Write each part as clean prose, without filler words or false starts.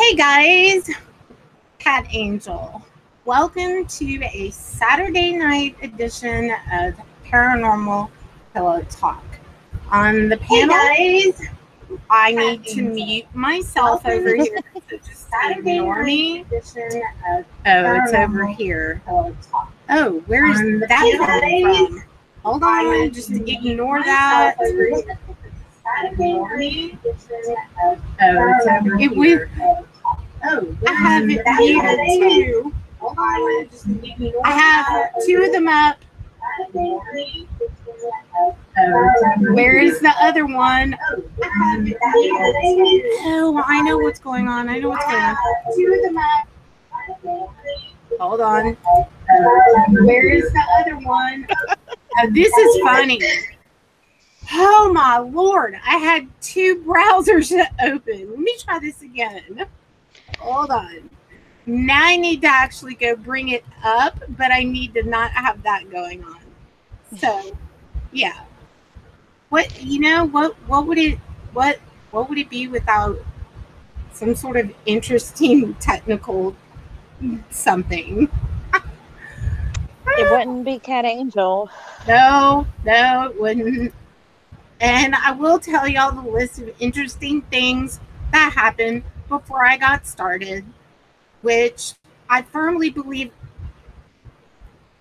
Hey guys, Cat Angel. Welcome to a Saturday night edition of Paranormal Pillow Talk. On the panel, hey guys, I need to mute myself over here. So just ignore me. Oh, it's over here. Oh, where's that coming from? Hold on, just ignore that. Ignore me. Oh, it's over here. Oh, I have it muted too. I have two of them up. Where is the other one? Oh, I know what's going on. I know what's going on. Two of them up. Hold on. Where is the other one? This is funny. Oh my Lord. I had two browsers open. Let me try this again. Hold on. Now I need to actually go bring it up, but I need to not have that going on. So, yeah. What would it be without some sort of interesting technical something? It wouldn't be Cat Angel. No, it wouldn't. And I will tell y'all the list of interesting things that happened before I got started, which I firmly believe.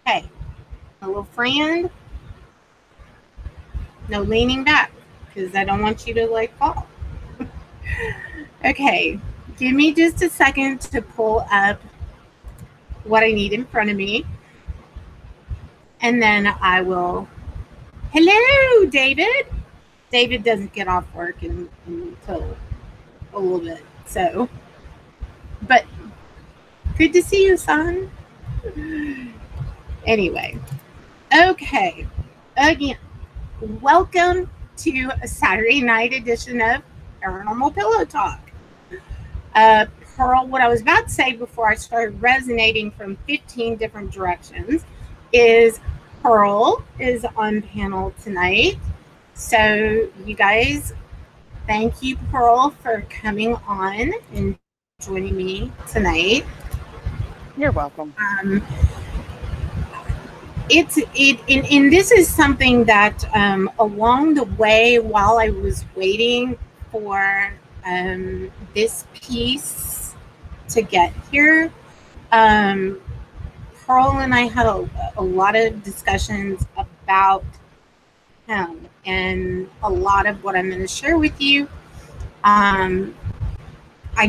Hey, a little friend, no leaning back, because I don't want you to fall. Okay, give me just a second to pull up what I need in front of me, and then I will. Hello, David. David doesn't get off work until a little bit, so. But good to see you, son. Anyway, okay. Again, welcome to a Saturday night edition of Paranormal Pillow Talk. Pearl, what I was about to say before I started resonating from 15 different directions is Pearl is on panel tonight. So you guys, thank you, Pearl, for coming on and joining me tonight. You're welcome. And this is something that along the way, while I was waiting for this piece to get here, Pearl and I had a lot of discussions about him, and a lot of what I'm going to share with you. I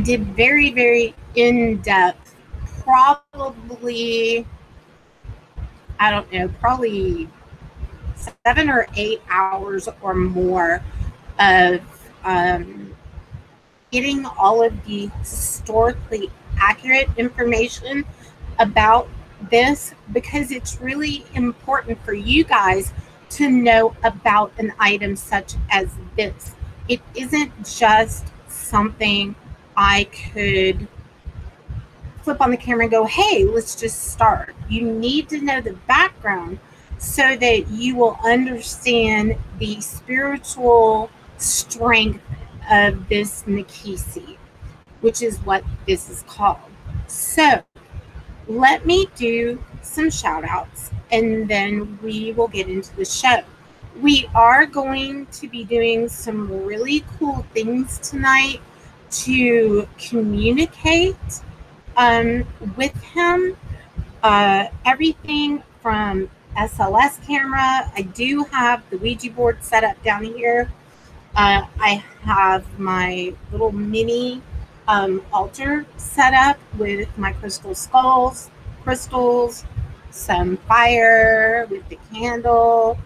did very, very in-depth, probably 7 or 8 hours or more of getting all of the historically accurate information about this, because it's really important for you guys to know about an item such as this. It isn't just something I could flip on the camera and go, hey, let's just start. You need to know the background so that you will understand the spiritual strength of this Makisi, which is what this is called. So let me do some shout outs and then we will get into the show. We are going to be doing some really cool things tonight to communicate with him. Everything from SLS camera. I do have the Ouija board set up down here. I have my little mini altar set up with my crystal skulls, crystals, some fire with the candle,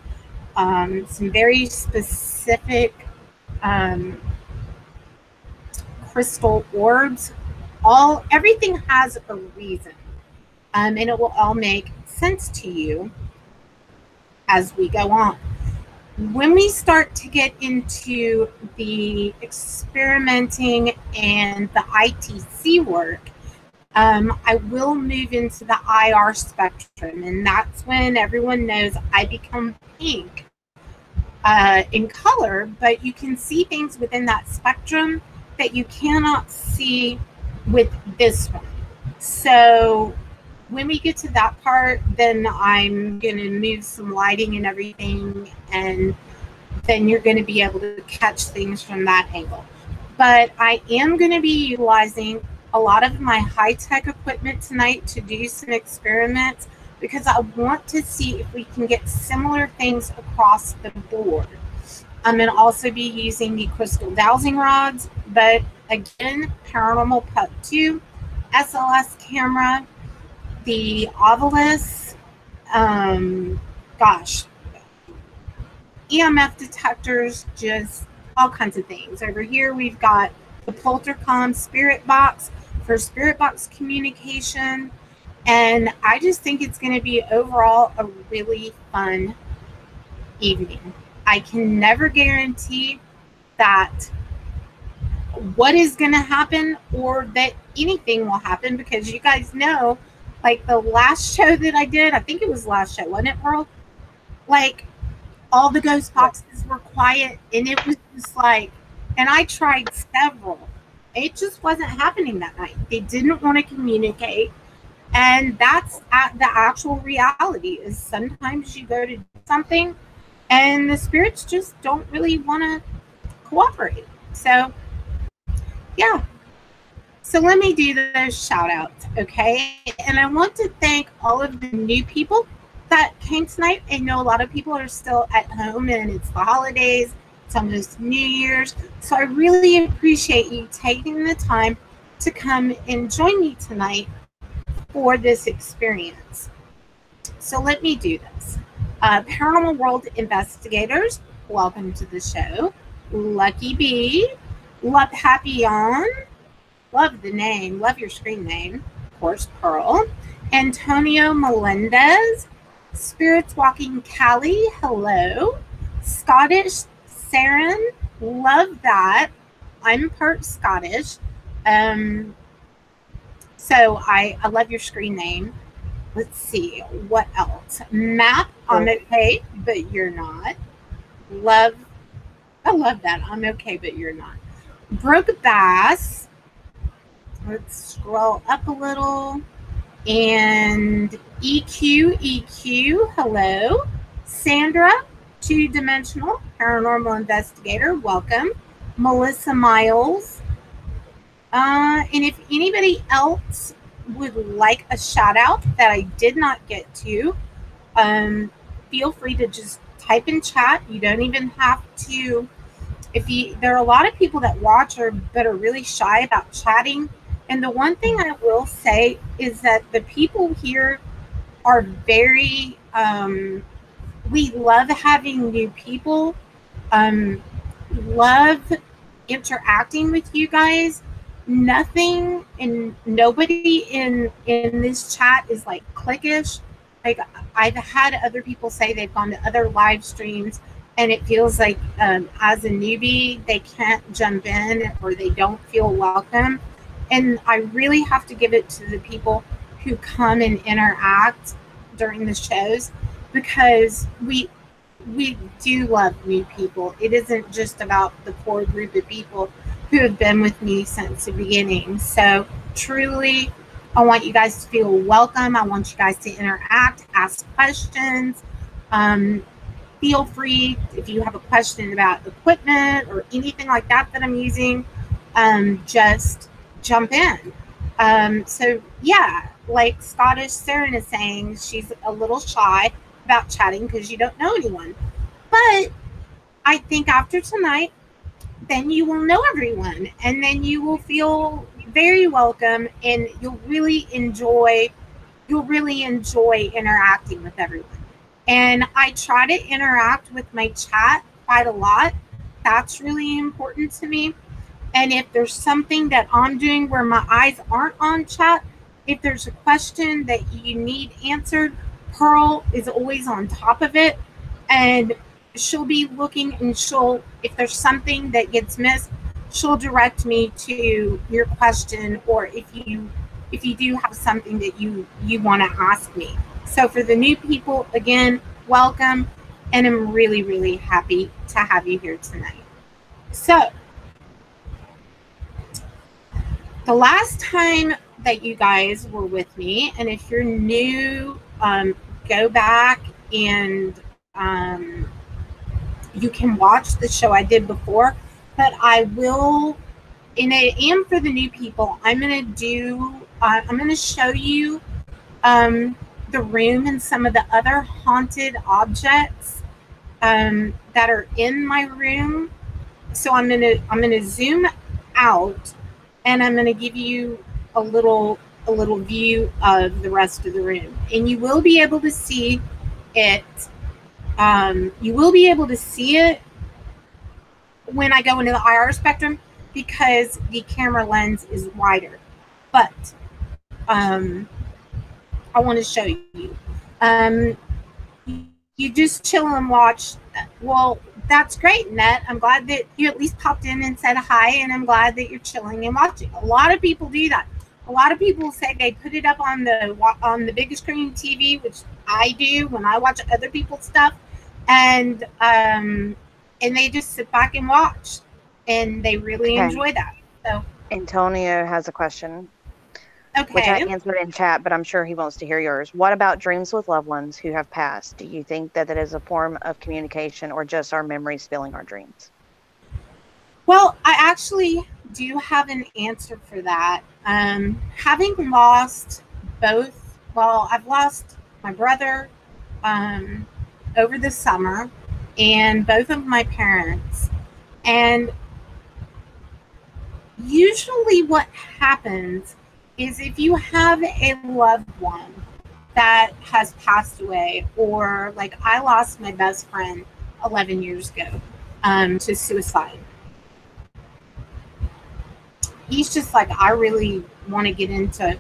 some very specific crystal orbs. Everything has a reason, and it will all make sense to you as we go on. When we start to get into the experimenting and the ITC work, I will move into the IR spectrum, and that's when everyone knows I become pink in color, but you can see things within that spectrum that you cannot see with this one. So when we get to that part, then I'm going to move some lighting and everything, and then you're going to be able to catch things from that angle. But I am going to be utilizing a lot of my high-tech equipment tonight to do some experiments, because I want to see if we can get similar things across the board. I'm going to also be using the crystal dowsing rods, but again, Paranormal Puck2, SLS camera, the Ovilus, gosh, EMF detectors, just all kinds of things. Over here, we've got the Poltercom Spirit Box for Spirit Box communication. And I just think it's going to be overall a really fun evening. I can never guarantee that what is going to happen or that anything will happen, because you guys know, like the last show that I did, I think it was last show, wasn't it, Pearl? Like all the ghost boxes were quiet, and it was just like, and I tried several. It just wasn't happening that night. They didn't want to communicate. And that's the actual reality, is sometimes you go to do something and the spirits just don't really want to cooperate. So yeah. So let me do those shout outs, okay? And I want to thank all of the new people that came tonight. I know a lot of people are still at home and it's the holidays, it's almost New Year's. So I really appreciate you taking the time to come and join me tonight for this experience. So let me do this. Paranormal World investigators, welcome to the show. Lucky Bee, Love Happy On, love the name, love your screen name, of course, Pearl. Antonio Melendez, Spirits Walking Callie, hello. Scottish Saren, love that. I'm part Scottish. So I love your screen name. Let's see, what else? Map, I'm okay, but you're not. I love that. I'm okay, but you're not. Broke Bass. Let's scroll up a little. And EQ, hello. Sandra, two-dimensional paranormal investigator, welcome. Melissa Miles. And if anybody else would like a shout out that I did not get to, feel free to just type in chat. You don't even have to. There are a lot of people that watch but are really shy about chatting. And the one thing I will say is that the people here are very, we love having new people, love interacting with you guys. Nothing and nobody in this chat is like cliquish. Like I've had other people say they've gone to other live streams and it feels like as a newbie they can't jump in or they don't feel welcome. And I really have to give it to the people who come and interact during the shows, because we do love new people. It isn't just about the core group of people who have been with me since the beginning. So truly, I want you guys to feel welcome. I want you guys to interact, ask questions. Feel free if you have a question about equipment or anything like that I'm using, just jump in. So yeah, like Scottish Saren is saying, she's a little shy about chatting because you don't know anyone. But I think after tonight, then you will know everyone, and then you will feel very welcome, and you'll really enjoy interacting with everyone. And I try to interact with my chat quite a lot. That's really important to me. And if there's something that I'm doing where my eyes aren't on chat, if there's a question that you need answered, Pearl is always on top of it. And she'll be looking, and if there's something that gets missed, she'll direct me to your question, or if you do have something that you want to ask me. So for the new people, again, welcome, and I'm really, really happy to have you here tonight. So the last time that you guys were with me, and if you're new, go back and you can watch the show I did before, but I will, and for the new people, I'm going to show you the room and some of the other haunted objects that are in my room. So I'm gonna zoom out, and I'm gonna give you a little view of the rest of the room, and you will be able to see it. You will be able to see it when I go into the IR spectrum because the camera lens is wider. But I want to show you. You just chill and watch. Well, that's great, Net. I'm glad that you at least popped in and said hi, and I'm glad that you're chilling and watching. A lot of people do that. A lot of people say they put it up on the biggest screen TV, which I do when I watch other people's stuff, and they just sit back and watch, and they really enjoy that. So Antonio has a question, okay, which I answered in chat, but I'm sure he wants to hear yours. What about dreams with loved ones who have passed? Do you think that is a form of communication or just our memories filling our dreams? Well, I actually do have an answer for that. Having lost both, well, I've lost my brother over the summer and both of my parents. And usually what happens is if you have a loved one that has passed away, or like I lost my best friend 11 years ago to suicide. He's just like, I really want to get into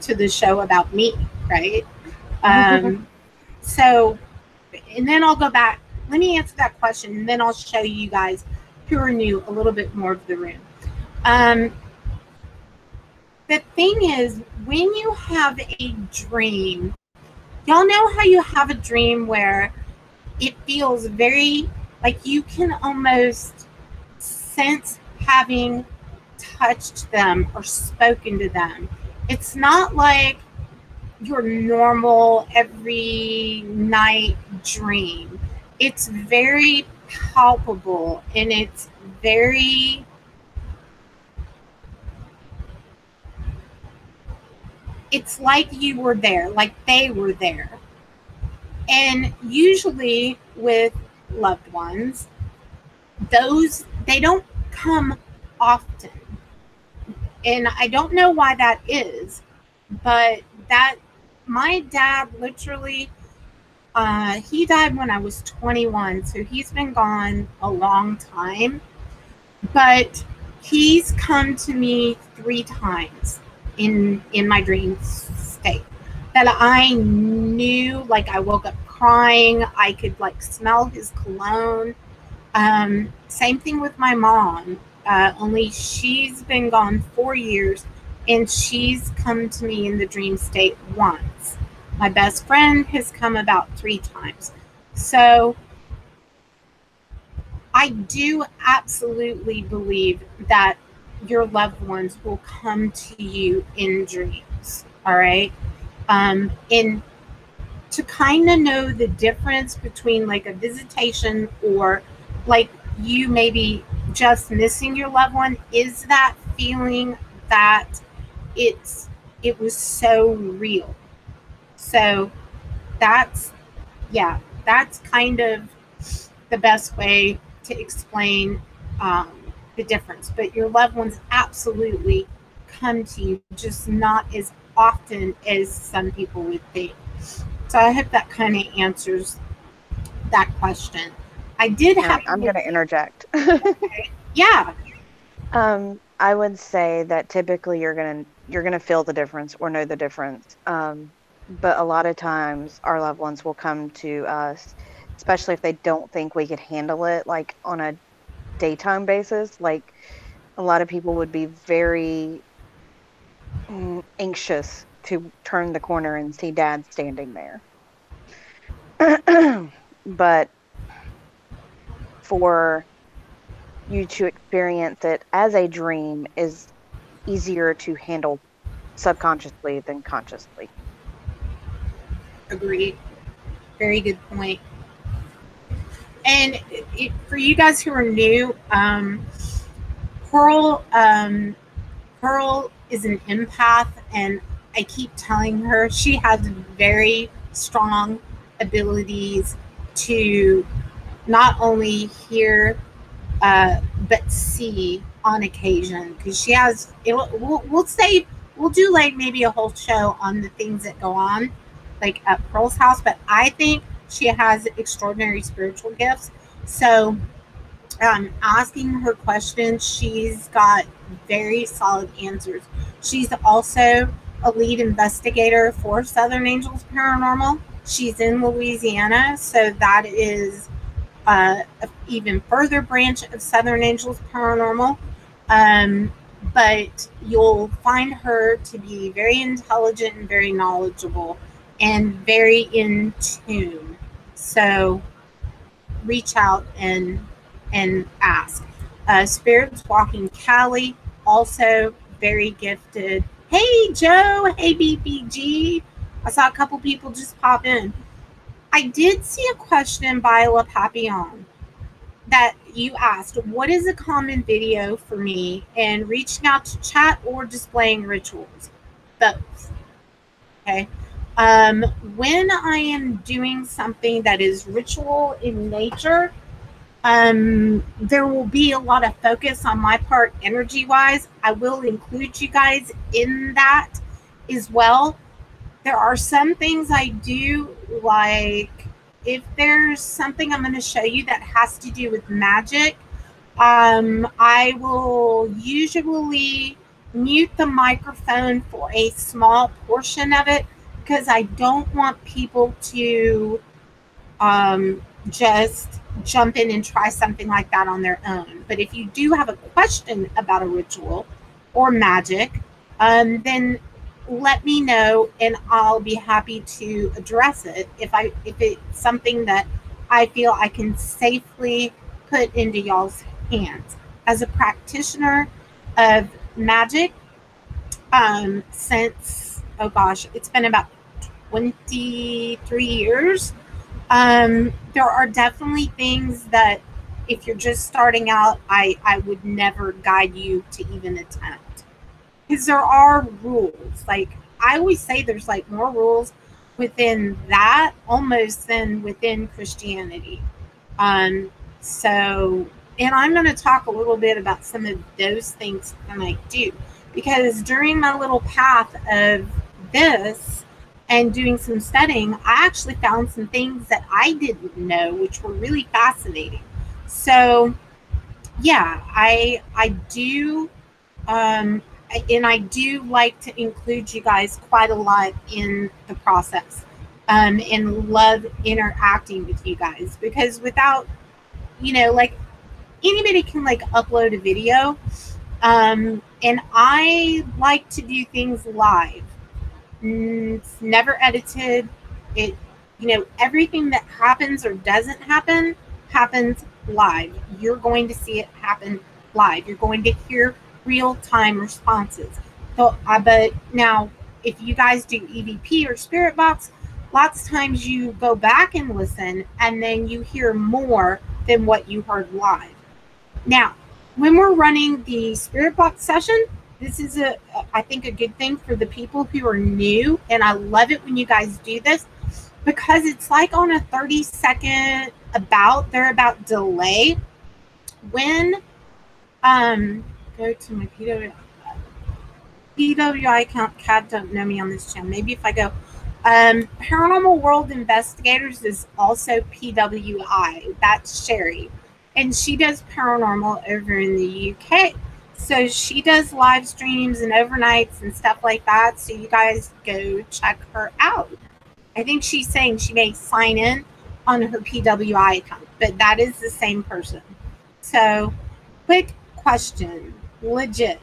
the show about me, right? So, and then I'll go back. Let me answer that question, and then I'll show you guys who are new a little bit more of the room. The thing is, when you have a dream, y'all know how you have a dream where it feels very like you can almost sense having touched them or spoken to them. It's not like your normal every night dream. It's very palpable, and it's very it's like you were there, like they were there. And usually with loved ones, those they don't come often. And I don't know why that is, but that my dad literally he died when I was 21, so he's been gone a long time. But he's come to me 3 times in my dream state that I knew, like I woke up crying, I could like smell his cologne. Same thing with my mom, only she's been gone 4 years, and she's come to me in the dream state once. My best friend has come about 3 times. So I do absolutely believe that your loved ones will come to you in dreams. All right. And to kind of know the difference between like a visitation or like you maybe just missing your loved one is that feeling that it was so real. So that's kind of the best way to explain the difference. But your loved ones absolutely come to you, just not as often as some people would think. So I hope that kind of answers that question. I did have. I'm going to interject. Okay. Yeah. I would say that typically you're gonna feel the difference or know the difference. But a lot of times our loved ones will come to us, especially if they don't think we could handle it, like on a daytime basis. Like a lot of people would be very anxious to turn the corner and see Dad standing there. But for you to experience it as a dream is easier to handle subconsciously than consciously. Agreed. Very good point. And for you guys who are new, Pearl Pearl is an empath, and I keep telling her she has very strong abilities to not only hear but see on occasion, because she has. We'll do like maybe a whole show on the things that go on, like at Pearl's house. But I think she has extraordinary spiritual gifts. So asking her questions, she's got very solid answers. She's also a lead investigator for Southern Angels Paranormal. She's in Louisiana, so that is an even further branch of Southern Angels Paranormal. But you'll find her to be very intelligent and very knowledgeable and very in tune. So reach out and ask. Spirits Walking Cali, also very gifted. Hey Joe, hey BBG. I saw a couple people just pop in. I did see a question by La Papillon that you asked, what is a common video for me in reaching out to chat or displaying rituals? Both. Okay. When I am doing something that is ritual in nature, there will be a lot of focus on my part energy wise. I will include you guys in that as well. There are some things I do, like if there's something I'm going to show you that has to do with magic, I will usually mute the microphone for a small portion of it, because I don't want people to just jump in and try something like that on their own. But if you do have a question about a ritual or magic, then let me know and I'll be happy to address it if it's something that I feel I can safely put into y'all's hands. As a practitioner of magic, since, oh gosh, it's been about 23 years. There are definitely things that if you're just starting out, I would never guide you to even attempt. Because there are rules. Like I always say, there's like more rules within that almost than within Christianity. So, and I'm going to talk a little bit about some of those things that I do. Because during my little path of this, and doing some studying, I actually found some things that I didn't know, which were really fascinating. So, yeah, I do, and I do like to include you guys quite a lot in the process, and love interacting with you guys, because without, like anybody can like upload a video, and I like to do things live. It's never edited. It, everything that happens or doesn't happen happens live. You're going to see it happen live. You're going to hear real-time responses. So, but now, if you guys do EVP or Spirit Box, lots of times you go back and listen, and then you hear more than what you heard live. Now, when we're running the Spirit Box session, this is I think a good thing for the people who are new, and I love it when you guys do this, because it's like on a 30-second thereabout delay. When go to my PWI account. Cat don't know me on this channel. Maybe if I go Paranormal World Investigators is also PWI. That's Sherry, and she does paranormal over in the UK. So she does live streams and overnights and stuff like that. So you guys go check her out. I think she's saying she may sign in on her PWI account, but that is the same person. So, quick question. Legit.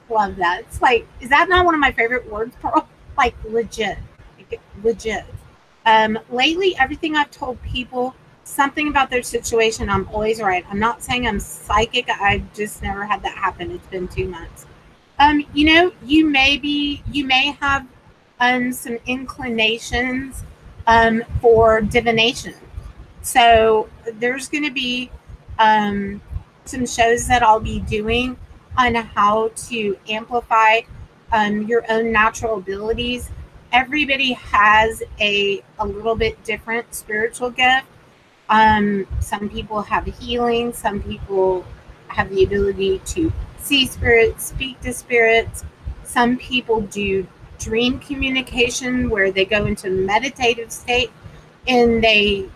Love that. It's like, is that not one of my favorite words, Pearl? Like, legit. Like, legit. Lately, everything I've told people, something about their situation, I'm always right. I'm not saying I'm psychic. I've just never had that happen. It's been 2 months. You may have some inclinations for divination. So there's going to be some shows that I'll be doing on how to amplify your own natural abilities. Everybody has a little bit different spiritual gift. Some people have healing. Some people have the ability to see spirits, speak to spirits. Some people do dream communication where they go into meditative state and they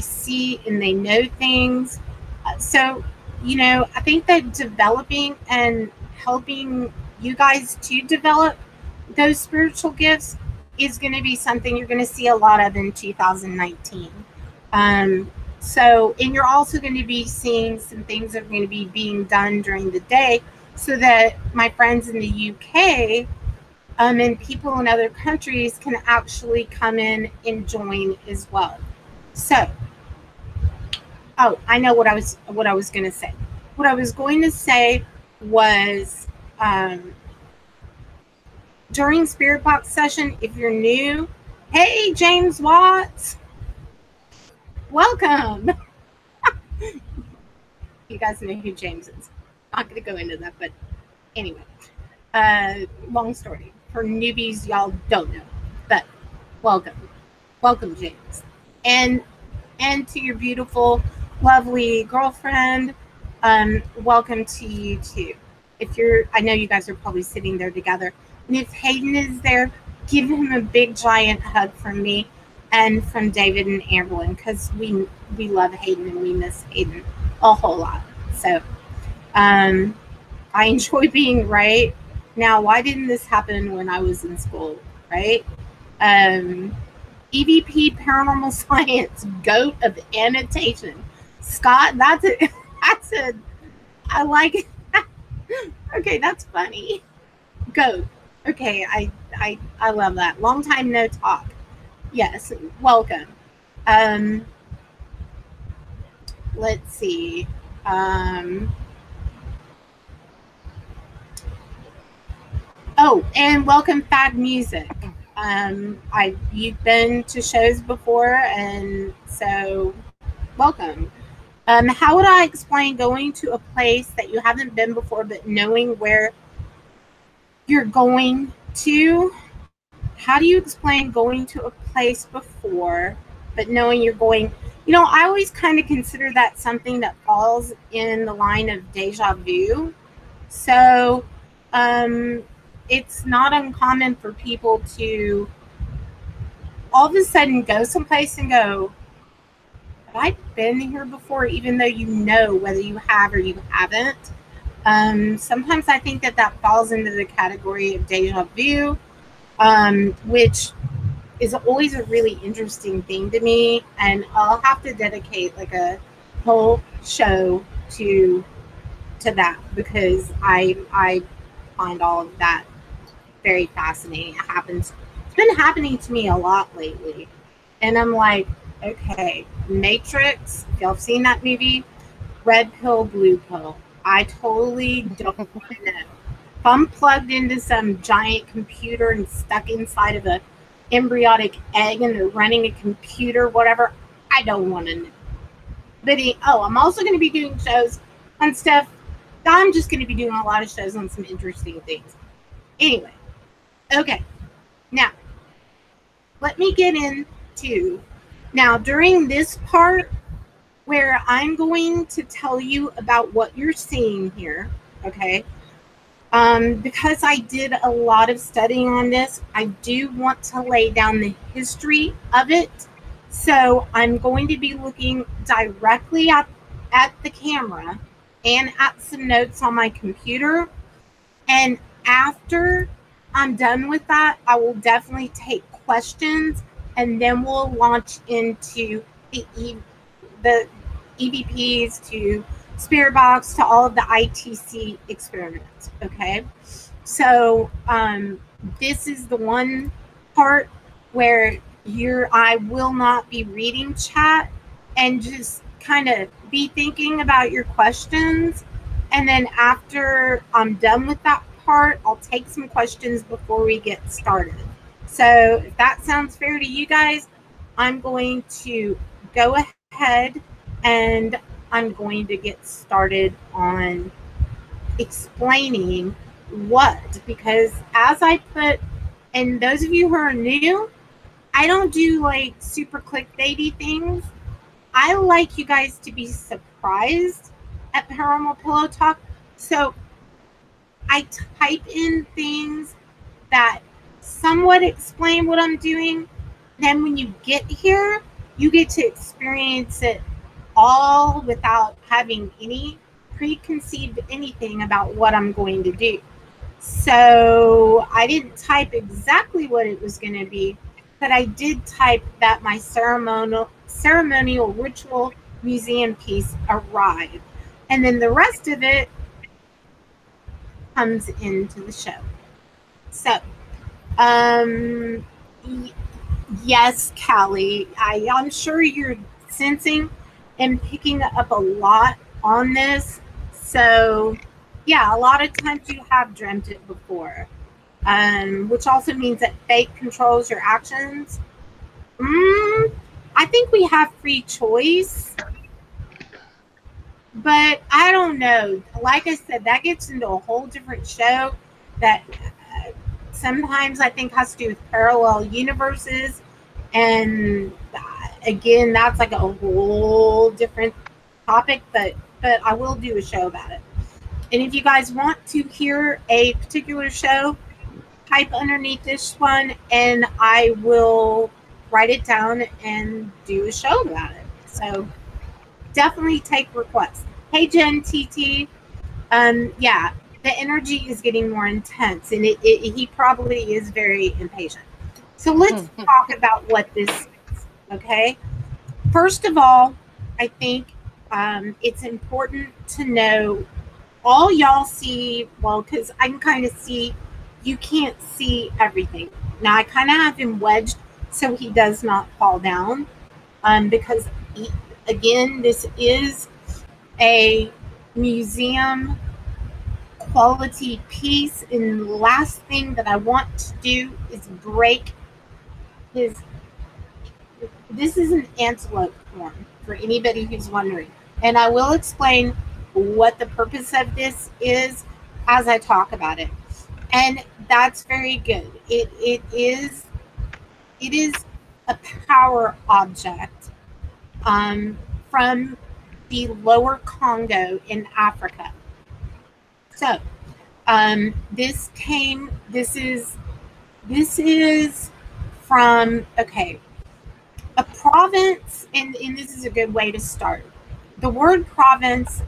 see and they know things. So, I think that developing and helping you guys to develop those spiritual gifts is going to be something you're going to see a lot of in 2019. And you're also going to be seeing some things that are going to be being done during the day so that my friends in the UK and people in other countries can actually come in and join as well. So, I know what I was going to say. What I was going to say was during Spirit Box session, if you're new, hey James Watts, welcome. You guys know who James is. Not going to go into that, but anyway, long story. For newbies, y'all don't know, but welcome, James, and to your beautiful, lovely girlfriend. Welcome to you too. I know you guys are probably sitting there together, and if Hayden is there, give him a big giant hug from me and from David and Amberlyn, because we love Hayden and we miss Hayden a whole lot. So, I enjoy being right. Now, why didn't this happen when I was in school, right? EVP Paranormal Science, goat of annotation. Scott, that's it. That's it. I like it. Okay, that's funny. Goat. Okay, I love that. Long time no talk. Yes, welcome. Let's see. Oh, and welcome Fad Music. You've been to shows before, and so welcome. How would I explain going to a place that you haven't been before, but knowing where you're going to? How do you explain going to a place before, but knowing you're going? I always kind of consider that something that falls in the line of deja vu. So, it's not uncommon for people to all of a sudden go someplace and go, have I been here before, even though you know whether you have or you haven't. Sometimes I think that falls into the category of deja vu, which is always a really interesting thing to me, and I'll have to dedicate like a whole show to that, because I find all of that very fascinating. It's been happening to me a lot lately, and I'm like, okay, Matrix, if y'all have seen that movie, red pill, blue pill, I totally don't want to know. If I'm plugged into some giant computer and stuck inside of a embryonic egg and they're running a computer, whatever, I don't want to know. But I'm also going to be doing shows on stuff. I'm just going to be doing a lot of shows on some interesting things. Anyway, okay. Now, let me get into during this part where I'm going to tell you about what you're seeing here, okay? Because I did a lot of studying on this, I do want to lay down the history of it. So I'm going to be looking directly at the camera and at some notes on my computer. And after I'm done with that, I will definitely take questions, and then we'll launch into the EVPs, to Spirit Box, to all of the ITC experiments. Okay, so this is the one part where I will not be reading chat, and just kind of be thinking about your questions. And then after I'm done with that part, I'll take some questions before we get started. So if that sounds fair to you guys, I'm going to go ahead and I'm going to get started on explaining what, because as I put, and those of you who are new, I don't do like super clickbaity things. I like you guys to be surprised at Paranormal Pillow Talk. So I type in things that somewhat explain what I'm doing. Then when you get here, you get to experience it all without having any preconceived anything about what I'm going to do. So I didn't type exactly what it was going to be, but I did type that my ceremonial ritual museum piece arrived. And then the rest of it comes into the show. So, um, yes, Callie, I'm sure you're sensing and picking up a lot on this. So, yeah, a lot of times you have dreamt it before, which also means that fate controls your actions. I think we have free choice, but I don't know. Like I said, that gets into a whole different show that sometimes I think has to do with parallel universes. And again, that's like a whole different topic, but I will do a show about it. And if you guys want to hear a particular show, type underneath this one and I will write it down and do a show about it. So definitely take requests. Hey Jen TT, yeah, the energy is getting more intense and he probably is very impatient. So let's talk about what this is, okay? First of all, I think it's important to know all y'all see, well, because I can kind of see, you can't see everything. Now, I kind of have him wedged so he does not fall down because, again, this is a museum quality piece. And the last thing that I want to do is break his. This is an antelope form for anybody who's wondering. And I will explain what the purpose of this is as I talk about it. And that's very good. It is a power object from the lower Congo in Africa. So this is from, okay, a province, and this is a good way to start. The word province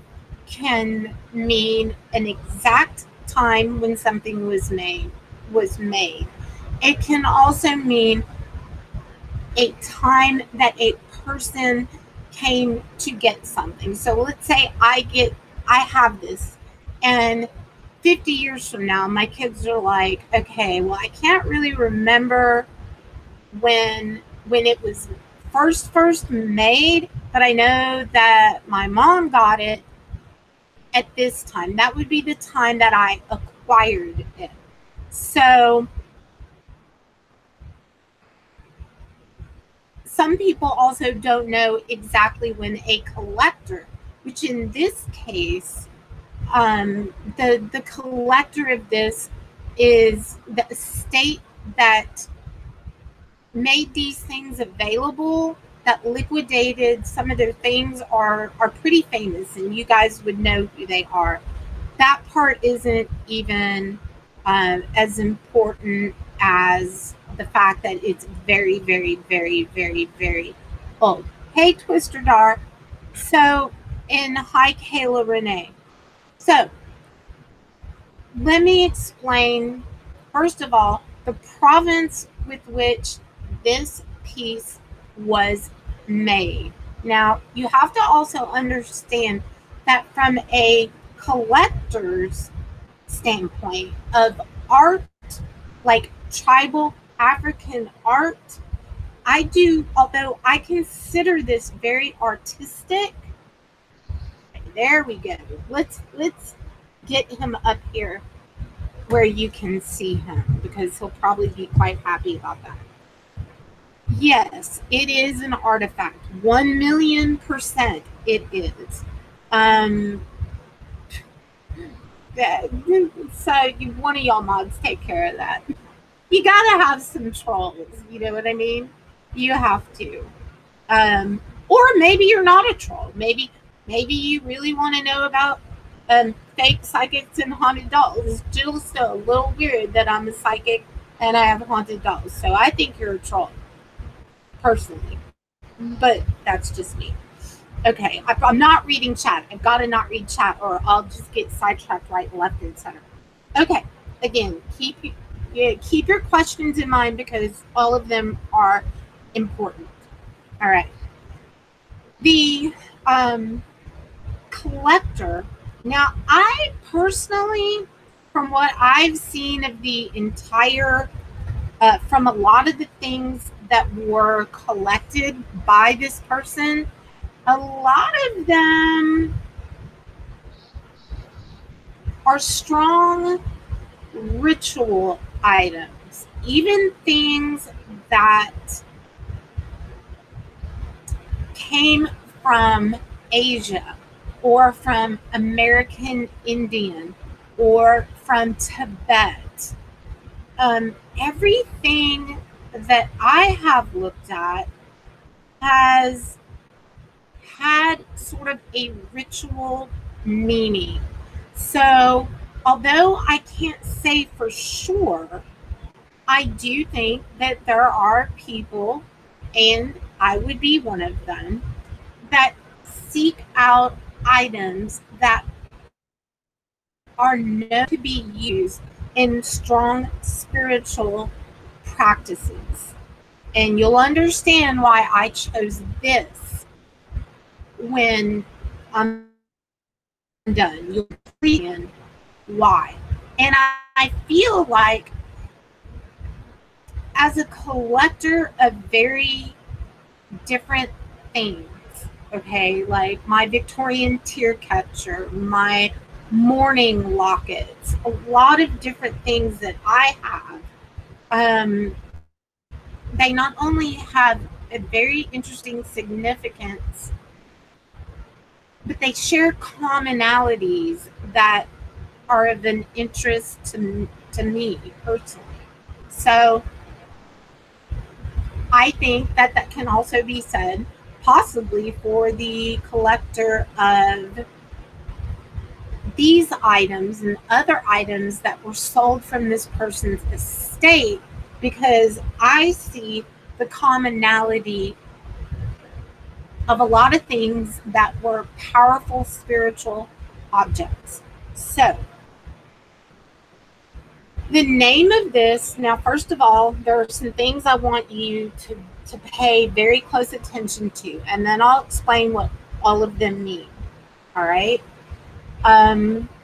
can mean an exact time when something was made. It can also mean a time that a person came to get something. So let's say I have this, and 50 years from now, my kids are like, okay, well, I can't really remember when it was first made, but I know that my mom got it at this time. That would be the time that I acquired it. So some people also don't know exactly when a collector, which in this case, the collector of this is the estate that made these things available, that liquidated some of their things, are pretty famous, and you guys would know who they are. That part isn't even as important as the fact that it's very, very, very, very, very old. Hey, Twister Dar. So, and hi, Kayla Renee. So, let me explain, first of all, the province with which this piece was made. Now, you have to also understand that from a collector's standpoint of art, like tribal African art, although I consider this very artistic. There we go. Let's get him up here. where you can see him, because he'll probably be quite happy about that. Yes, it is an artifact. 1,000,000% it is. So one of y'all mods take care of that. You gotta have some trolls, you know what I mean? You have to. Or maybe you're not a troll. Maybe you really want to know about fake psychics and haunted dolls. It's just a little weird that I'm a psychic and I have haunted dolls. So I think you're a troll, personally. But that's just me. Okay, I'm not reading chat. I've got to not read chat, or I'll just get sidetracked right, left, and center. Okay, again, keep your questions in mind, because all of them are important. All right. The collector. Now, I personally, from what I've seen of the entire, from a lot of the things that were collected by this person, a lot of them are strong ritual items, even things that came from Asia or from American Indian or from Tibet. Everything that I have looked at has had sort of a ritual meaning. So, although I can't say for sure, I do think that there are people, and I would be one of them, that seek out items that are known to be used in strong spiritual practices. And you'll understand why I chose this when I'm done. You'll understand why. And I feel like, as a collector of very different things, okay, like my Victorian tear catcher, my morning lockets, a lot of different things that I have, they not only have a very interesting significance, but they share commonalities that are of an interest to me personally. So I think that that can also be said possibly for the collector of these items and other items that were sold from this person's estate, because I see the commonality of a lot of things that were powerful spiritual objects. So, the name of this, now, first of all, there are some things I want you to pay very close attention to, and then I'll explain what all of them mean. All right.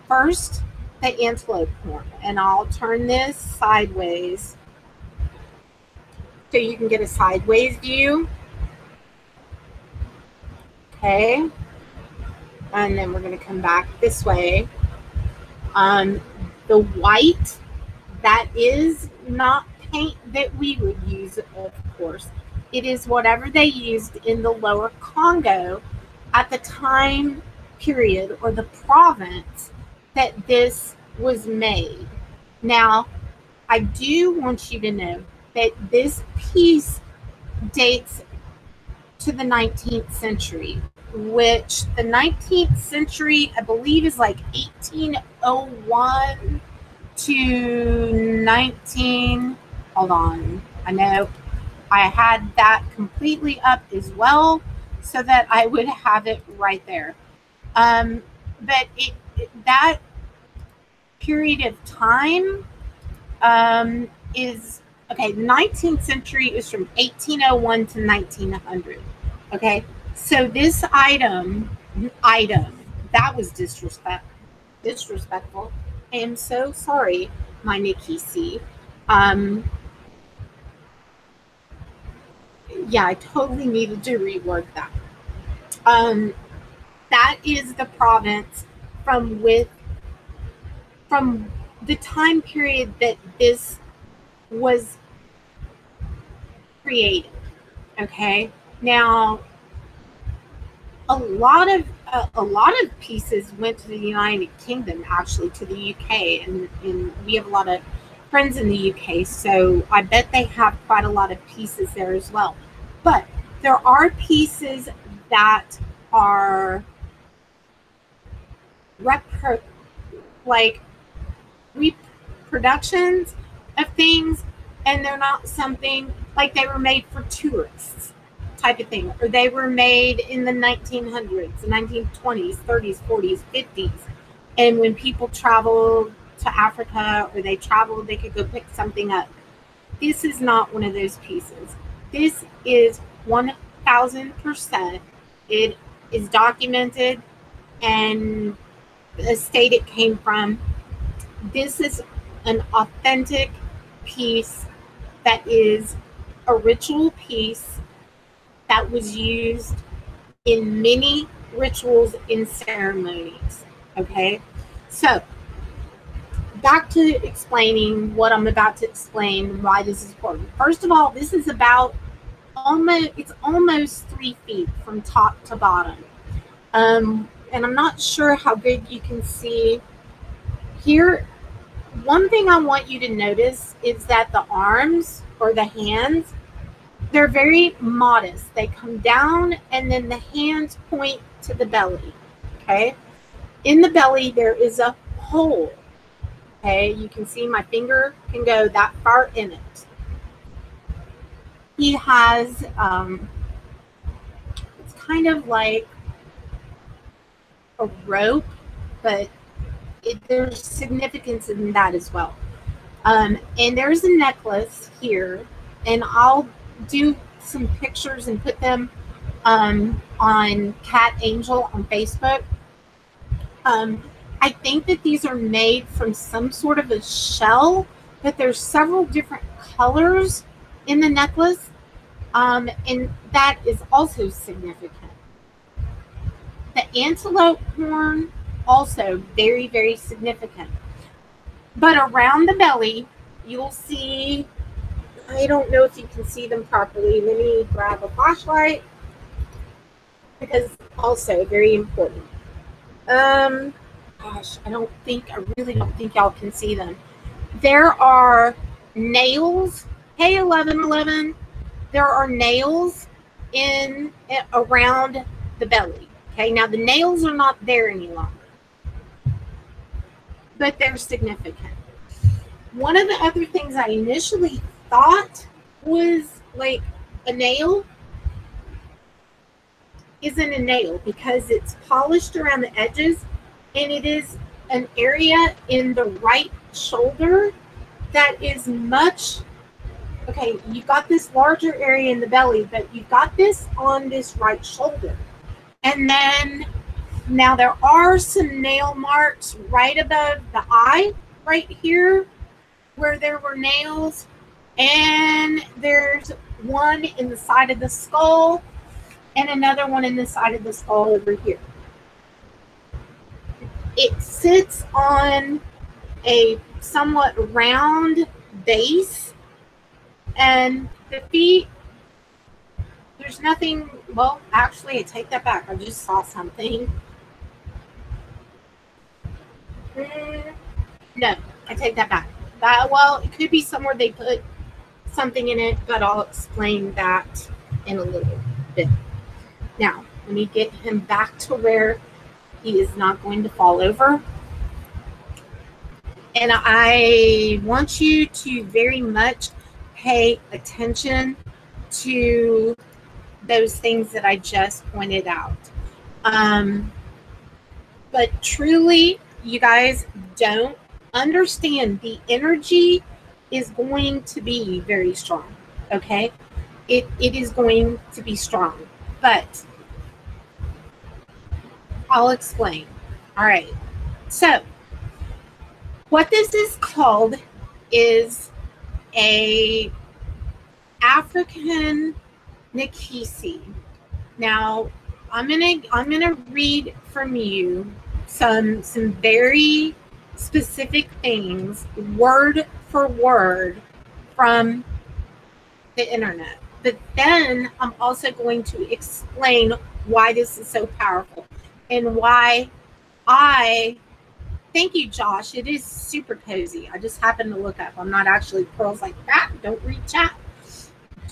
First, the antelope horn, and I'll turn this sideways so you can get a sideways view. Okay. And then we're going to come back this way. The white, that is not paint that we would use, of course. It is whatever they used in the Lower Congo at the time period, or the province that this was made. Now, I do want you to know that this piece dates to the 19th century, which the 19th century, I believe, is like 1801 to 19, hold on, I know I had that completely up as well so that I would have it right there. But that period of time is, okay, 19th century is from 1801 to 1900. Okay, so this item, that was disrespectful. I am so sorry, my Makisi. Yeah, I totally needed to reword that. That is the province from the time period that this was created. Okay, now a lot of pieces went to the United Kingdom, actually to the UK, and we have a lot of friends in the UK, so I bet they have quite a lot of pieces there as well. But there are pieces that are like reproductions of things, and they're not something like they were made for tourists type of thing, or they were made in the 1900s, the 1920s, 30s, 40s, 50s, and when people traveled to Africa or they traveled, they could go pick something up. This is not one of those pieces. This is 1000%. It is documented, and the state it came from. This is an authentic piece that is a ritual piece that was used in many rituals and ceremonies. Okay, so back to explaining what I'm about to explain, why this is important. First of all, this is about almost 3 feet from top to bottom. And I'm not sure how good you can see here. One thing I want you to notice is that the arms or the hands, they're very modest. They come down and then the hands point to the belly. Okay. In the belly, there is a hole. Okay. You can see my finger can go that far in it. He has, it's kind of like a rope, but there's significance in that as well. And there's a necklace here, and I'll do some pictures and put them on Cat Angel on Facebook. I think that these are made from some sort of a shell, but there's several different colors in the necklace, and that is also significant. The antelope horn, also very, very significant. But around the belly, you'll see, I don't know if you can see them properly. Let me grab a flashlight, because also very important. Gosh, I really don't think y'all can see them. There are nails. Hey, 1111. There are nails in around the belly. Okay, now the nails are not there any longer, but they're significant. One of the other things I initially thought was like a nail isn't a nail, because it's polished around the edges, and it is an area in the right shoulder that is much, okay, you've got this larger area in the belly, but you've got this on this right shoulder. And then now there are some nail marks right above the eye, right here, where there were nails. And there's one in the side of the skull and another one in the side of the skull over here. It sits on a somewhat round base, and the feet, there's nothing, well, actually, I take that back. I just saw something. No, I take that back. Well, it could be somewhere they put something in it, but I'll explain that in a little bit. Now, let me get him back to where he is not going to fall over. And I want you to very much pay attention to those things that I just pointed out. But truly, you guys don't understand, the energy is going to be very strong. Okay? It is going to be strong. But I'll explain. All right. So, what this is called is a African Makisi. Now, I'm gonna read from you some very specific things word for word from the internet. But then I'm also going to explain why this is so powerful and why I thank you, Josh. It is super cozy. I just happened to look up. I'm not actually Pearl's like that. Don't read chat.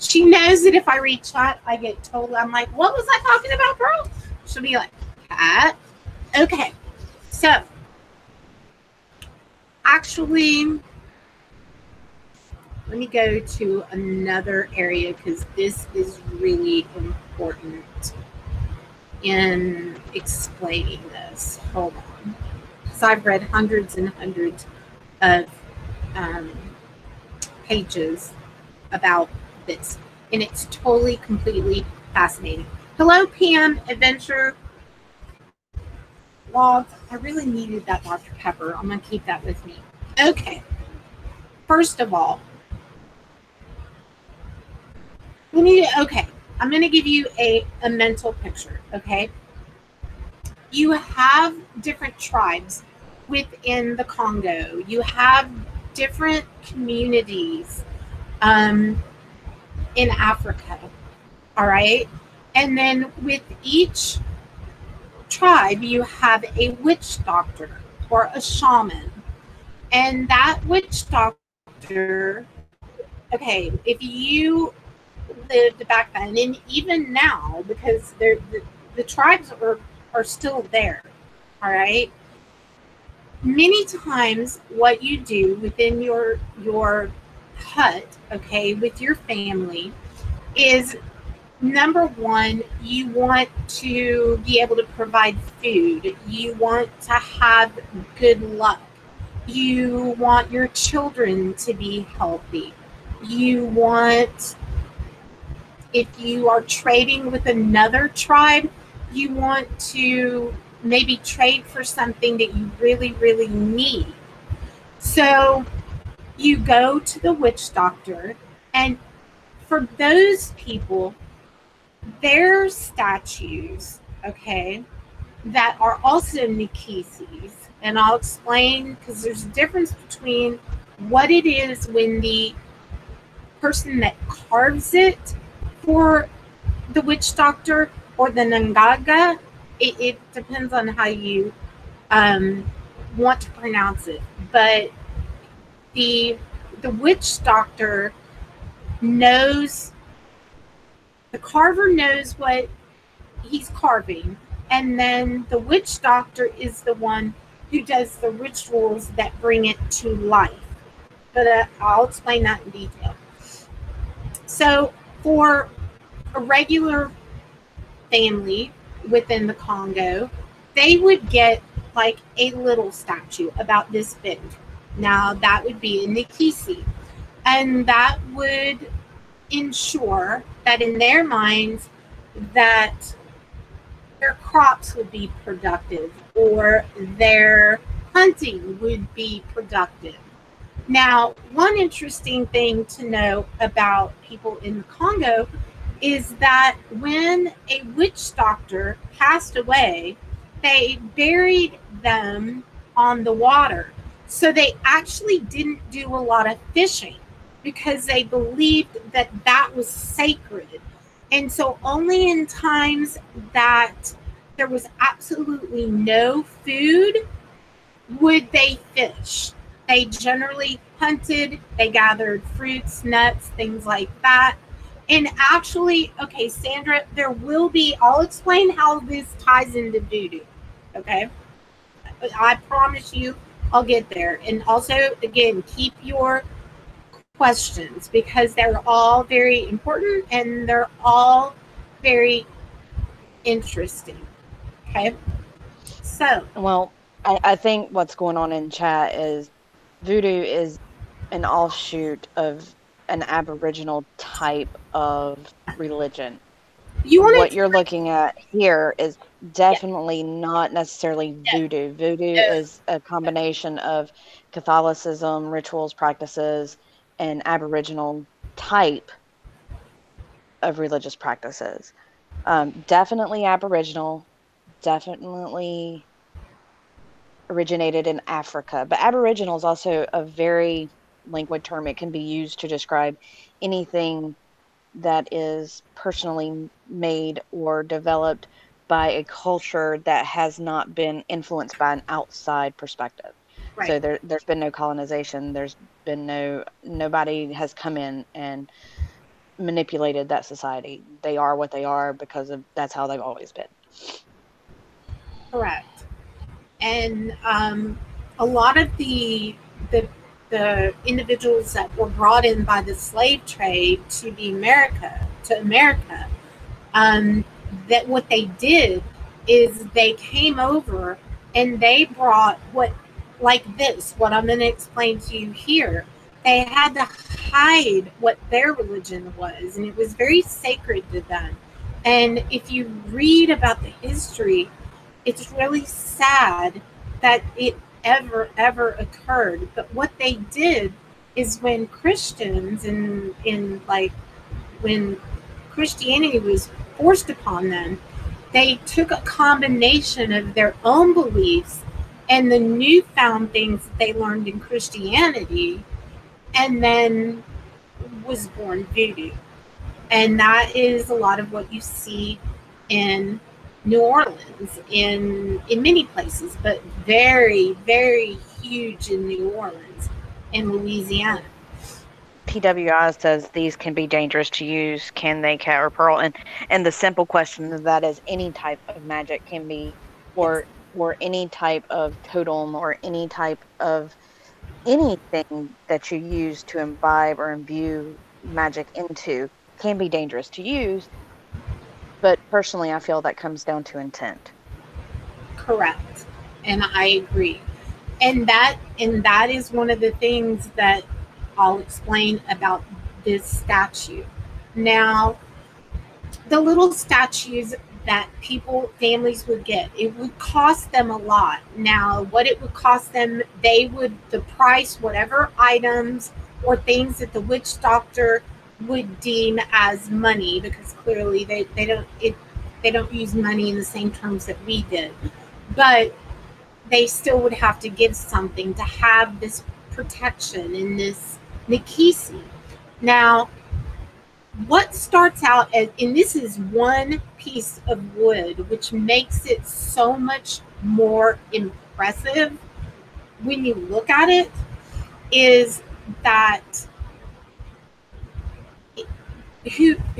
She knows that if I read chat, I get told. I'm like, what was I talking about, Pearl? She'll be like, cat. Okay. So actually, let me go to another area because this is really important in explaining this. Hold on. Because I've read hundreds and hundreds of um, pages about this, and it's totally, completely fascinating. Hello, Pam Adventure Logs. I really needed that Dr. Pepper. I'm going to keep that with me. Okay. First of all, okay, I'm going to give you a mental picture, okay? You have different tribes within the Congo. You have different communities in Africa, all right? And then with each tribe, you have a witch doctor or a shaman. And that witch doctor, okay, if you lived back then, and even now, because the tribes are still there, all right? Many times what you do within your hut, okay, with your family is number one, you want to be able to provide food. You want to have good luck. You want your children to be healthy. You want, if you are trading with another tribe, you want to maybe trade for something that you really, really need. So you go to the witch doctor, and for those people, their statues, okay, that are also Makisis, and I'll explain because there's a difference between what it is when the person that carves it for the witch doctor or the Nganga. It depends on how you want to pronounce it, but the witch doctor knows, the carver knows what he's carving, and then the witch doctor is the one who does the rituals that bring it to life. But I'll explain that in detail. So for a regular family within the Congo, they would get like a little statue about this big. Now that would be a Makisi, and that would ensure that in their minds that their crops would be productive or their hunting would be productive. Now, one interesting thing to know about people in the Congo is that when a witch doctor passed away, they buried them on the water. So they actually didn't do a lot of fishing because they believed that that was sacred. And so only in times that there was absolutely no food would they fish. They generally hunted, they gathered fruits, nuts, things like that. And actually, okay, Sandra, there will be, I'll explain how this ties into voodoo. Okay. I promise you I'll get there. And also, again, keep your questions because they're all very important and they're all very interesting. Okay. So, Well, I think what's going on in chat is voodoo is an offshoot of an Aboriginal type of religion. you want to What you're explain? looking at here is Yeah. definitely not necessarily No, voodoo. Voodoo no. is a combination of Catholicism, rituals, practices, and Aboriginal type of religious practices. Definitely Aboriginal, definitely originated in Africa. But Aboriginal is also a very languid term. It can be used to describe anything that is personally made or developed by a culture that has not been influenced by an outside perspective. Right. So there's been no colonization. There's been nobody has come in and manipulated that society. They are what they are because of that's how they've always been. Correct. And a lot of the the individuals that were brought in by the slave trade to America, um, that what they did is they came over and they brought what I'm going to explain to you here. They had to hide what their religion was, and it was very sacred to them. And if you read about the history, it's really sad that it ever occurred. But what they did is when Christians and in like when Christianity was forced upon them, they took a combination of their own beliefs and the newfound things that they learned in Christianity, and then was born voodoo. And that is a lot of what you see in New Orleans, in many places, but very huge in New Orleans and Louisiana. PWI says these can be dangerous to use. Can they, cat or pearl? And the simple question of that is any type of magic can be, Yes, or any type of totem or any type of anything that you use to imbibe or imbue magic into can be dangerous to use. But personally, I feel that comes down to intent. correct. And I agree. And that is one of the things that I'll explain about this statue. Now, the little statues that families would get, it would cost them a lot. Now, what it would cost them, the price, whatever items or things that the witch doctor would deem as money, because clearly they don't use money in the same terms that we did. But they still would have to give something to have this protection in this Makisi. Now, what starts out as, and this is one piece of wood, which makes it so much more impressive when you look at it, is that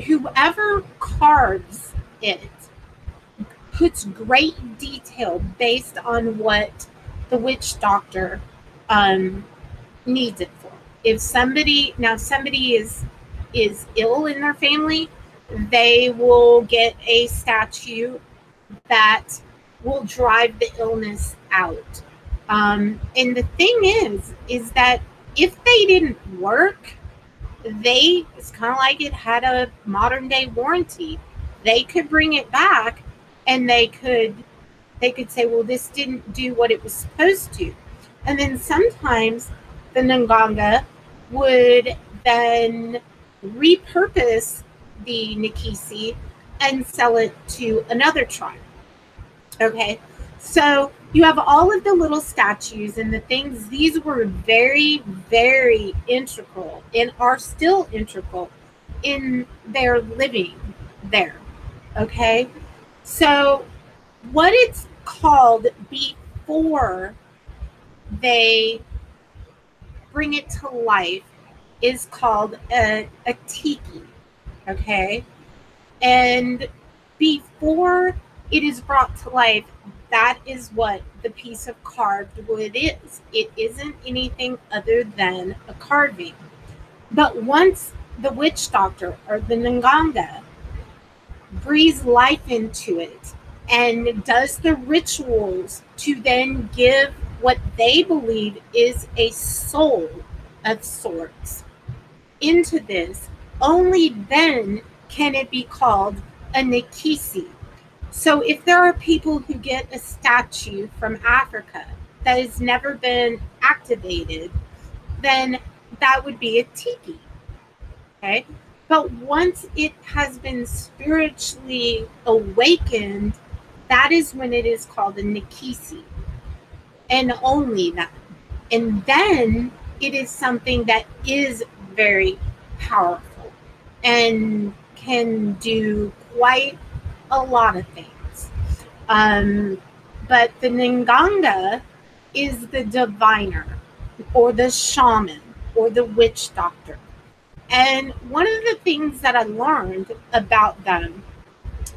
whoever carves it puts great detail based on what the witch doctor um, needs it for. If somebody is ill in their family, they will get a statue that will drive the illness out. And the thing is that if they didn't work, it's kind of like it had a modern day warranty. They could bring it back, and they could say, well, this didn't do what it was supposed to. And then sometimes the Nganga would then repurpose the Makisi and sell it to another tribe. Okay, so you have all of the little statues and the things. These were very integral and are still integral in their living there. Okay, so what it's called before they bring it to life is called a tiki. Okay, and before it is brought to life, that is what the piece of carved wood is. It isn't anything other than a carving. But once the witch doctor or the Nganga breathes life into it and does the rituals to then give what they believe is a soul of sorts into this, only then can it be called a Makisi. So if there are people who get a statue from Africa that has never been activated, then that would be a tiki. Okay. But once it has been spiritually awakened, that is when it is called a Makisi. and only that. And then it is something that is very powerful and can do quite a lot of things. Um, but the Nganga is the diviner or the shaman or the witch doctor. And one of the things that I learned about them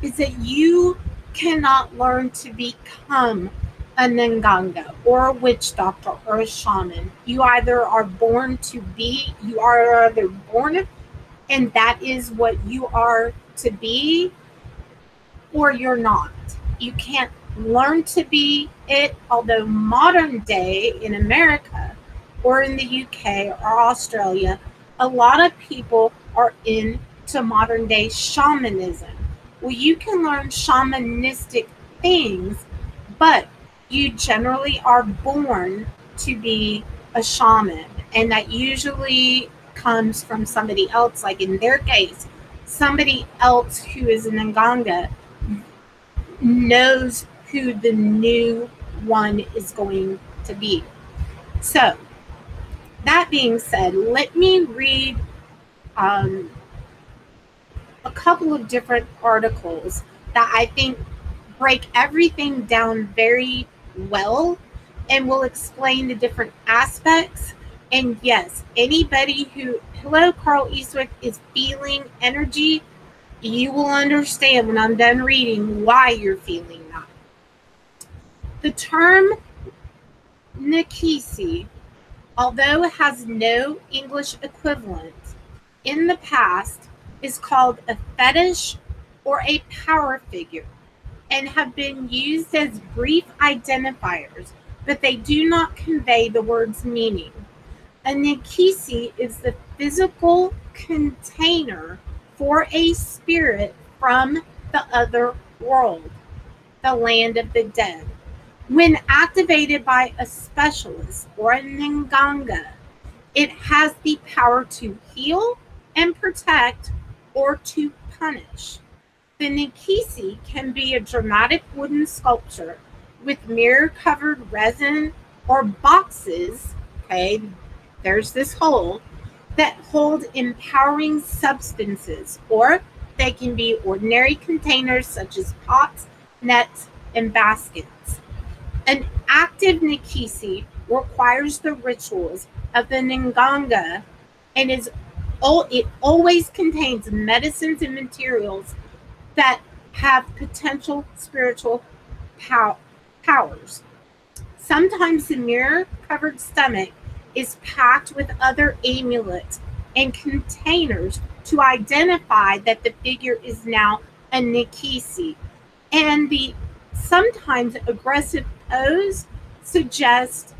is that you cannot learn to become a Nganga or a witch doctor or a shaman. You either are born to be, you are either born and that is what you are to be, or you're not. You can't learn to be it, although modern day in America or in the UK or Australia, a lot of people are into modern day shamanism. Well, you can learn shamanistic things, but you generally are born to be a shaman, and that usually comes from somebody else, like in their case, somebody else who is an Nganga knows who the new one is going to be. So, that being said, let me read um, a couple of different articles that I think break everything down very well and will explain the different aspects. And yes, anybody who, hello, Carl Eastwick, is feeling energy, you will understand when I'm done reading why you're feeling that. The term Makisi, although it has no English equivalent, in the past is called a fetish or a power figure and have been used as brief identifiers, but they do not convey the word's meaning. A Nikisi is the physical container for a spirit from the other world, the land of the dead. When activated by a specialist or a Nganga, it has the power to heal and protect or to punish. The Nikisi can be a dramatic wooden sculpture with mirror-covered resin or boxes, okay, there's this hole, that hold empowering substances, or they can be ordinary containers such as pots, nets, and baskets. An active Nikisi requires the rituals of the Nganga and it always contains medicines and materials that have potential spiritual powers. Sometimes the mirror covered stomach is packed with other amulets and containers to identify that the figure is now a Nikisi. And the sometimes aggressive pose suggests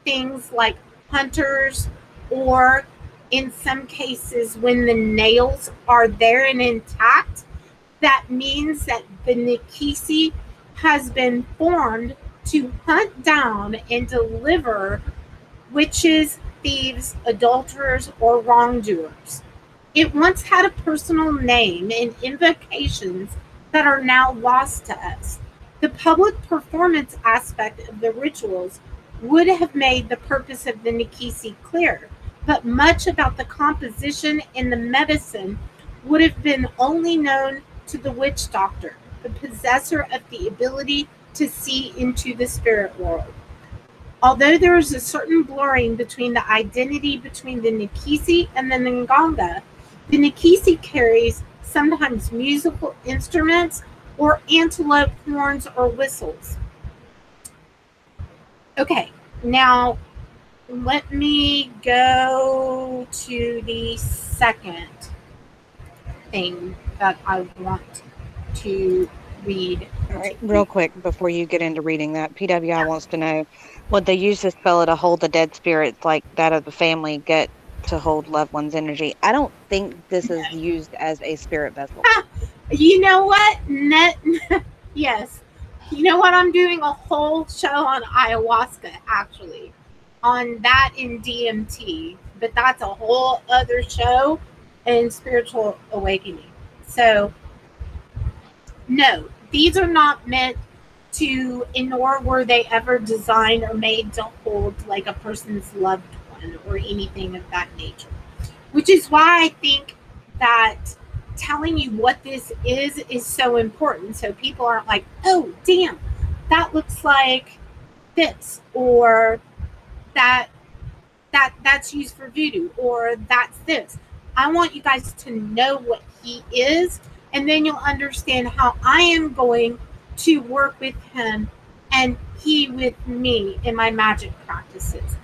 things like hunters, or in some cases, when the nails are there and intact, that means that the Nikisi has been formed to hunt down and deliver witches, thieves, adulterers, or wrongdoers. It once had a personal name and invocations that are now lost to us. The public performance aspect of the rituals would have made the purpose of the Nikisi clear, but much about the composition and the medicine would have been only known to the witch doctor, the possessor of the ability to see into the spirit world. Although there is a certain blurring between the identity between the Nikisi and the Nganga, the Nikisi carries sometimes musical instruments or antelope horns or whistles. Okay, now let me go to the second thing that I want to read. All right, real quick before you get into reading that, PWI wants to know, would they use this spell to hold the dead spirits like that of the family get to hold loved one's energy? I don't think this is used as a spirit vessel. You know what? Yes. You know what? I'm doing a whole show on ayahuasca, actually, on that in DMT, but that's a whole other show in spiritual awakening. So, no, these are not meant nor were they ever designed or made to hold like a person's loved one or anything of that nature. Which is why I think that telling you what this is so important. So people aren't like, oh, damn, that looks like this, or that's used for voodoo, or that's this. I want you guys to know what he is, and then you'll understand how I am going to work with him and he with me in my magic practices.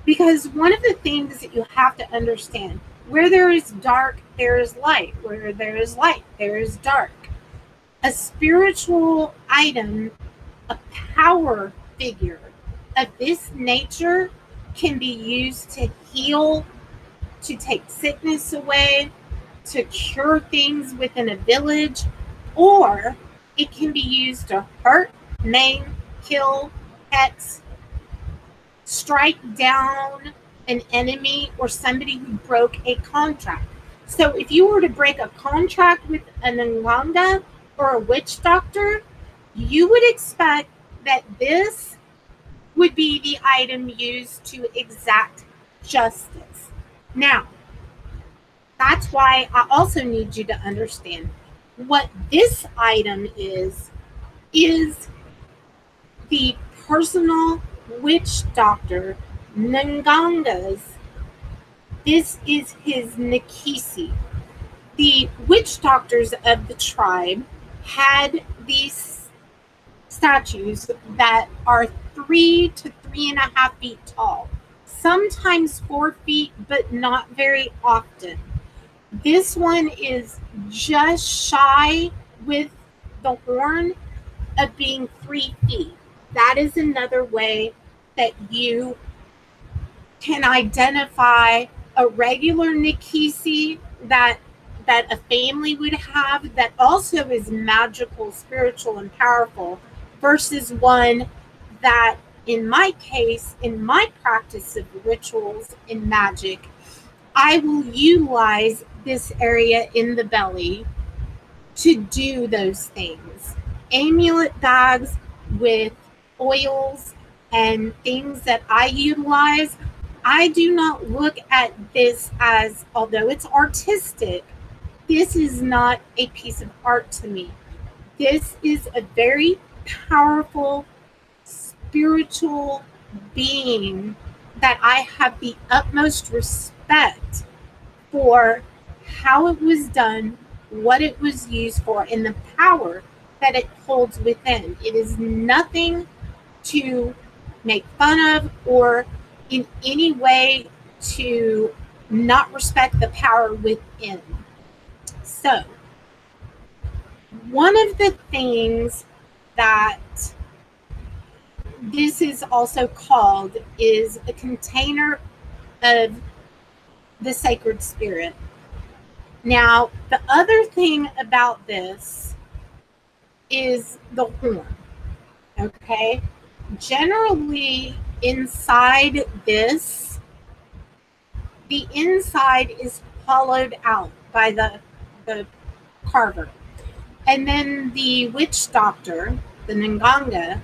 Because one of the things that you have to understand, where there is dark, there is light. Where there is light, there is dark. A spiritual item, a power figure of this nature can be used to heal, to take sickness away, to cure things within a village, or it can be used to hurt, maim, kill, hex, strike down an enemy or somebody who broke a contract. So if you were to break a contract with an Nganga or a witch doctor, you would expect that this would be the item used to exact justice. Now, that's why I also need you to understand what this item is the personal witch doctor Nganga's. This is his Makisi. The witch doctors of the tribe had these statues that are 3 to 3.5 feet tall, sometimes 4 feet, but not very often. This one is just shy with the horn of being 3 feet. That is another way that you can identify a regular Makisi that a family would have that also is magical, spiritual, and powerful, versus one that, in my case, in my practice of rituals and magic, I will utilize this area in the belly to do those things. Amulet bags with oils and things that I utilize, I do not look at this as, although it's artistic, this is not a piece of art to me. This is a very powerful spiritual being that I have the utmost respect for how it was done, what it was used for, and the power that it holds within. It is nothing to make fun of or in any way to not respect the power within. So, one of the things that this is also called is a container of the sacred spirit. Now, the other thing about this is the horn. Okay? Generally, inside this, the inside is hollowed out by the carver. And then the witch doctor, the Nganga,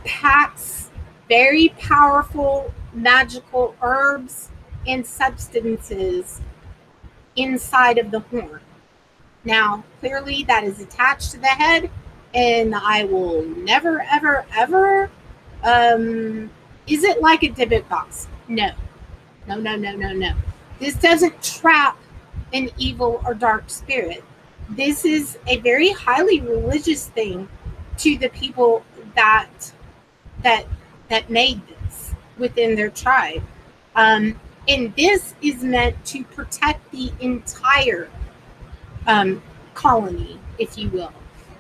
packs very powerful magical herbs and substances inside of the horn. Now, clearly that is attached to the head, and I will never, ever, ever, is it like a debit box? No. No, no, no, no, no. This doesn't trap an evil or dark spirit. This is a very highly religious thing to the people that made this within their tribe. And this is meant to protect the entire colony, if you will.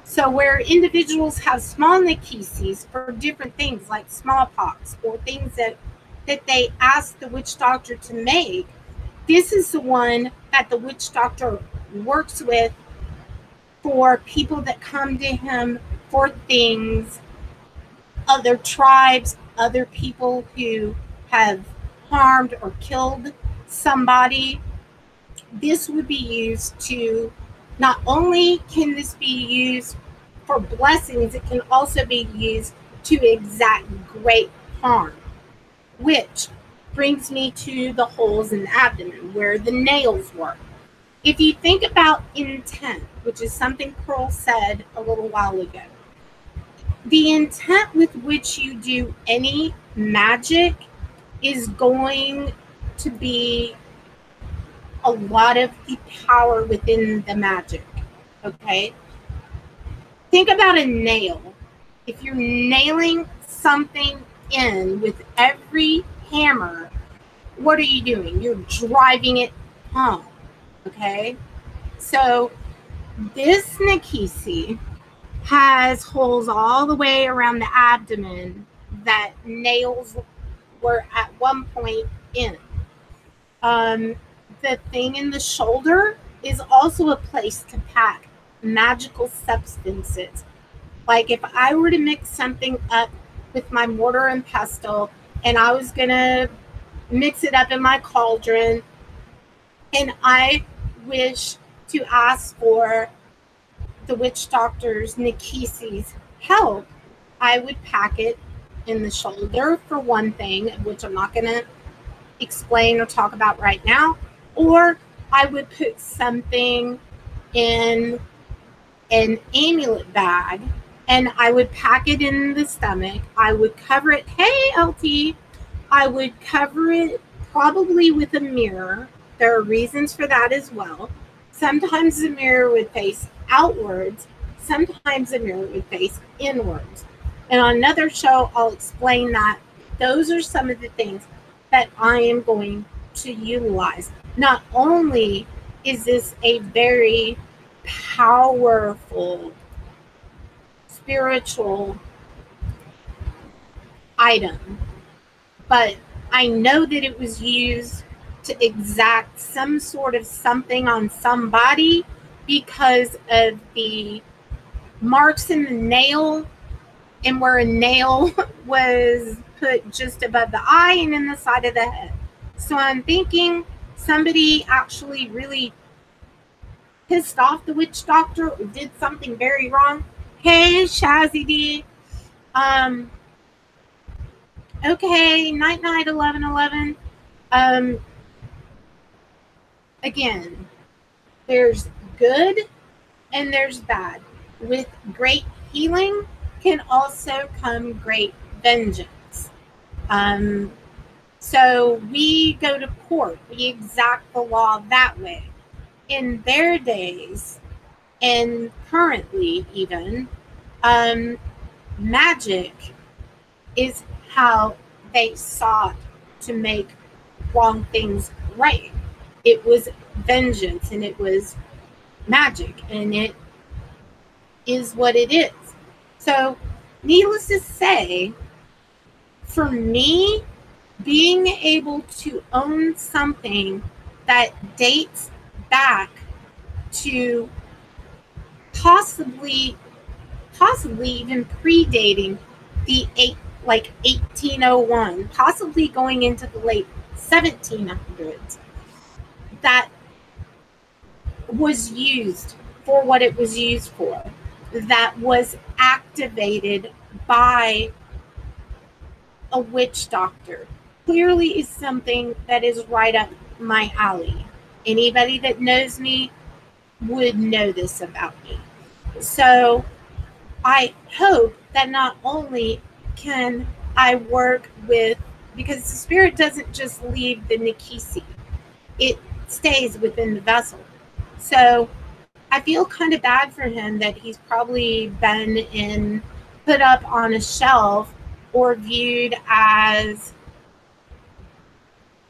So where individuals have small Makisis for different things like smallpox or things that they ask the witch doctor to make, this is the one that the witch doctor works with for people that come to him for things, other tribes, other people who have harmed or killed somebody. This would be used to, not only can this be used for blessings, it can also be used to exact great harm, which brings me to the holes in the abdomen where the nails were. If you think about intent, which is something Pearl said a little while ago, the intent with which you do any magic is going to be a lot of the power within the magic. Okay? Think about a nail. If you're nailing something in with every hammer, what are you doing? You're driving it home. Okay? So this Makisi has holes all the way around the abdomen that nails were at one point in. The thing in the shoulder is also a place to pack magical substances. Like if I were to mix something up with my mortar and pestle and I was going to mix it up in my cauldron and I wish to ask for the witch doctor's Makisi's help, I would pack it in the shoulder for one thing, which I'm not going to explain or talk about right now, or I would put something in an amulet bag and I would pack it in the stomach. I would cover it. Hey, LT. I would cover it probably with a mirror. There are reasons for that as well. Sometimes the mirror would face outwards. Sometimes the mirror would face inwards. And on another show, I'll explain that. Those are some of the things that I am going to utilize. Not only is this a very powerful spiritual item, but I know that it was used to exact some sort of something on somebody because of the marks in the nail and where a nail was put just above the eye and in the side of the head. So I'm thinking somebody actually really pissed off the witch doctor or did something very wrong. Hey, Shazzy D. Okay, night, 11:11. Again, there's good and there's bad. With great healing can also come great vengeance. So we go to court. We exact the law that way. In their days, and currently even, magic is how they sought to make wrong things right. It was vengeance and it was magic and it is what it is. So needless to say, for me, being able to own something that dates back to possibly even predating the 1801, possibly going into the late 1700s, that was used for what it was used for, that was activated by a witch doctor, clearly is something that is right up my alley. Anybody that knows me would know this about me. So I hope that not only can I work with, because the spirit doesn't just leave the Makisi, it stays within the vessel. So I feel kind of bad for him that he's probably been put up on a shelf or viewed as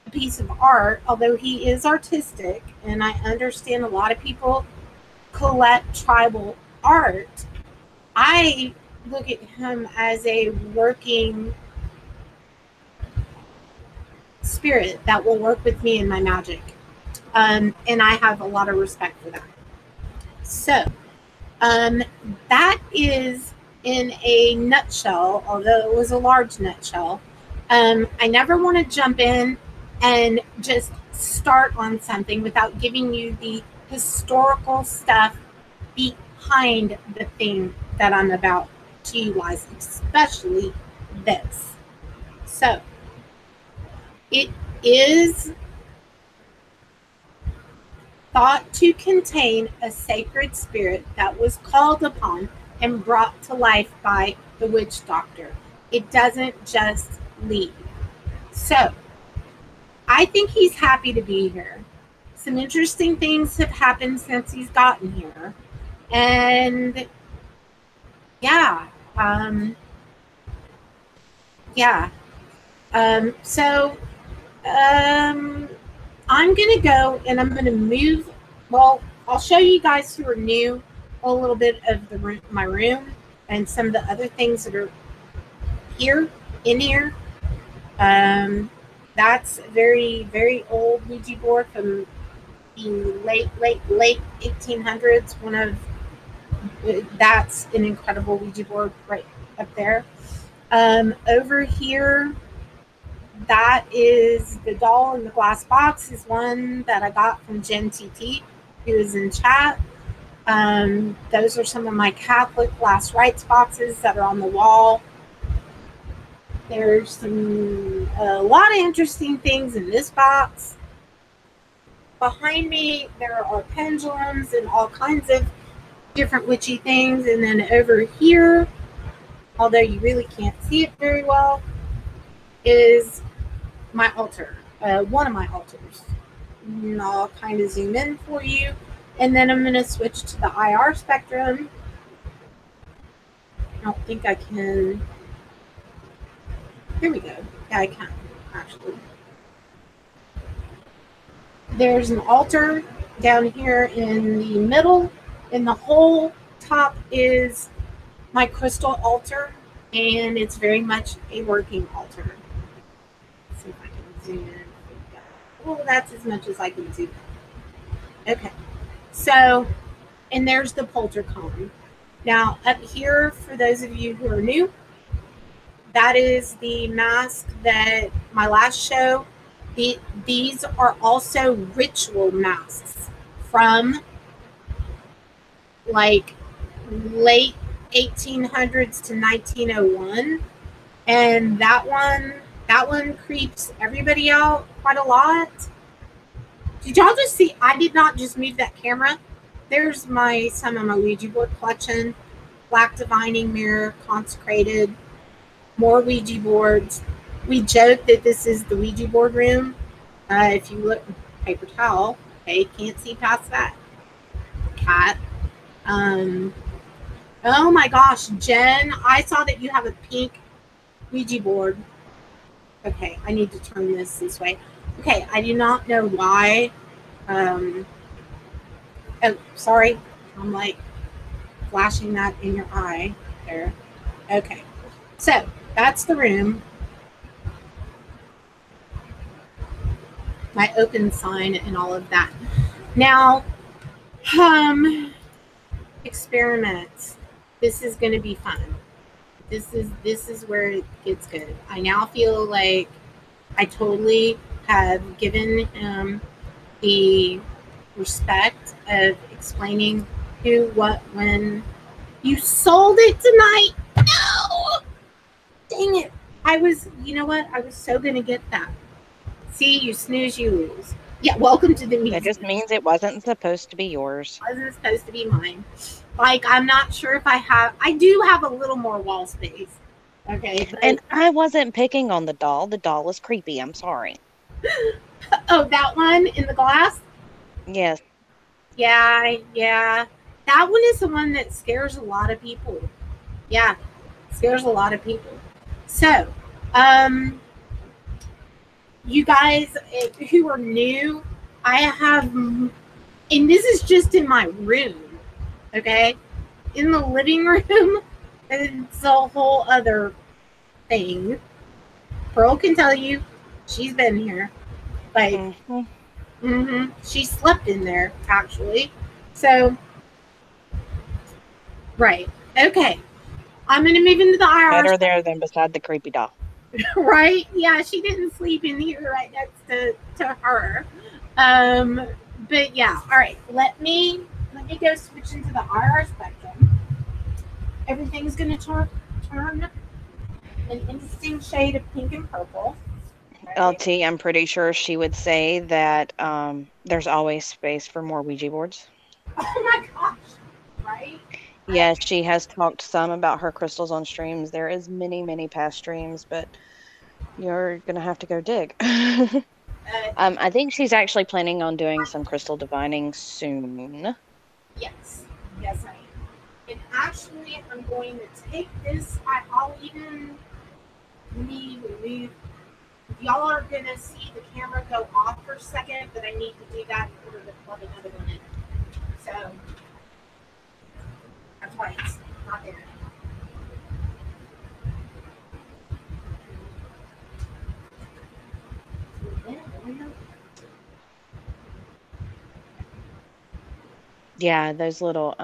a piece of art, although he is artistic, and I understand a lot of people collect tribal art. I look at him as a working spirit that will work with me in my magic. And I have a lot of respect for that. So, that is in a nutshell, although it was a large nutshell. I never want to jump in and just start on something without giving you the historical stuff behind the thing that I'm about to utilize, especially this. So it is thought to contain a sacred spirit that was called upon and brought to life by the witch doctor. It doesn't just leave. So I think he's happy to be here. Some interesting things have happened since he's gotten here. And yeah, yeah. So I'm going to go and I'm going to move. Well, I'll show you guys who are new a little bit of the room, my room, and some of the other things that are here, in here. That's a very, very old Ouija board from the late 1800s. That's an incredible Ouija board right up there. Over here, that is the doll in the glass box, is one that I got from Jen TT, who is in chat. Those are some of my Catholic last rites boxes that are on the wall. There's a lot of interesting things in this box. Behind me, there are pendulums and all kinds of different witchy things. And then over here, although you really can't see it very well, is my altar, one of my altars. And I'll kind of zoom in for you. And then I'm going to switch to the IR spectrum. I don't think I can. Here we go. Yeah, I can, actually. There's an altar down here in the middle. And the whole top is my crystal altar. And it's very much a working altar. Let's see if I can zoom in. Oh, that's as much as I can zoom in. Okay. So, and there's the poltercon. Now, up here, for those of you who are new, that is the mask that my last show. These are also ritual masks from like late 1800s to 1901. And that one creeps everybody out quite a lot. Did y'all just see? I did not just move that camera. There's some of my Ouija board collection. Black divining mirror, consecrated, more Ouija boards. We joke that this is the Ouija board room. If you look, paper towel. Okay, can't see past that. Cat. Oh my gosh, Jen, I saw that you have a pink Ouija board. Okay, I need to turn this way. Okay, I do not know why. Oh, sorry. I'm like flashing that in your eye there. Okay, so that's the room. My open sign and all of that. Now, experiments. This is going to be fun. This is where it gets good. I now feel like I totally have given him the respect of explaining who, what, when. You sold it tonight. No! Dang it. You know what? I was so going to get that. See, you snooze, you lose. Yeah, welcome to the music. That just means it wasn't supposed to be yours. It wasn't supposed to be mine. Like, I'm not sure if I do have a little more wall space. Okay. But, and I wasn't picking on the doll. The doll was creepy. I'm sorry. Oh, that one in the glass? Yes. Yeah. That one is the one that scares a lot of people. Yeah, scares a lot of people. So, you guys who are new, I have, and this is just in my room, okay? In the living room, it's a whole other thing. Pearl can tell you, she's been here. Like, she slept in there, actually. So, right. Okay. I'm going to move into the IR. Better there than beside the creepy doll. Right? Yeah, she didn't sleep in here right next to her. But yeah, all right. Let me go switch into the IR spectrum. everything's going to turn an interesting shade of pink and purple. Right? LT, I'm pretty sure she would say that there's always space for more Ouija boards. Oh my gosh! Right? Yes, she has talked some about her crystals on streams. There is many past streams, but you're gonna have to go dig. I think she's actually planning on doing some crystal divining soon. Yes, yes, I am. And actually, I'm going to take this. I'll even need remove. Y'all are gonna see the camera go off for a second, but I need to do that in order to plug another one in. So that's why it's not there. Yeah, those little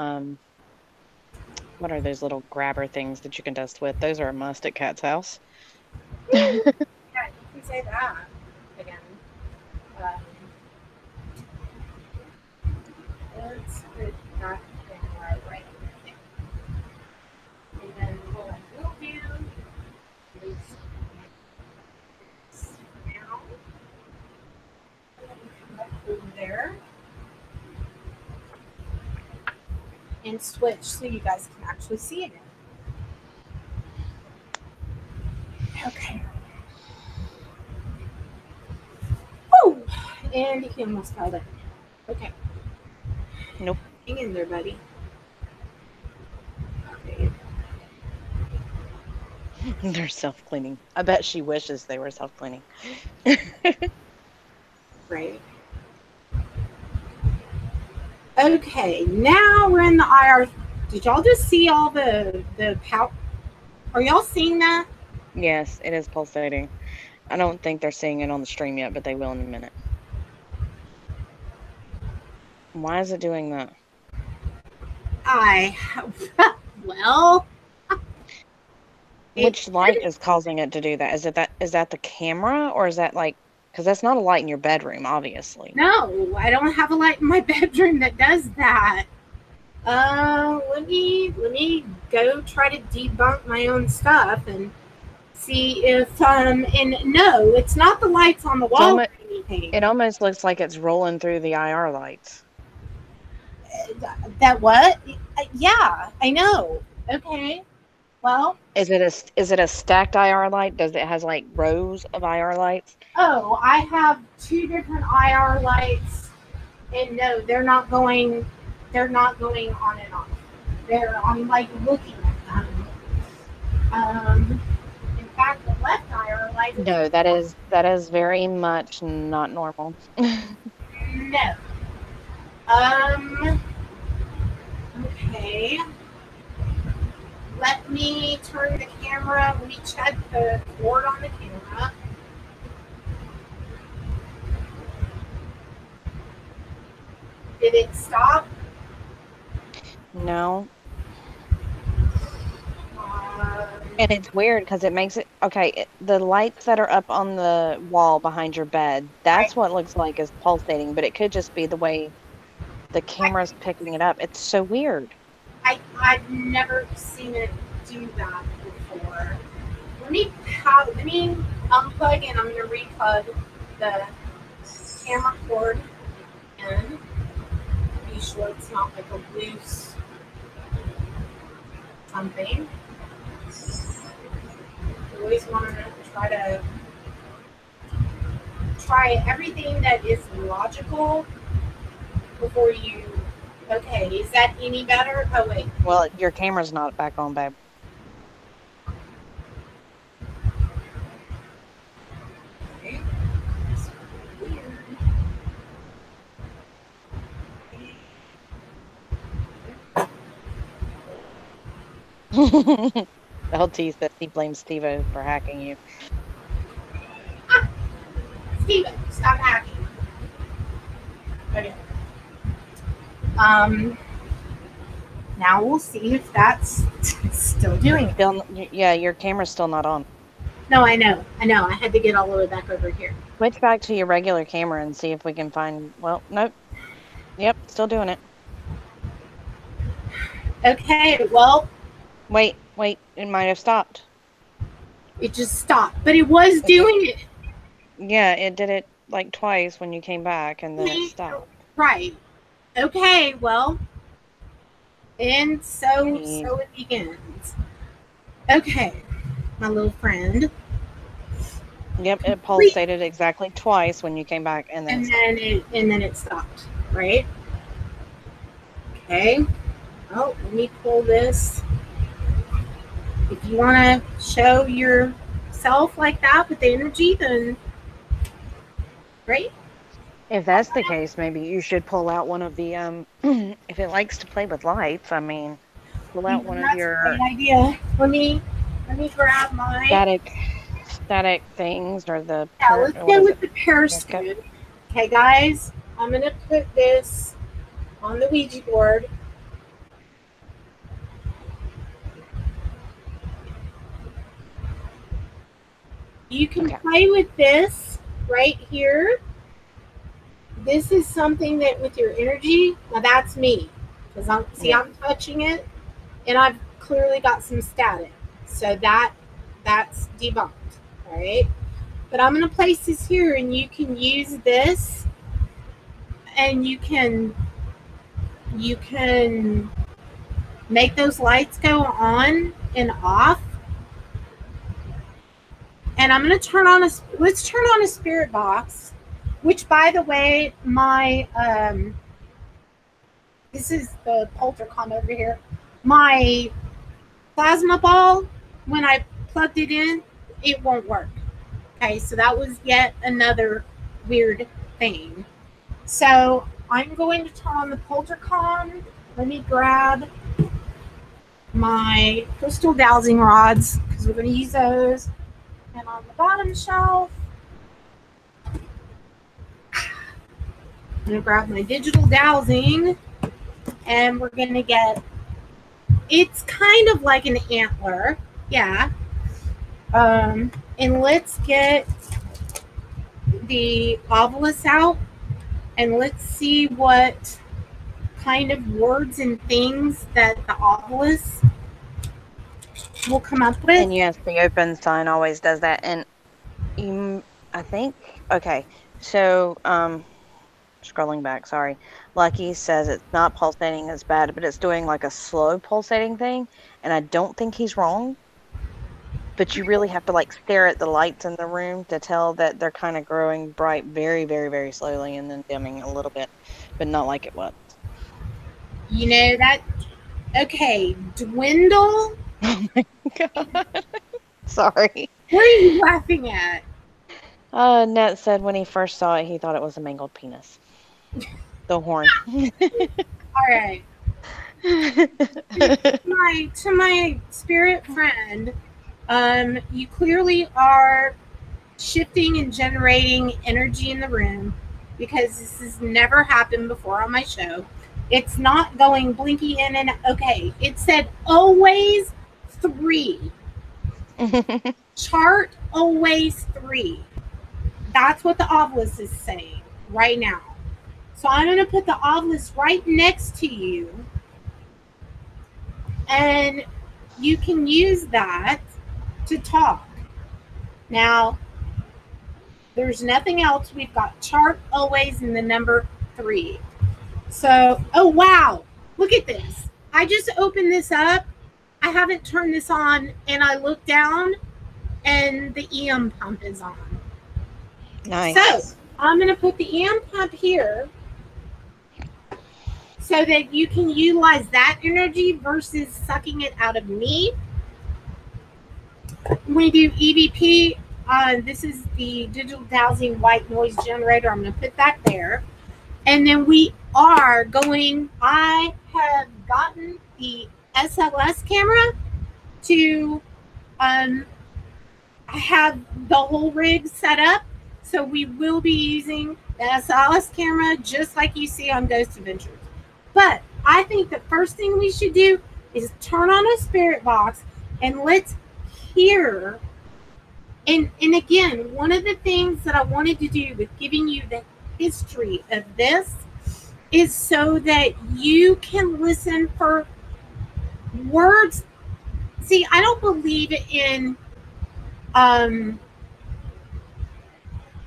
what are those little grabber things that you can dust with? Those are a must at Cat's house. Yeah, you can say that again. Um, let's put that thing right there. And then what I will do is now over there and switch so you guys can actually see it. Okay. Woo! And you can almost smell it. Okay. Nope. Hang in there, buddy. Okay. They're self-cleaning. I bet she wishes they were self-cleaning. Right. Okay, now we're in the IR. Did y'all just see all the power? Are y'all seeing that? Yes, it is pulsating. I don't think they're seeing it on the stream yet, but they will in a minute. Why is it doing that? Well, which light is causing it to do that? Is that the camera, or is that like, because that's not a light in your bedroom, obviously. No, I don't have a light in my bedroom that does that. Let me go try to debunk my own stuff and see if and no, it's not the lights on the wall or anything. It almost looks like it's rolling through the IR lights. That what? Yeah, I know. Okay. Well, is it a stacked IR light? Does it has like rows of IR lights? Oh, I have 2 different IR lights, and no, they're not going on and off. I'm like looking at them. In fact, the left IR light. No, that is very much not normal. No. Okay. Let me turn the camera. Let me check the cord on the camera. Did it stop? No. And it's weird because it makes it okay. The lights that are up on the wall behind your bed, that's what looks like is pulsating, but it could just be the way the camera's picking it up. It's so weird. I've never seen it do that before. Let me unplug and I'm going to replug the camera cord in. Be sure it's not like a loose something. You always want to try everything that is logical before you. Okay, is that any better? Oh wait. Well, your camera's not back on, babe. LT says he blames Steve-O for hacking you. Steve-O, stop hacking. Okay. Now we'll see if that's still doing it. Yeah, your camera's still not on. No, I know. I had to get all the way back over here. Switch back to your regular camera and see if we can find. Well, nope. Yep, still doing it. Okay, well, Wait, it might have stopped. It just stopped, but it was doing it. Yeah, it did it like twice when you came back, and then it stopped. Right. Okay, well, and so it begins. Okay, my little friend. Yep, it pulsated exactly twice when you came back, and then it stopped. Right. Okay. Oh, let me pull this. If you want to show yourself like that with the energy, then great. if that's the case, maybe you should pull out one of the if it likes to play with lights, I mean, pull out one of your That's a great idea. Let me grab my static things, or the let's go with the periscope. Okay, guys, I'm gonna put this on the Ouija board. You can play with this right here. This is something that with your energy, now that's me. Because I'm touching it and I've clearly got some static. So that's debunked. All right. But I'm gonna place this here and you can use this and you can make those lights go on and off. And I'm going to let's turn on a spirit box, which by the way, my, this is the poltercom over here. My plasma ball, when I plugged it in, it won't work. Okay, so that was yet another weird thing. So I'm going to turn on the poltercom. Let me grab my crystal dowsing rods because we're going to use those. And on the bottom shelf, I'm going to grab my digital dowsing and we're going to get, it's kind of like an antler. Yeah. And let's get the Ovilus out and let's see what kind of words and things that the Ovilus will come up with. And yes, the open sign always does that. And I think, okay, so scrolling back, sorry. Lucky says it's not pulsating as bad, but it's doing like a slow pulsating thing. And I don't think he's wrong. But you really have to like stare at the lights in the room to tell that they're kind of growing bright very, very, very slowly and then dimming a little bit, but not like it was. You know that, okay, dwindle. Oh my God. Sorry. What are you laughing at? Nat said when he first saw it, he thought it was a mangled penis. The horn. All right. To my spirit friend, you clearly are shifting and generating energy in the room because this has never happened before on my show. It's not going blinky in and okay. It said always 3. Chart always 3. That's what the Ovilus is saying right now. So I'm going to put the Ovilus right next to you. And you can use that to talk. Now, there's nothing else. We've got chart always and the number 3. So, oh wow, look at this. I just opened this up. I haven't turned this on and I look down and the EM pump is on. Nice. So I'm going to put the EM pump here so that you can utilize that energy versus sucking it out of me. When we do EVP, this is the digital dowsing white noise generator. I'm going to put that there. And then we are going, I have gotten the SLS camera to, I have the whole rig set up. So we will be using the SLS camera just like you see on Ghost Adventures. But I think the first thing we should do is turn on a spirit box and let's hear. And again, one of the things that I wanted to do with giving you the history of this is so that you can listen for words See, I don't believe in, I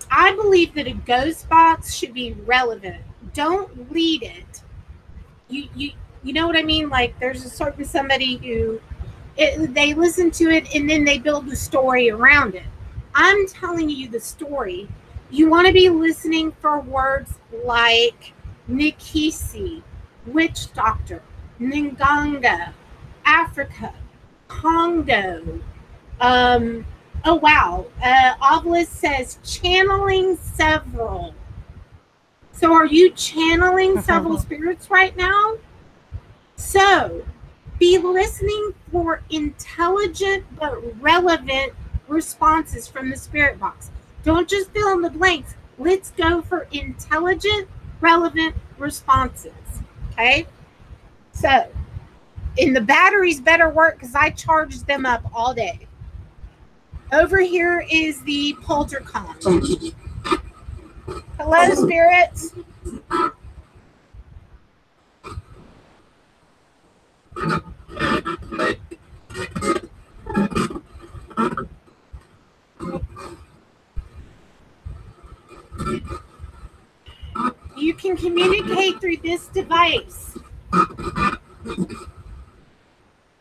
believe that a ghost box should be relevant. Don't lead it. You know what I mean? Like there's a certain somebody who they listen to it and then they build the story around it. I'm telling you the story. You want to be listening for words like Makisi, witch doctor, Nganga, Africa, Congo. Oh wow. Ovilus says channeling several. So are you channeling several spirits right now? So be listening for intelligent but relevant responses from the spirit box. Don't just fill in the blanks. Let's go for intelligent, relevant responses. Okay? So, and the batteries better work because I charged them up all day. Over here is the poltercom. Hello, spirits. You can communicate through this device.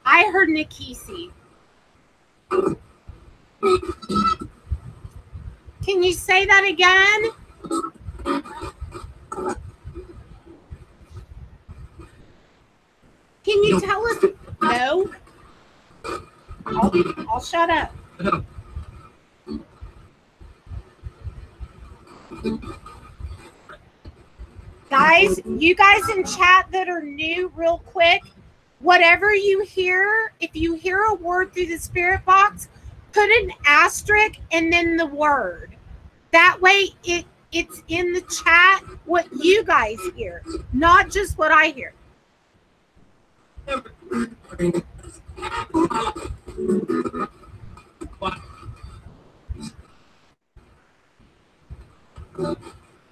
I heard Makisi. Can you say that again? Can you tell us? No. I'll shut up. Guys, you guys in chat that are new, real quick, whatever you hear, if you hear a word through the spirit box, put an asterisk and then the word. That way it's in the chat what you guys hear, not just what I hear.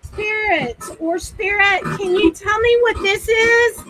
Spirits or spirit, can you tell me what this is?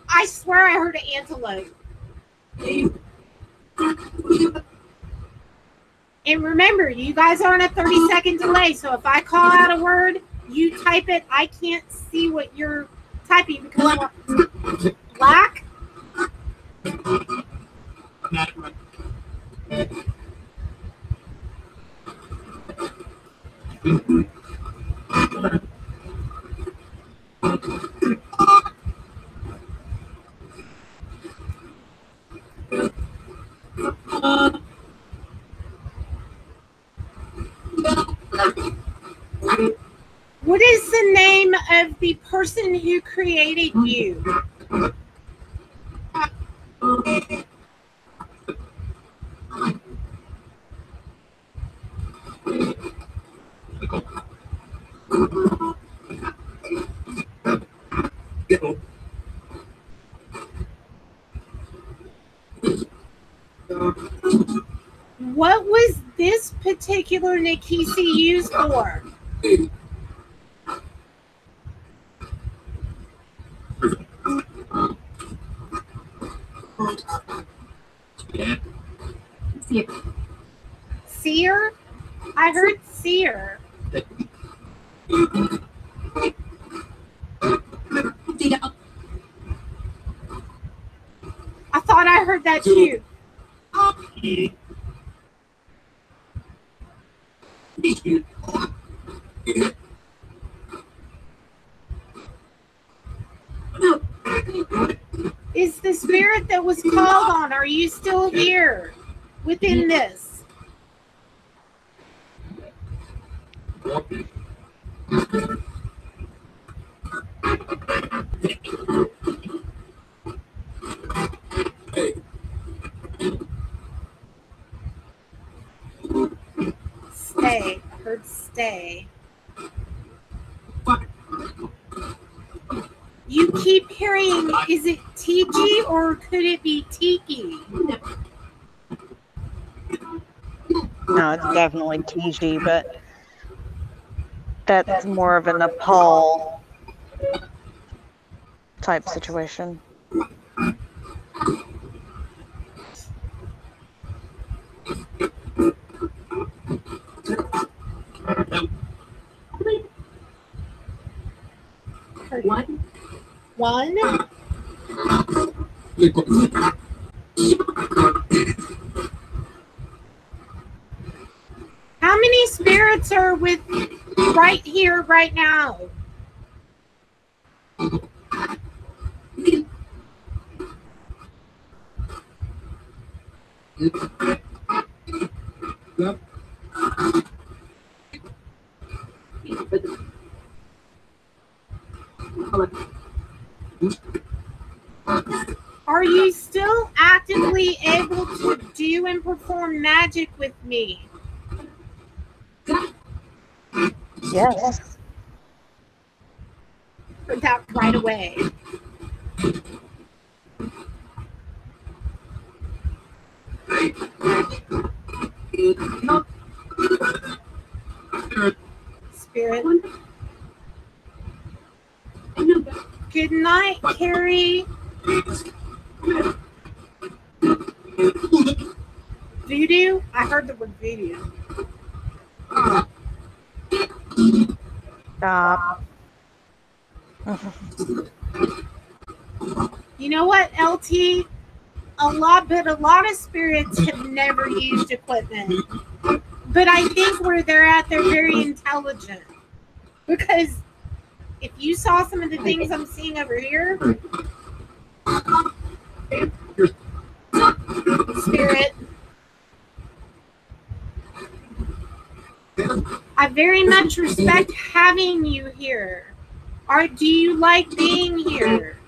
I swear I heard an antelope. And remember, you guys are on a 30-second delay, so if I call out a word, you type it. I can't see what you're typing because black. What is the name of the person who created you? What was this particular Makisi used for? Seer? I heard seer. I thought I heard that too. Is the spirit that was called on, are you still here within this? day. You keep hearing, is it Tiki or could it be Tiki? No, it's definitely TG, but that's more of a Nepal type situation. One? How many spirits are with right here, right now? Are you still actively able to do and perform magic with me? Yes. Put that right away. Spirit. Good night, Carrie. Voodoo? I heard the word voodoo. Stop. You know what, LT? A lot of spirits have never used equipment. But I think where they're at, they're very intelligent. Because if you saw some of the things I'm seeing over here, Spirit, I very much respect having you here. Do you like being here?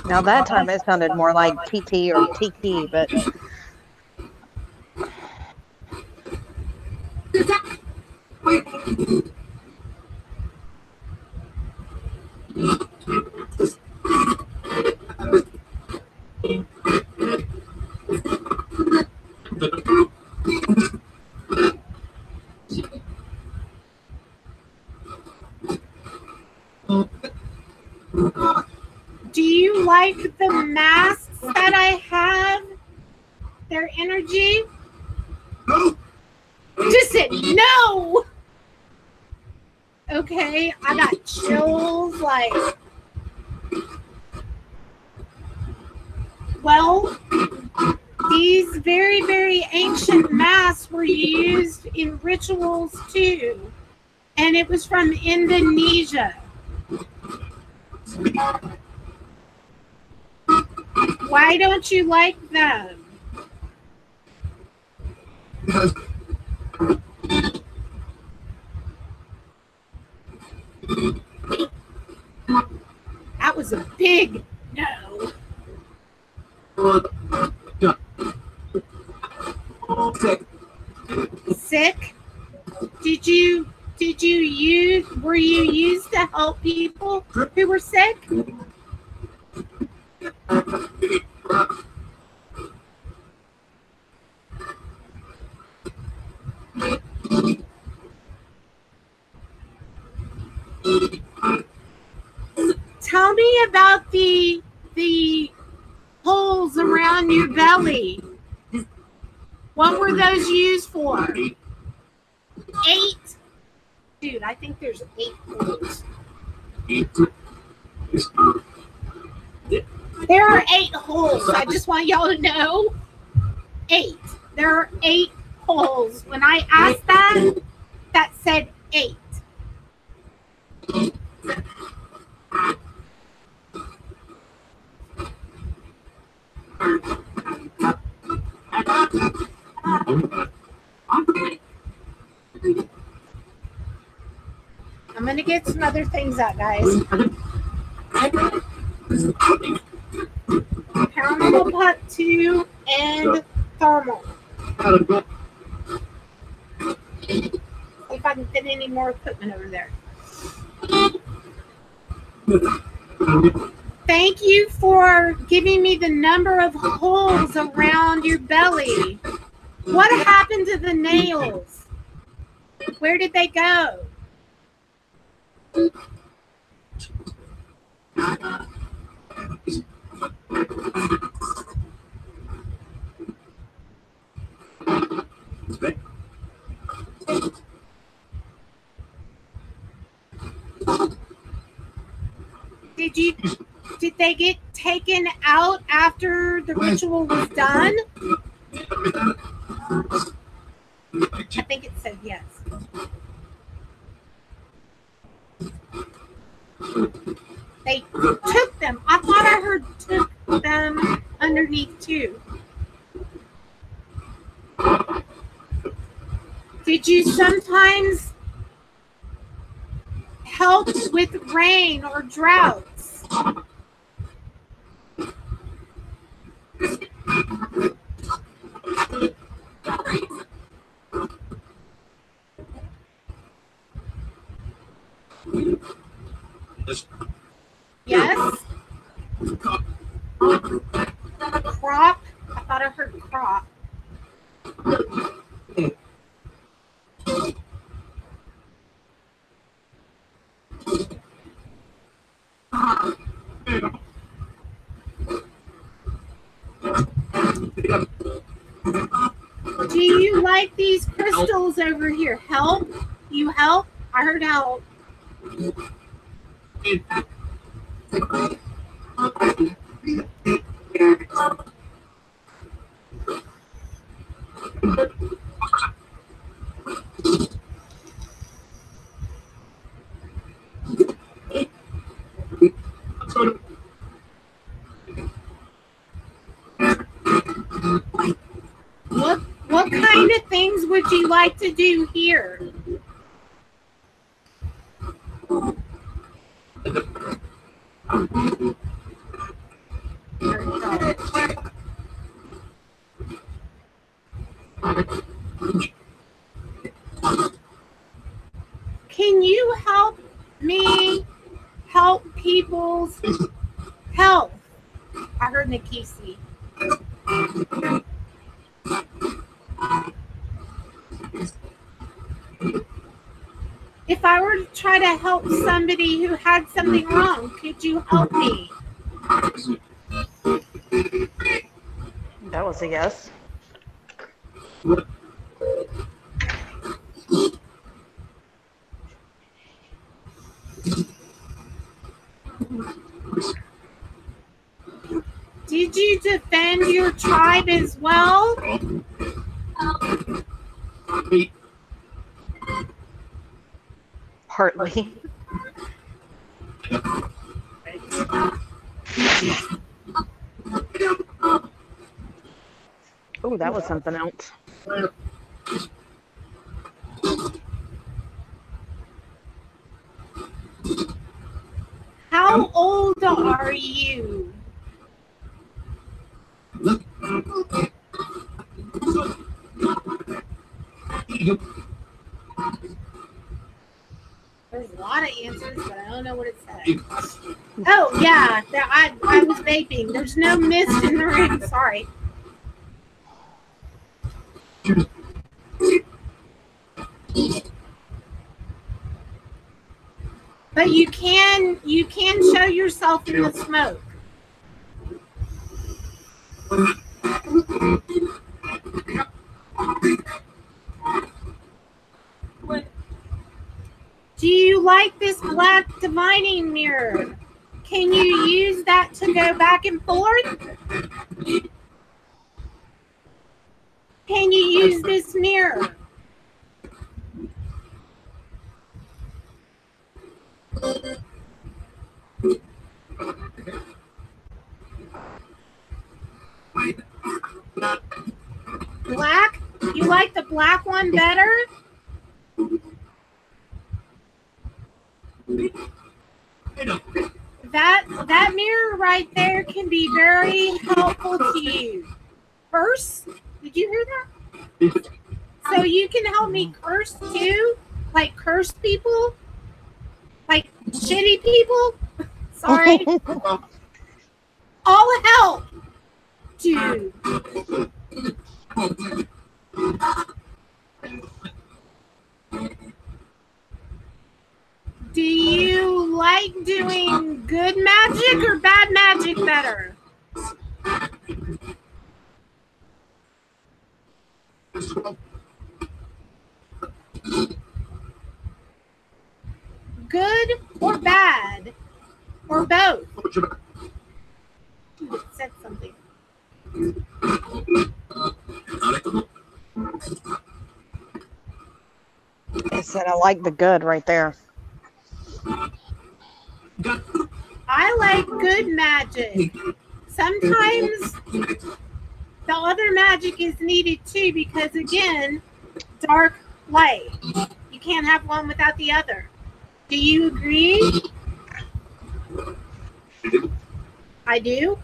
Now that time it sounded more like TT or TT, but Do you like the masks that I have? Their energy? Just said no! Okay, I got chills like... Well, these very, very ancient masks were used in rituals too. And it was from Indonesia. Why don't you like them? That was a big no. Sick? Were you used to help people who were sick? Tell me about the holes around your belly. What were those used for? 8? Dude, I think there's 8 holes. There are 8 holes. I just want y'all to know. 8. There are 8 holes. When I asked that, that said 8. other things up, guys. Paranormal Puck2 and Thermal. See if I can fit any more equipment over there. Thank you for giving me the number of holes around your belly. What happened to the nails? Where did they go? Did they get taken out after the ritual was done? I think it said yes. They took them. I thought I heard took them underneath too. Did you sometimes help with rain or droughts? Yes? Crop? I thought I heard crop. Do you like these crystals over here? Help? You help? I heard help. What kind of things would you like to do here? Can you help me help people's health? I heard Makisi. If I were to try to help somebody who had something wrong, could you help me? That was a yes. Did you defend your tribe as well? Partly. Oh, that was something else. How old are you? There's a lot of answers, but I don't know what it says. Oh, yeah, I was vaping. There's no mist in the room. Sorry. But you can show yourself in the smoke. Do you like this black divining mirror? Can you use that to go back and forth? Can you use this mirror? Black? You like the black one better? that mirror right there can be very helpful to you. Curse? Did you hear that? So you can help me curse too? Like curse people? Like shitty people? Sorry. All help, dude. Do you like doing good magic or bad magic better? Good or bad? Or both? It said something. It said I like the good right there. I like good magic. Sometimes the other magic is needed too because, again, dark, light. You can't have one without the other. Do you agree? I do.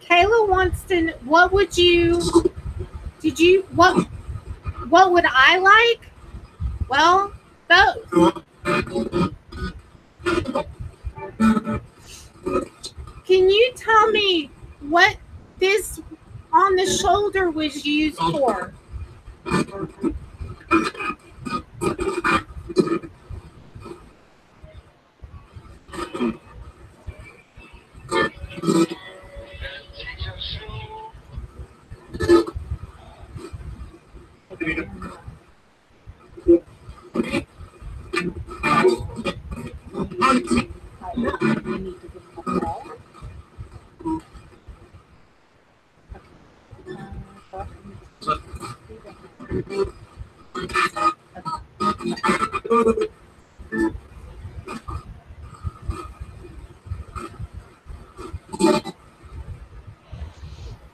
Kayla wants to know, what would you, what would I like? Well, both. Can you tell me what this on the shoulder was used for?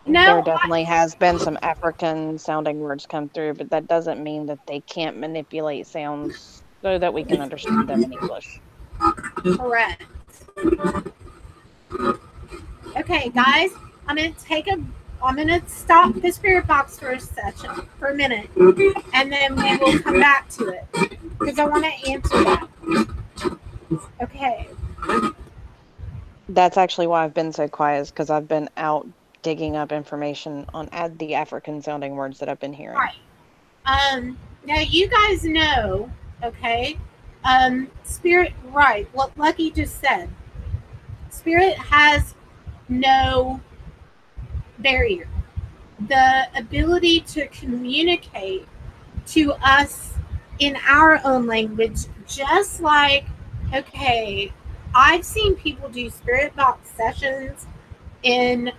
No, there definitely has been some African sounding words come through, but that doesn't mean that they can't manipulate sounds so that we can understand them in English. Correct. Okay, guys, I'm gonna stop the spirit box for a minute, and then we will come back to it because I want to answer that. Okay. That's actually why I've been so quiet, is because I've been out digging up information on the African sounding words that I've been hearing. Right. Now you guys know, okay, spirit, right, what Lucky just said. Spirit has no barrier. The ability to communicate to us in our own language, just like, okay, I've seen people do spirit box sessions in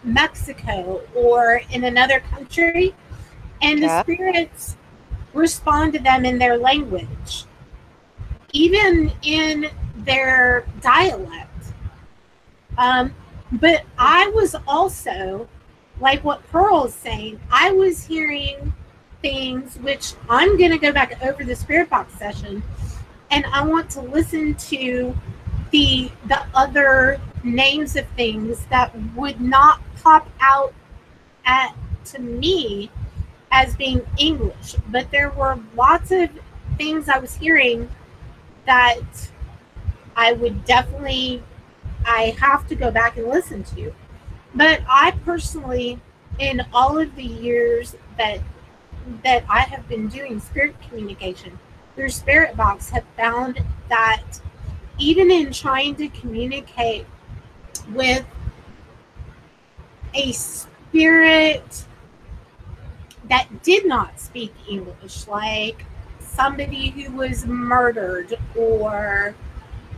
Mexico or in another country, and the spirits respond to them in their language, even in their dialect. But I was also, like what Pearl is saying, I was hearing things which I'm going to go back over the spirit box session, and I want to listen to the other names of things that would not pop out to me as being English, but there were lots of things I was hearing that I have to go back and listen to. But I personally, in all of the years that I have been doing spirit communication through Spirit Box, have found that even in trying to communicate with a spirit that did not speak English, like somebody who was murdered or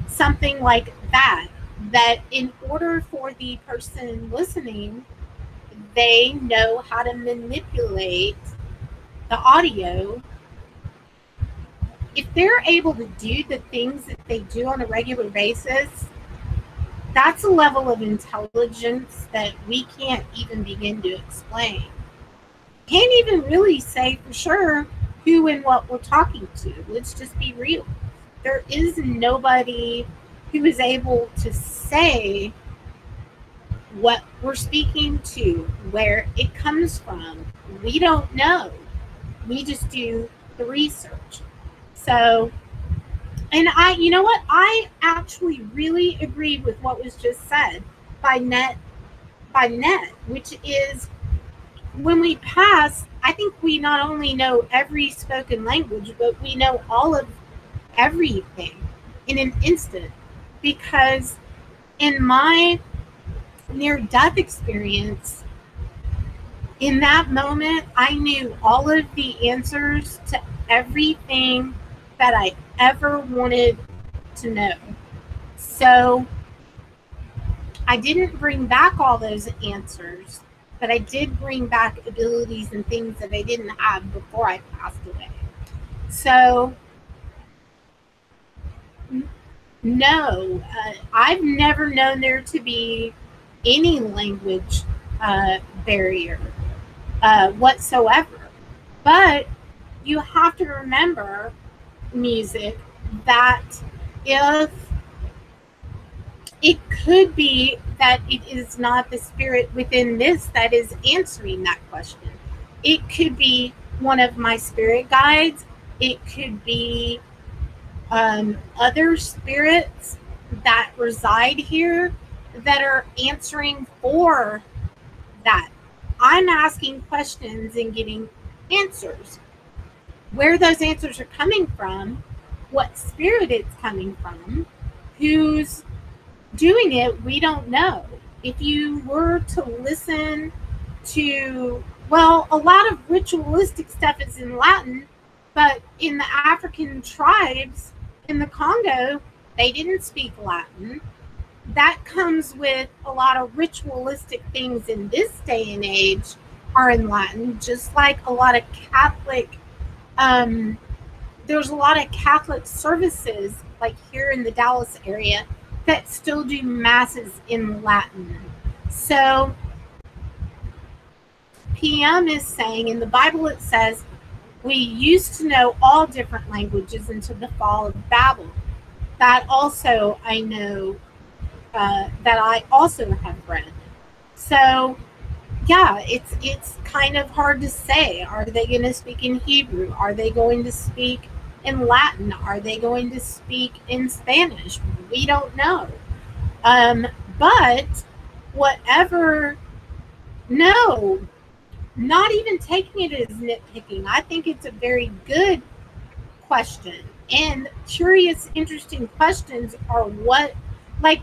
something like that, that in order for the person listening, they know how to manipulate the audio, if they're able to do the things that they do on a regular basis, that's a level of intelligence that we can't even begin to explain. Can't even really say for sure who and what we're talking to. Let's just be real. There is nobody who is able to say what we're speaking to, where it comes from. We don't know. We just do the research. So, and you know what? I actually really agree with what was just said by Net, which is when we pass, I think we not only know every spoken language, but we know all of everything in an instant. Because in my near-death experience, in that moment, I knew all of the answers to everything that I ever wanted to know. So I didn't bring back all those answers, but I did bring back abilities and things that I didn't have before I passed away. So no, I've never known there to be any language barrier whatsoever. But you have to remember, music, that if it could be that it is not the spirit within this that is answering that question. It could be one of my spirit guides. It could be other spirits that reside here that are answering for that. I'm asking questions and getting answers. Where those answers are coming from, what spirit it's coming from, who's doing it, we don't know. If you were to listen to, well, a lot of ritualistic stuff is in Latin, but in the African tribes in the Congo, they didn't speak Latin. That comes with a lot of ritualistic things in this day and age are in Latin, just like a lot of Catholic, there's a lot of Catholic services, like here in the Dallas area, that still do masses in Latin. So PM is saying, in the Bible it says, we used to know all different languages until the fall of Babel. That also I know, that I also have read. So yeah, it's kind of hard to say. Are they going to speak in Hebrew? Are they going to speak in Latin? Are they going to speak in Spanish? We don't know. But whatever, no, not even taking it as nitpicking. I think it's a very good question. And curious, interesting questions are what, like,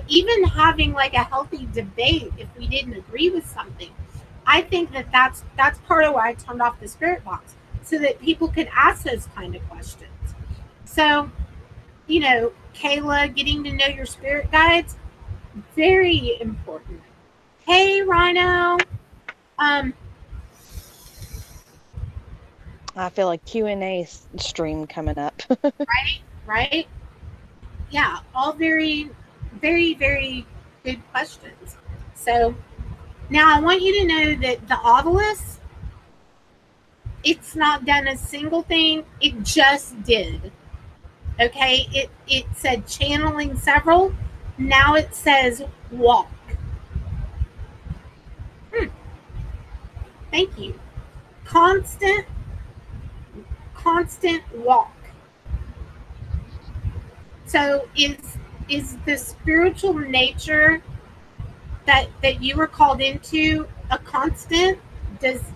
even having like a healthy debate if we didn't agree with something. I think that's part of why I turned off the spirit box, so that people could ask those kind of questions. So, you know, Kayla, getting to know your spirit guides, very important. Hey, Rhino. I feel a Q&A stream coming up. Right? Yeah, all very, very, very good questions. So now I want you to know that the Ovilus, it's not done a single thing. It just did. Okay, it said channeling several. Now it says walk. Thank you. Constant walk. So is the spiritual nature that you were called into a constant?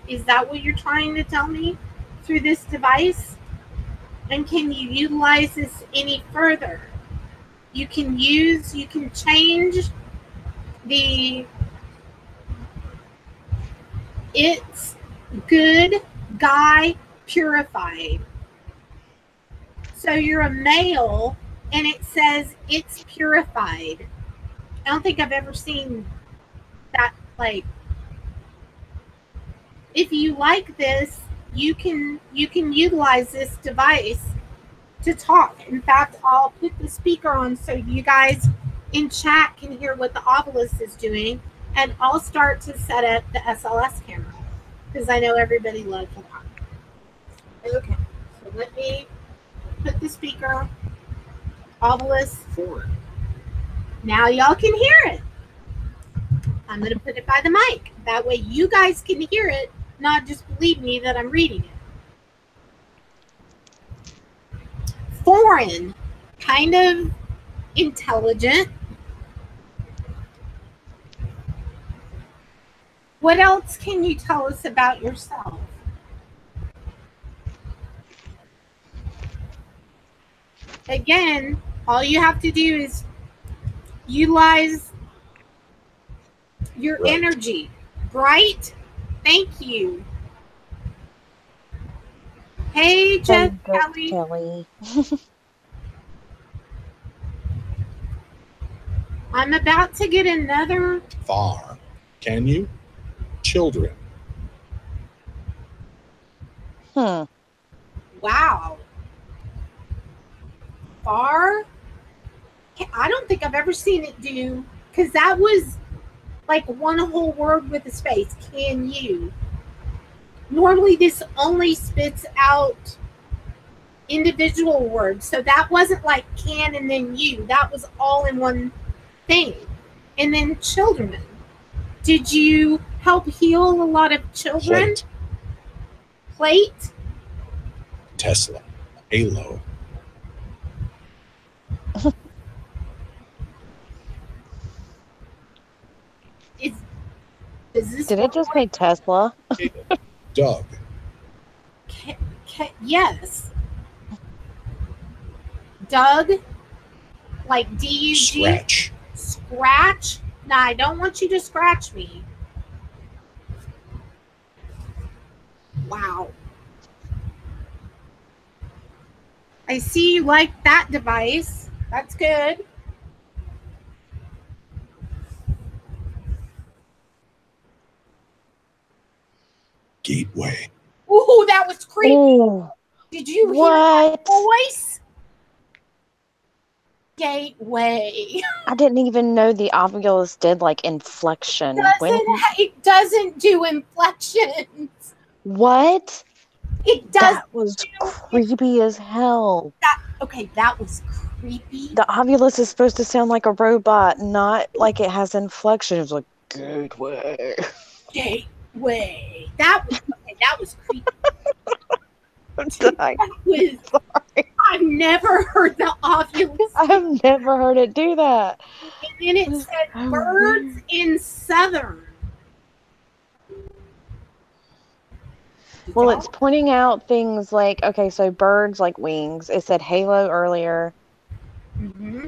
Is that what you're trying to tell me through this device? And can you utilize this any further? You can change the it's good guy purified. So you're a male and it says it's purified. I don't think I've ever seen that. Like, if you like this, you can utilize this device to talk. In fact, I'll put the speaker on so you guys in chat can hear what the Ovilus is doing, and I'll start to set up the SLS camera because I know everybody loves that. Okay, so let me put the speaker Ovilus forward. Now y'all can hear it. I'm going to put it by the mic. That way you guys can hear it, not just believe me that I'm reading it. Foreign, kind of intelligent. What else can you tell us about yourself? Again, all you have to do is utilize your energy. Bright. Thank you. Hey, Jeff Kelly. I'm about to get another. Far. Can you? Children. Wow. Far. I don't think I've ever seen it do, because that was like one whole word with a space. Can you? Normally this only spits out individual words, so that wasn't like can and then you. That was all in one thing. And then children. Did you help heal a lot of children? Plate. Tesla. Halo. Did it just say Tesla? Doug. Yes. Doug, like D-U-G. Scratch. Scratch? No, I don't want you to scratch me. Wow. I see you like that device. That's good. Gateway. Ooh, that was creepy. Ooh. Did you hear that voice? Gateway. I didn't even know the Ovilus did like inflection. It doesn't do inflections. What? It does. That was creepy as hell. That was creepy. The Ovilus is supposed to sound like a robot, not like it has inflection. It was like gateway. Gateway. That was creepy. I've never heard the Ovilus. I've never heard it do that. And then it said birds in southern. Well, it's pointing out things like, okay, so birds like wings. It said halo earlier. Mm-hmm.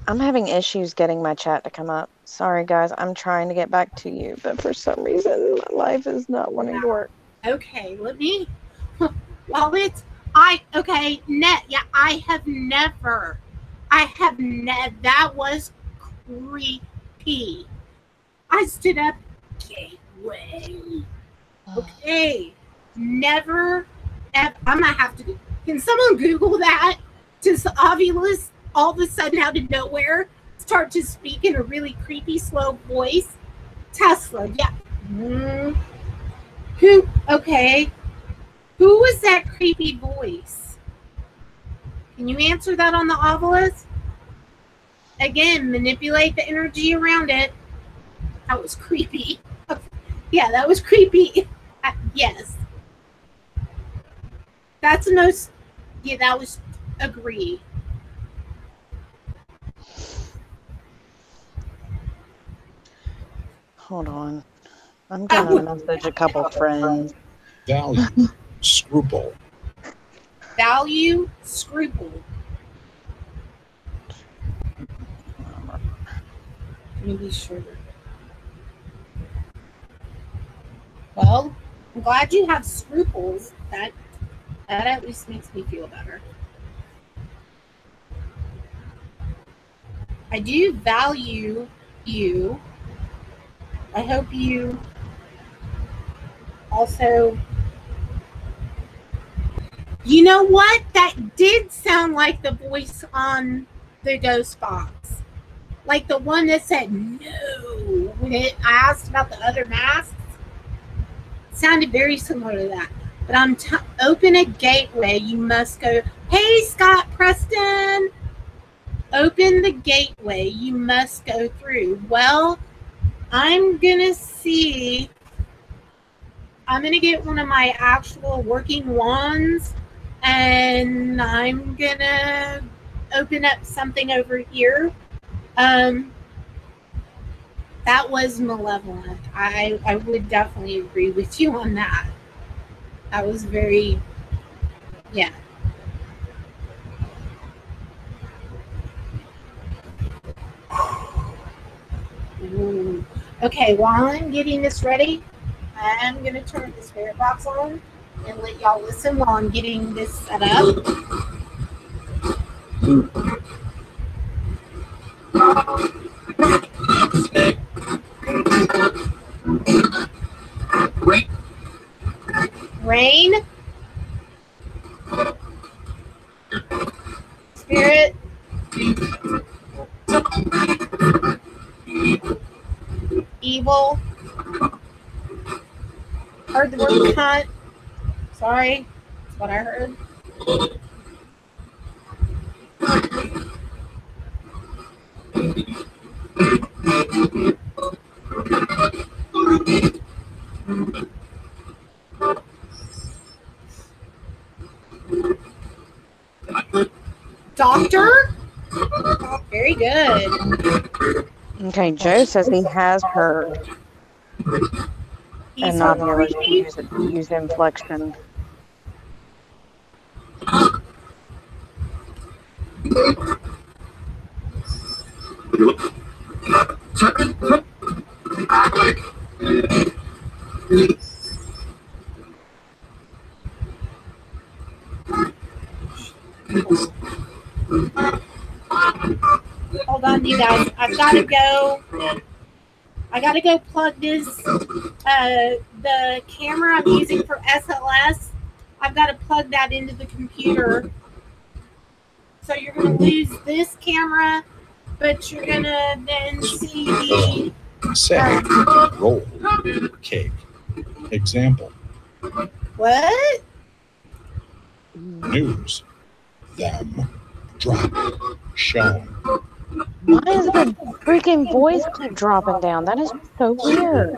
I'm having issues getting my chat to come up. Sorry, guys. I'm trying to get back to you, but for some reason, my life is not wanting to work. Okay, let me. Well, that was creepy. I stood up. Gateway. Okay. Never. I'm gonna have to. Can someone Google that? Does Ovilus all of a sudden out of nowhere start to speak in a really creepy, slow voice? Tesla, yeah. Who? Okay. Who was that creepy voice? Can you answer that on the Ovilus? Again, manipulate the energy around it. That was creepy. Yeah, that was creepy. Yes. That's the most. Yeah, that was. Agree. Hold on. I'm gonna message a couple friends. Value. Scruple. Value. Scruple. Let me be sure. Well, I'm glad you have scruples. That at least makes me feel better. I do value you. I hope you also You know what? That did sound like the voice on the ghost box. Like the one that said no. When I asked about the other masks, it sounded very similar to that. But open a gateway. You must go. Hey, Scott Preston. Open the gateway. You must go through. Well, I'm going to see. I'm going to get one of my actual working wands. And I'm going to open up something over here. That was malevolent. I would definitely agree with you on that. That was very, yeah. Ooh. Okay, while I'm getting this ready, I'm going to turn the spirit box on and let y'all listen while I'm getting this set up. Rain. Spirit. Evil. Heard the word cunt. Sorry. That's what I heard. Doctor? Very good. Okay, Joe says he has heard He's and Novulus to use inflection. Hold on, you guys. I've got to go. I got to go plug this, the camera I'm using for SLS. I've got to plug that into the computer. So you're going to lose this camera, but you're going to then see the... Say, roll, cake. Example, What? news, them, drop, shown. Why is the freaking voice keep dropping down? That is so weird.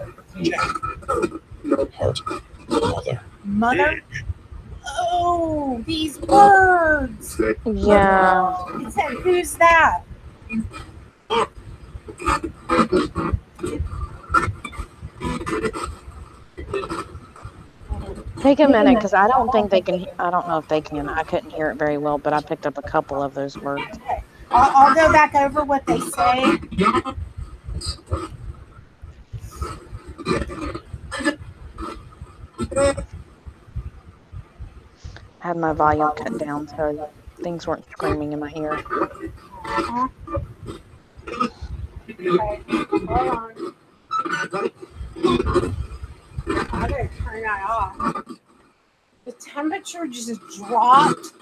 Heart, mother. Mother? Oh, these words. Yeah. It said, who's that? Take a minute, because I don't think they can. I don't know if they can. I couldn't hear it very well, but I picked up a couple of those words. Okay. I'll go back over what they say. I had my volume cut down so things weren't screaming in my ear. Okay, hold on. I gotta turn that off. The temperature just dropped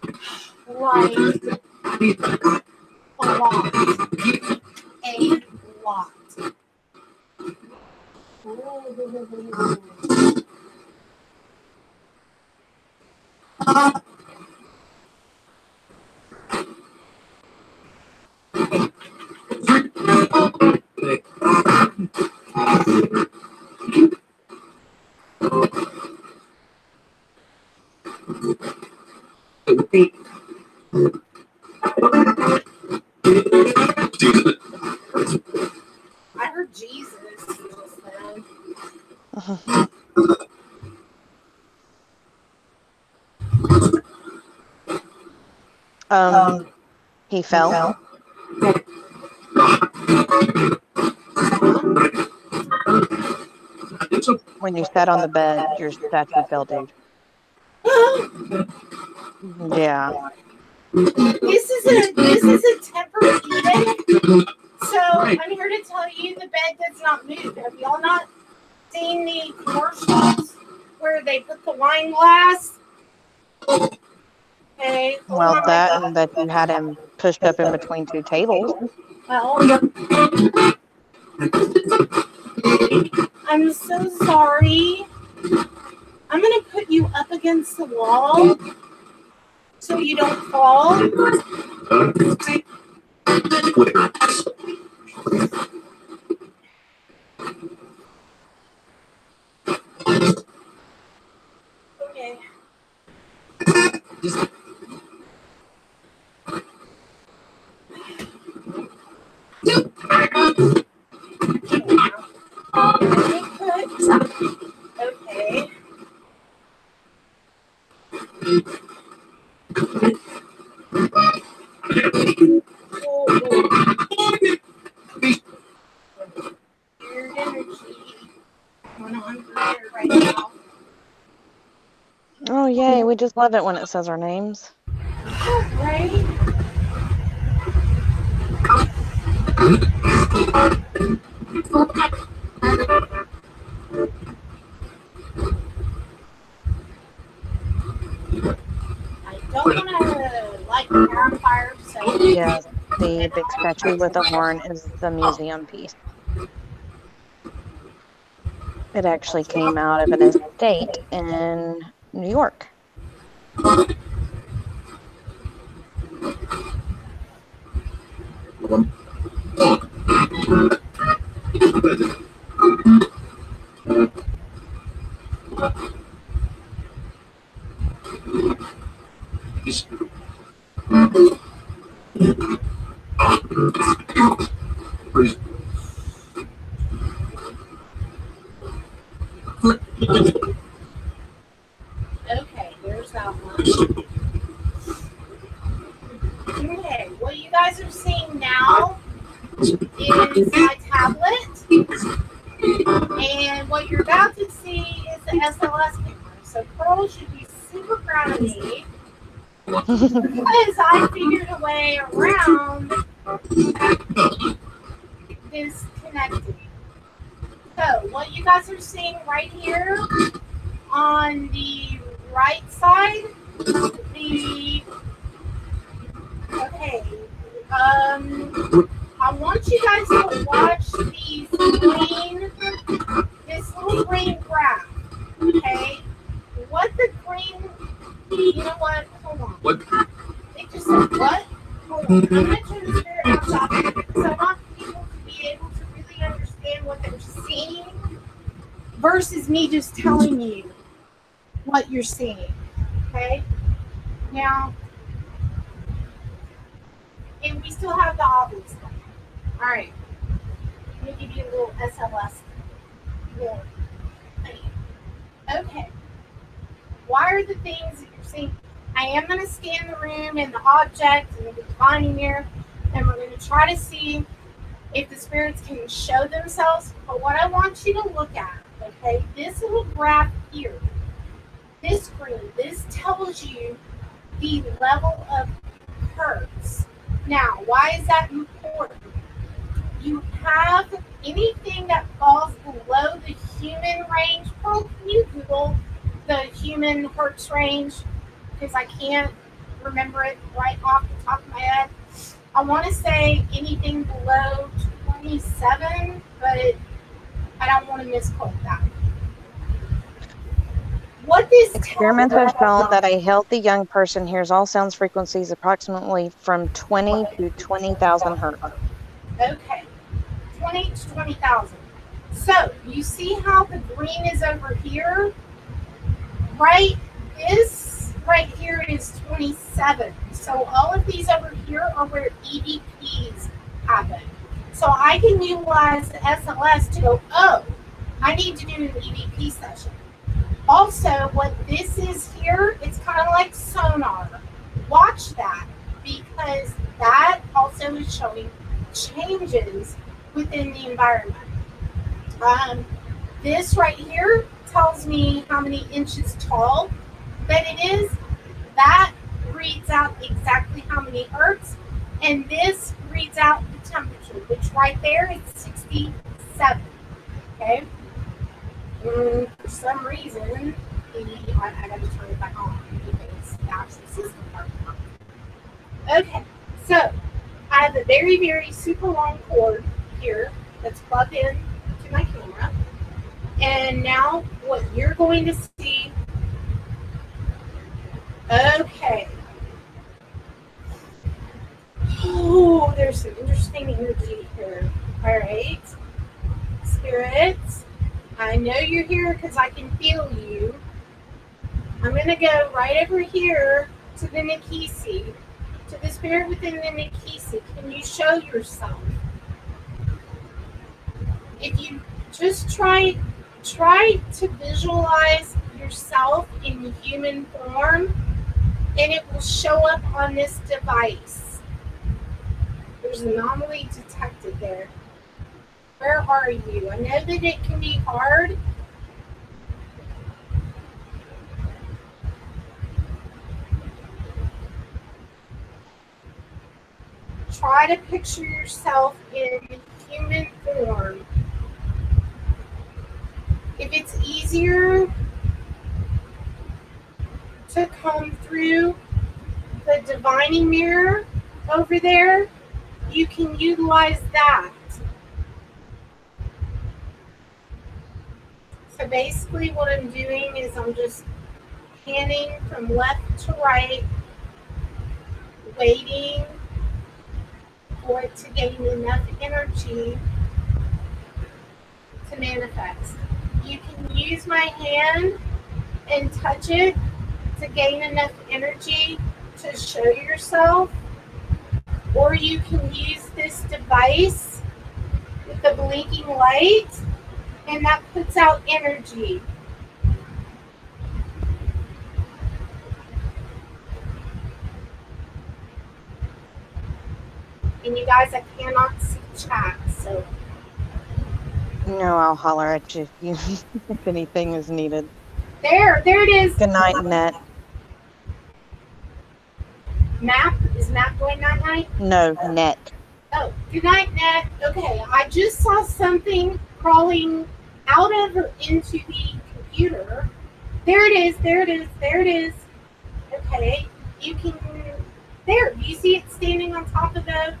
like a lot. A lot. I heard Jesus just then. He fell. When you sat on the bed, your statue fell, dude. Yeah. This is a temporary edict. So I'm here to tell you the bed does not move. Have y'all not seen the commercials where they put the wine glass Okay. Well, that and that you had him pushed up in between two tables. Well, I'm so sorry. I'm going to put you up against the wall so you don't fall. Okay. Okay. Weird energy going on here right now. Oh, yay. We just love it when it says our names. Right? I don't want to light the hair on fire, so Yes, the big statue with the horn is the museum piece. It actually came out of an estate in New York. okay, there's that one. Okay, what you guys are seeing now is my tablet, and what you're about to see is the SLS camera. So Pearl should be super proud of me because I figured a way around this connecting. So what you guys are seeing right here on the right side, I want you guys to watch this little green graph, okay? What the green, you know what? Hold on. What? It just said what? Hold on. I'm going to turn the spirit box off because I want people to be able to really understand what they're seeing versus me just telling you what you're seeing, okay? Now, and we still have the Ovilus. All right. Let me give you a little SLS. Okay. Why are the things that you're seeing? I am going to scan the room and the object and the divine mirror, and we're going to try to see if the spirits can show themselves. But what I want you to look at, okay, this little graph here, this green, this tells you the level of hertz. Now, why is that important? You have anything that falls below the human range. Well, can you Google the human hertz range? Because I can't remember it right off the top of my head. I want to say anything below 27, but I don't want to misquote that. What this Experiments have shown that a healthy young person hears all sounds frequencies approximately from 20 to 20,000 hertz. Okay, 20 to 20,000. So you see how the green is over here, right? This right here is 27. So all of these over here are where EVPs happen. So I can utilize the SLS to go, oh, I need to do an EVP session. Also, what this is here, it's kind of like sonar. Watch that, because that also is showing changes within the environment. This right here tells me how many inches tall that it is. That reads out exactly how many hertz, and this reads out the temperature, which right there is 67. Okay. For some reason, I got to turn it back on because the actual system turned on. Okay, so I have a very, very super long cord here that's plugged in to my camera. And now what you're going to see, okay. Oh, there's some interesting energy here. All right, spirits, I know you're here because I can feel you. I'm going to go right over here to the Makisi, to the spirit within the Makisi. Can you show yourself? If you just try to visualize yourself in human form, and it will show up on this device. There's an anomaly detected there. Where are you? I know that it can be hard. Try to picture yourself in human form. If it's easier to come through the divining mirror over there, you can utilize that. So basically what I'm doing is I'm just panning from left to right, waiting for it to gain enough energy to manifest. You can use my hand and touch it to gain enough energy to show yourself, or you can use this device with the blinking light, and that puts out energy. And you guys, I cannot see chat, so. No, I'll holler at you if anything is needed. There it is. Good night, Net. Map? Is Map going night night? No, Net. Oh, good night, Net. Okay, I just saw something crawling out of or into the computer. There it is, there it is, there it is. Okay, you can, there, do you see it standing on top of the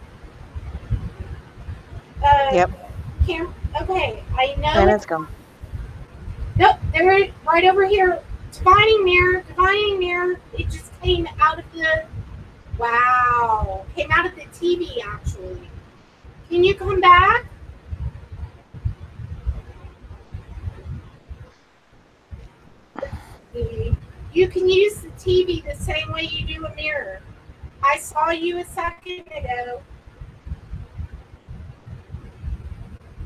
Yep. camera? Okay, I know. And it's gone. Nope, they're right over here. Divining mirror. It just came out of the, wow, came out of the TV actually. Can you come back? You can use the TV the same way you do a mirror. I saw you a second ago.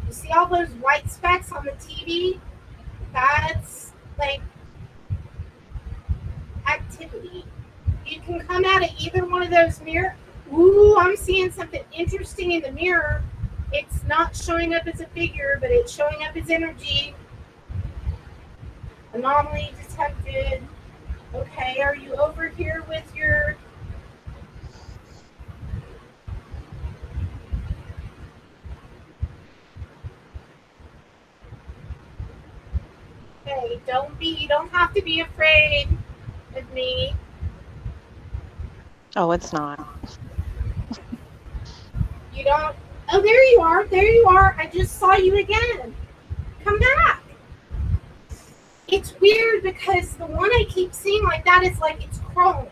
You see all those white specks on the TV? That's like activity. You can come out of either one of those mirrors. Ooh, I'm seeing something interesting in the mirror. It's not showing up as a figure, but it's showing up as energy. Anomaly detected. Okay, are you over here with your... Okay, you don't have to be afraid of me. Oh, it's not. You don't... Oh, there you are. I just saw you again. Come back. It's weird because the one I keep seeing like that is like it's crawling.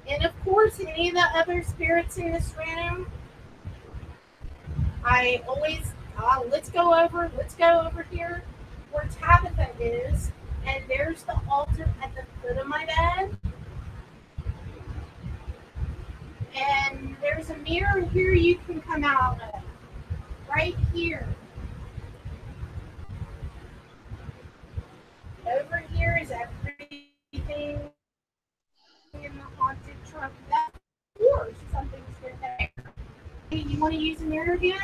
And of course, any of the other spirits in this room, I always, let's go over here where Tabitha is. And there's the altar at the foot of my bed. And there's a mirror here you can come out of. Right here. Over here is everything in the haunted trunk. That's of course something's been there. Hey, you want to use a mirror again?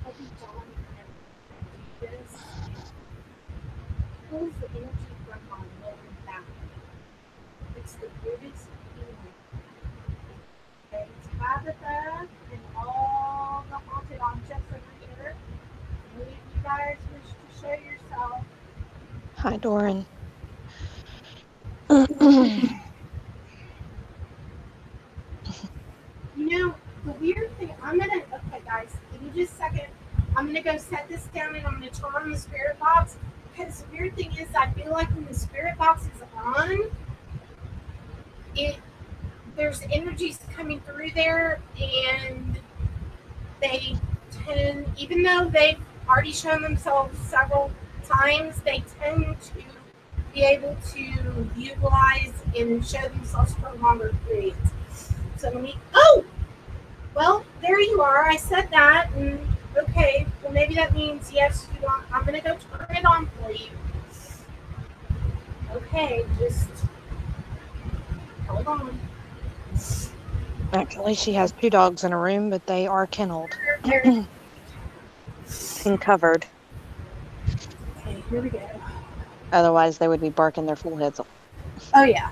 I'll be John. This. pulls the energy from my lower back. It's the weirdest feeling. Okay, Tabitha and all the haunted objects over here. Maybe you guys wish to show yourself. Hi, Doran. You know, the weird thing, okay guys, give me just a second. I'm gonna go set this down and I'm gonna turn on the spirit box. Because the weird thing is, I feel like when the spirit box is on, there's energies coming through there, and they tend, even though they've already shown themselves several times, they tend to be able to utilize and show themselves for longer periods. So let me, well, there you are. I said that, and okay, well maybe that means yes, you want, I'm going to go turn it on for you. Okay, just hold on. Actually, she has 2 dogs in a room, but they are kenneled There. and covered. Okay, here we go. Otherwise, they would be barking their full heads off. Oh, yeah.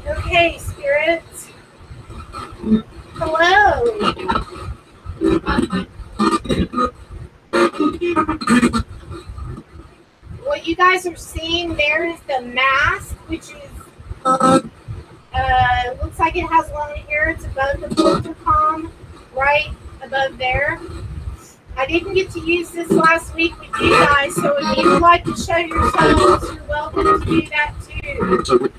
Okay, spirits. Hello. What you guys are seeing there is the mask, which is looks like it has long hair. It's above the intercom, right above there. I didn't get to use this last week with you guys, so if you would like to show yourselves, you're welcome to do that too.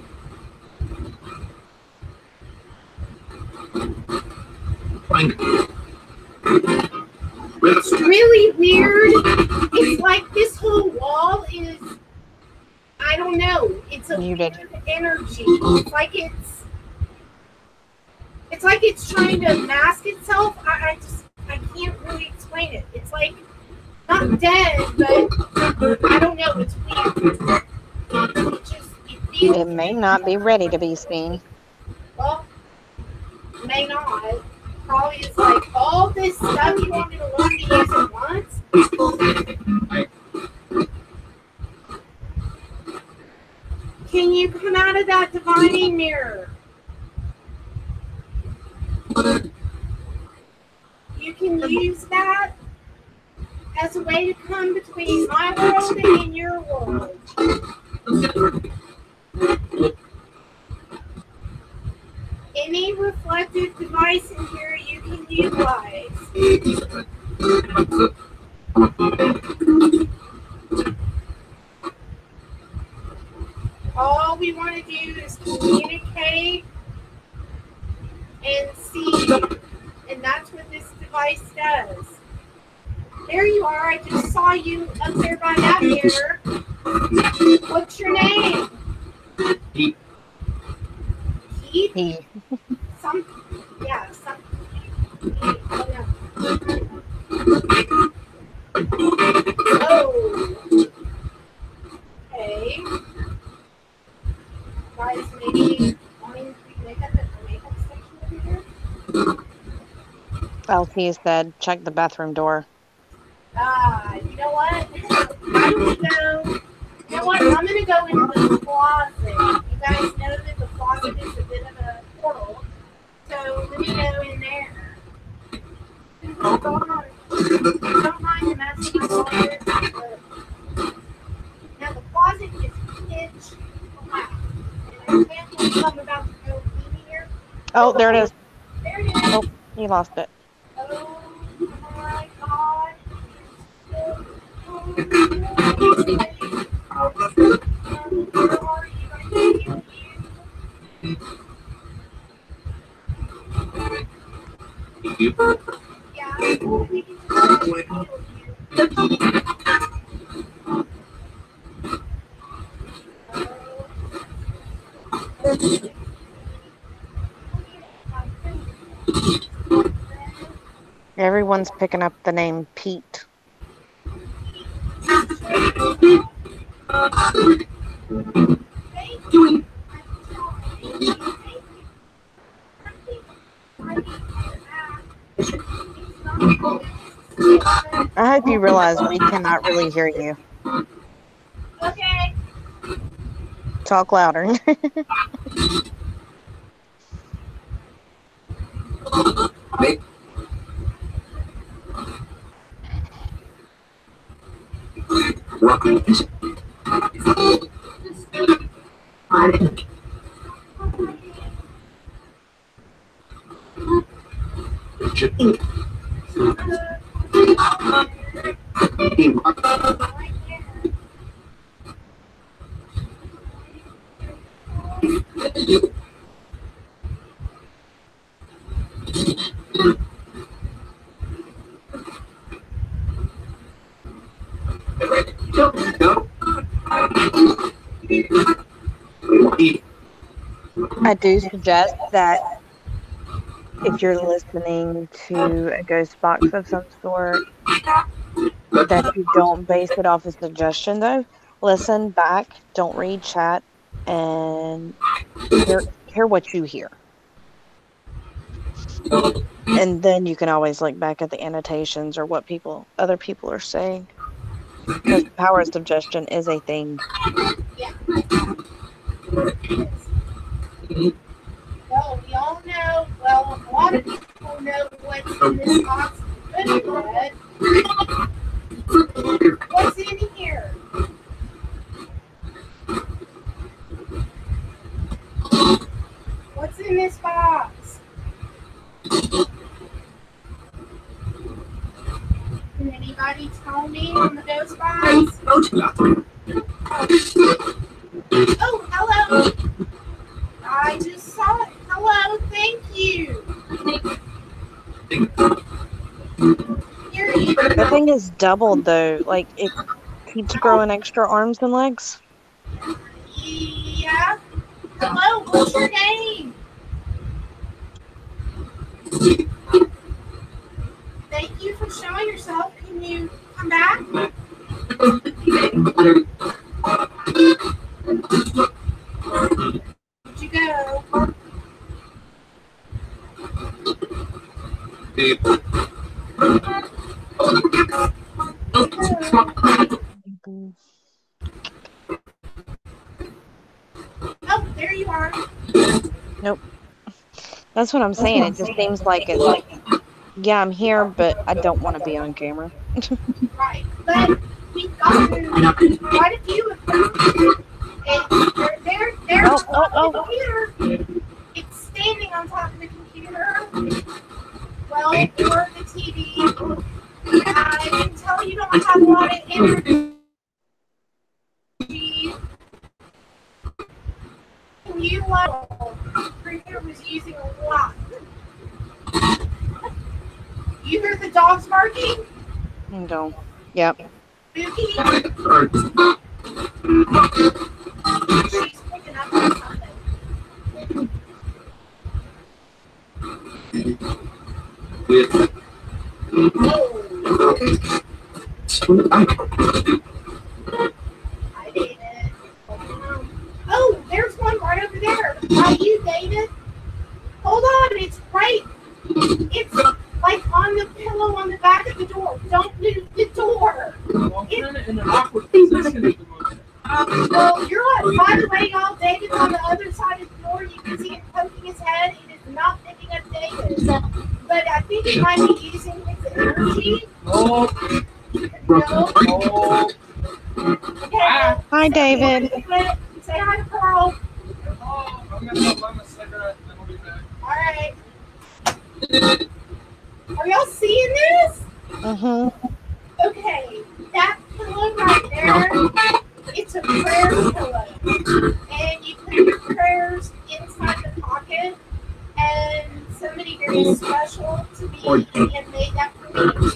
It's really weird. It's like this whole wall is, I don't know. It's a Muted weird energy. It's like it's trying to mask itself. I can't really explain it. It's like not dead, but I don't know. It's weird. It may not be ready to be seen. Well, may not. Probably it's like all this stuff you want me to learn to use at once. Can you come out of that divining mirror? You can use that as a way to come between my world and your world. Any reflective device in here you can utilize. All we want to do is communicate and see, and that's what this device does. There you are. I just saw you up there by that mirror. What's your name? Keith. Keith? Yeah, oh. Okay. Guys, maybe wanting to make up a makeup section over here? LT said, check the bathroom door. You know what? I'm gonna go. You know what? I'm gonna go into the closet. You guys know that the closet is a bit of a portal, so let me go in there. Don't mind the messy closet, but now the closet is pitch black. And I can't do something about the go in here. Oh, there it is. There it is. Oh, you lost it. Oh my God. Everyone's picking up the name Pete. Thank you. I hope you realize we cannot really hear you. Okay. Talk louder. I do suggest that if you're listening to a ghost box of some sort, that you don't base it off a suggestion, though. Listen back, don't read chat, and hear what you hear. And then you can always look back at the annotations or what other people are saying. Because the power of suggestion is a thing. Well, we all know, well, a lot of people know what's in this box of good bread. What's in here? What's in this box? Can anybody tell me on the ghost box? Oh, hello. I just saw it. Hello, thank you. Here you go. The thing is doubled, though. Like, it keeps growing extra arms and legs. Yeah. Hello, what's your name? Thank you for showing yourself. Can you come back? Where'd you go? Oh, there you are. Nope. That's what I'm saying. It just seems like it's like, yeah, I'm here, but I don't want to be on camera. Right, but we've gotten quite a few of them. And they're on top of the computer. It's standing on top of the computer. Well, or the TV. I can tell you don't have a lot of energy. You Premier was using a lot. You hear the dogs barking? No. Yep. Spooky? She's picking up on something. I did it. Oh, there's one right over there. By you, David. Hold on, it's right. It's like on the pillow on the back of the door. Don't move the door. Well, I'm kind of in an awkward position at the moment. Well, you're on. By the way, y'all, David's on the other side of the door. You can see him poking his head. It is not picking up David. But I think he might be using his energy. Oh, No. oh. Okay, Hi, David. say hi to Carl. Oh, I'm going to go buy my cigarette and then I'll be back. All right. Are y'all seeing this? Mm-hmm. Okay, that pillow right there, it's a prayer pillow. And you put your prayers inside the pocket. And somebody very special to me and made that for me.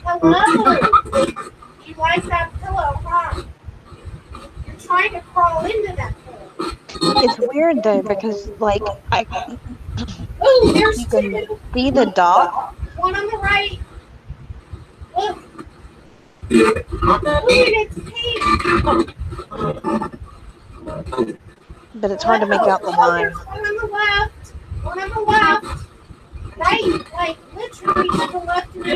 Hello. You like that pillow, huh? You're trying to crawl into that pillow. It's weird, though, because, like, Oh, there's you can two. see the dot. One on the right. Look. Look, and it's pink. But it's hard to make out the line. There's one on the left. One on the left. Right, like literally to the left of me.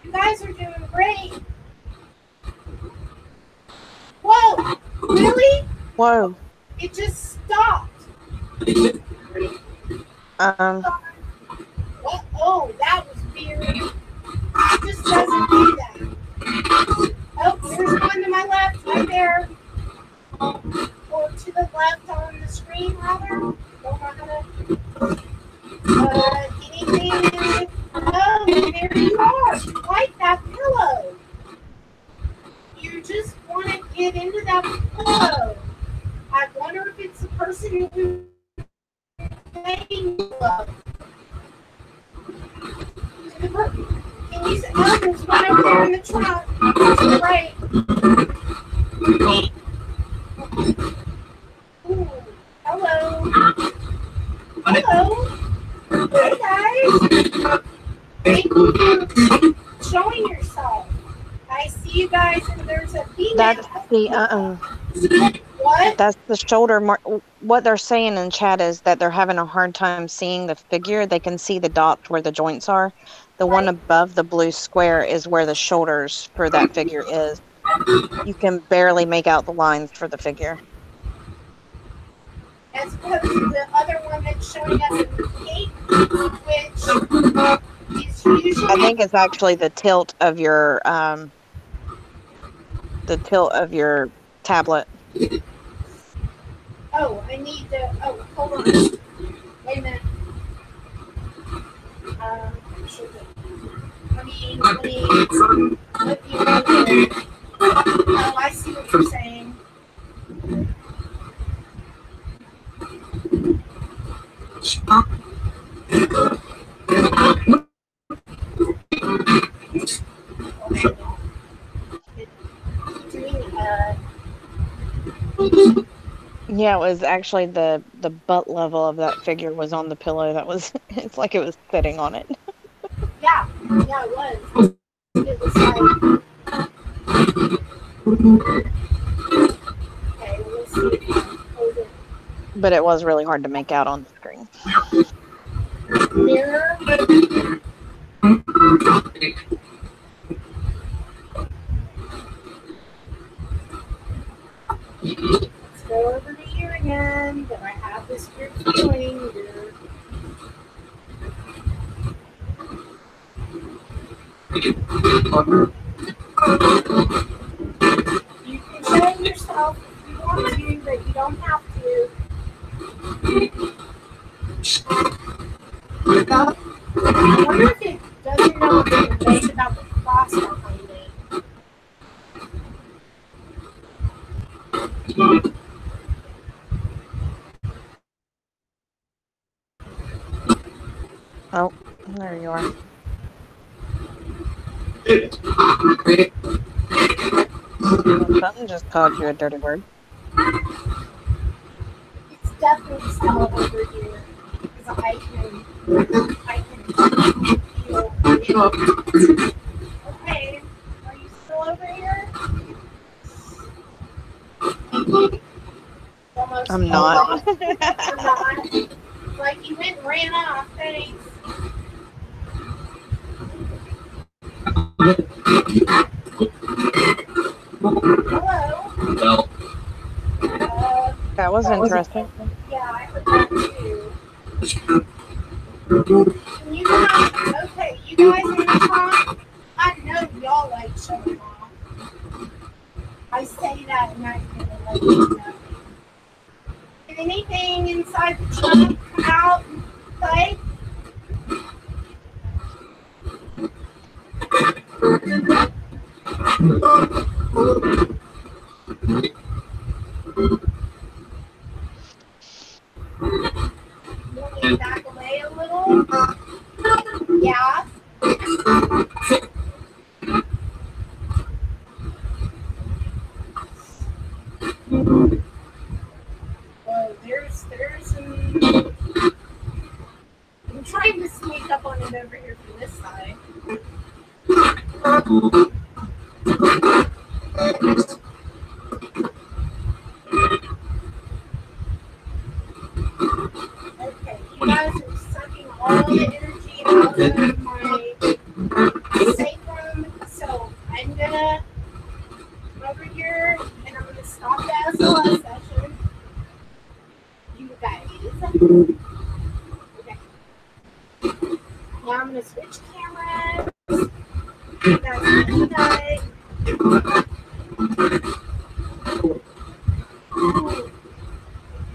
You guys are doing great. Whoa, really? Whoa. It just stopped. What? Oh, that was weird. It just doesn't do that. Oh, there's one to my left, right there. Or to the left on the screen, rather. Don't know how to. Anything? Oh, there you are. Like that pillow. You just want to get into that pillow. I wonder if it's the person who playing love. Can you see? Oh, there's one over there in the trunk. To the right. Ooh, hello. Hello. Hey guys. Thank you for showing yourself. I see you guys, and there's a female. That's the What? That's the shoulder mark. What they're saying in chat is that they're having a hard time seeing the figure. They can see the dots where the joints are. The one above the blue square is where the shoulders for that figure is. You can barely make out the lines for the figure. As opposed to the other one that's showing us in the cape, which is usually. I think it's actually the tilt of your tablet. Oh, I need to. Oh, hold on. Wait a minute. Let me flip you over. Oh, I see what you're saying. Yeah, it was actually the butt level of that figure was on the pillow. That was, it's like it was sitting on it. Yeah, it was. It was like. Okay, let's see. Hold it. But it was really hard to make out on the screen. Mirror. Let's go over to here again. But I have this weird feeling here. You can show yourself if you want to, but you don't have to. I wonder if it doesn't know what to make about the cross behind it. Oh, there you are. Something just called you a dirty word. It's definitely still over here. Because I can feel it. Okay, are you still over here? Almost. I'm not. You're not. Like you went and ran off. Thanks. Hello. That was interesting. Yeah, I heard that too. Can you guys, okay, you guys in the front, I know y'all like showing off. I say that and I'm gonna let you know. Did anything inside the trunk come out and play? Want me to back away a little? Yeah. Well, there's some. I'm trying to sneak up on it over here from this side. Okay, you guys are sucking all the energy out of my sacrum, so I'm gonna come over here and I'm gonna stop the SLS session. You guys. Okay. Now I'm gonna switch cameras. You guys, you guys.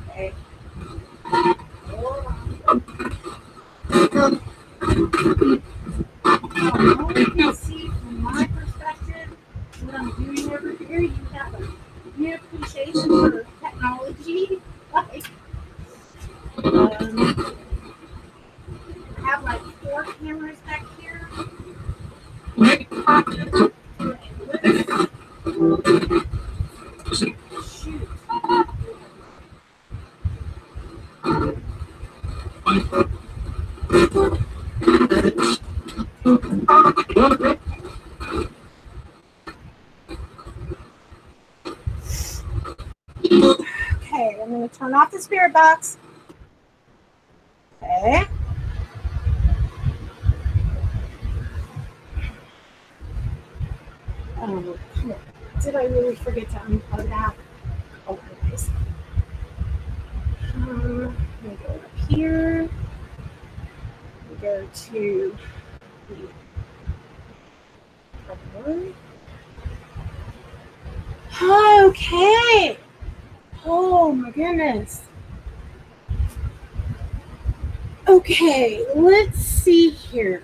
Okay. All you can see from my perspective, what I'm doing over here, you have a new appreciation for technology. Like, I have like 4 cameras back here. Shoot. Okay, I'm going to turn off the spirit box. Okay. Oh, did I really forget to unplug that? Oh, anyways. I'm going to go up here. We go to the okay. Oh my goodness. Okay, let's see here.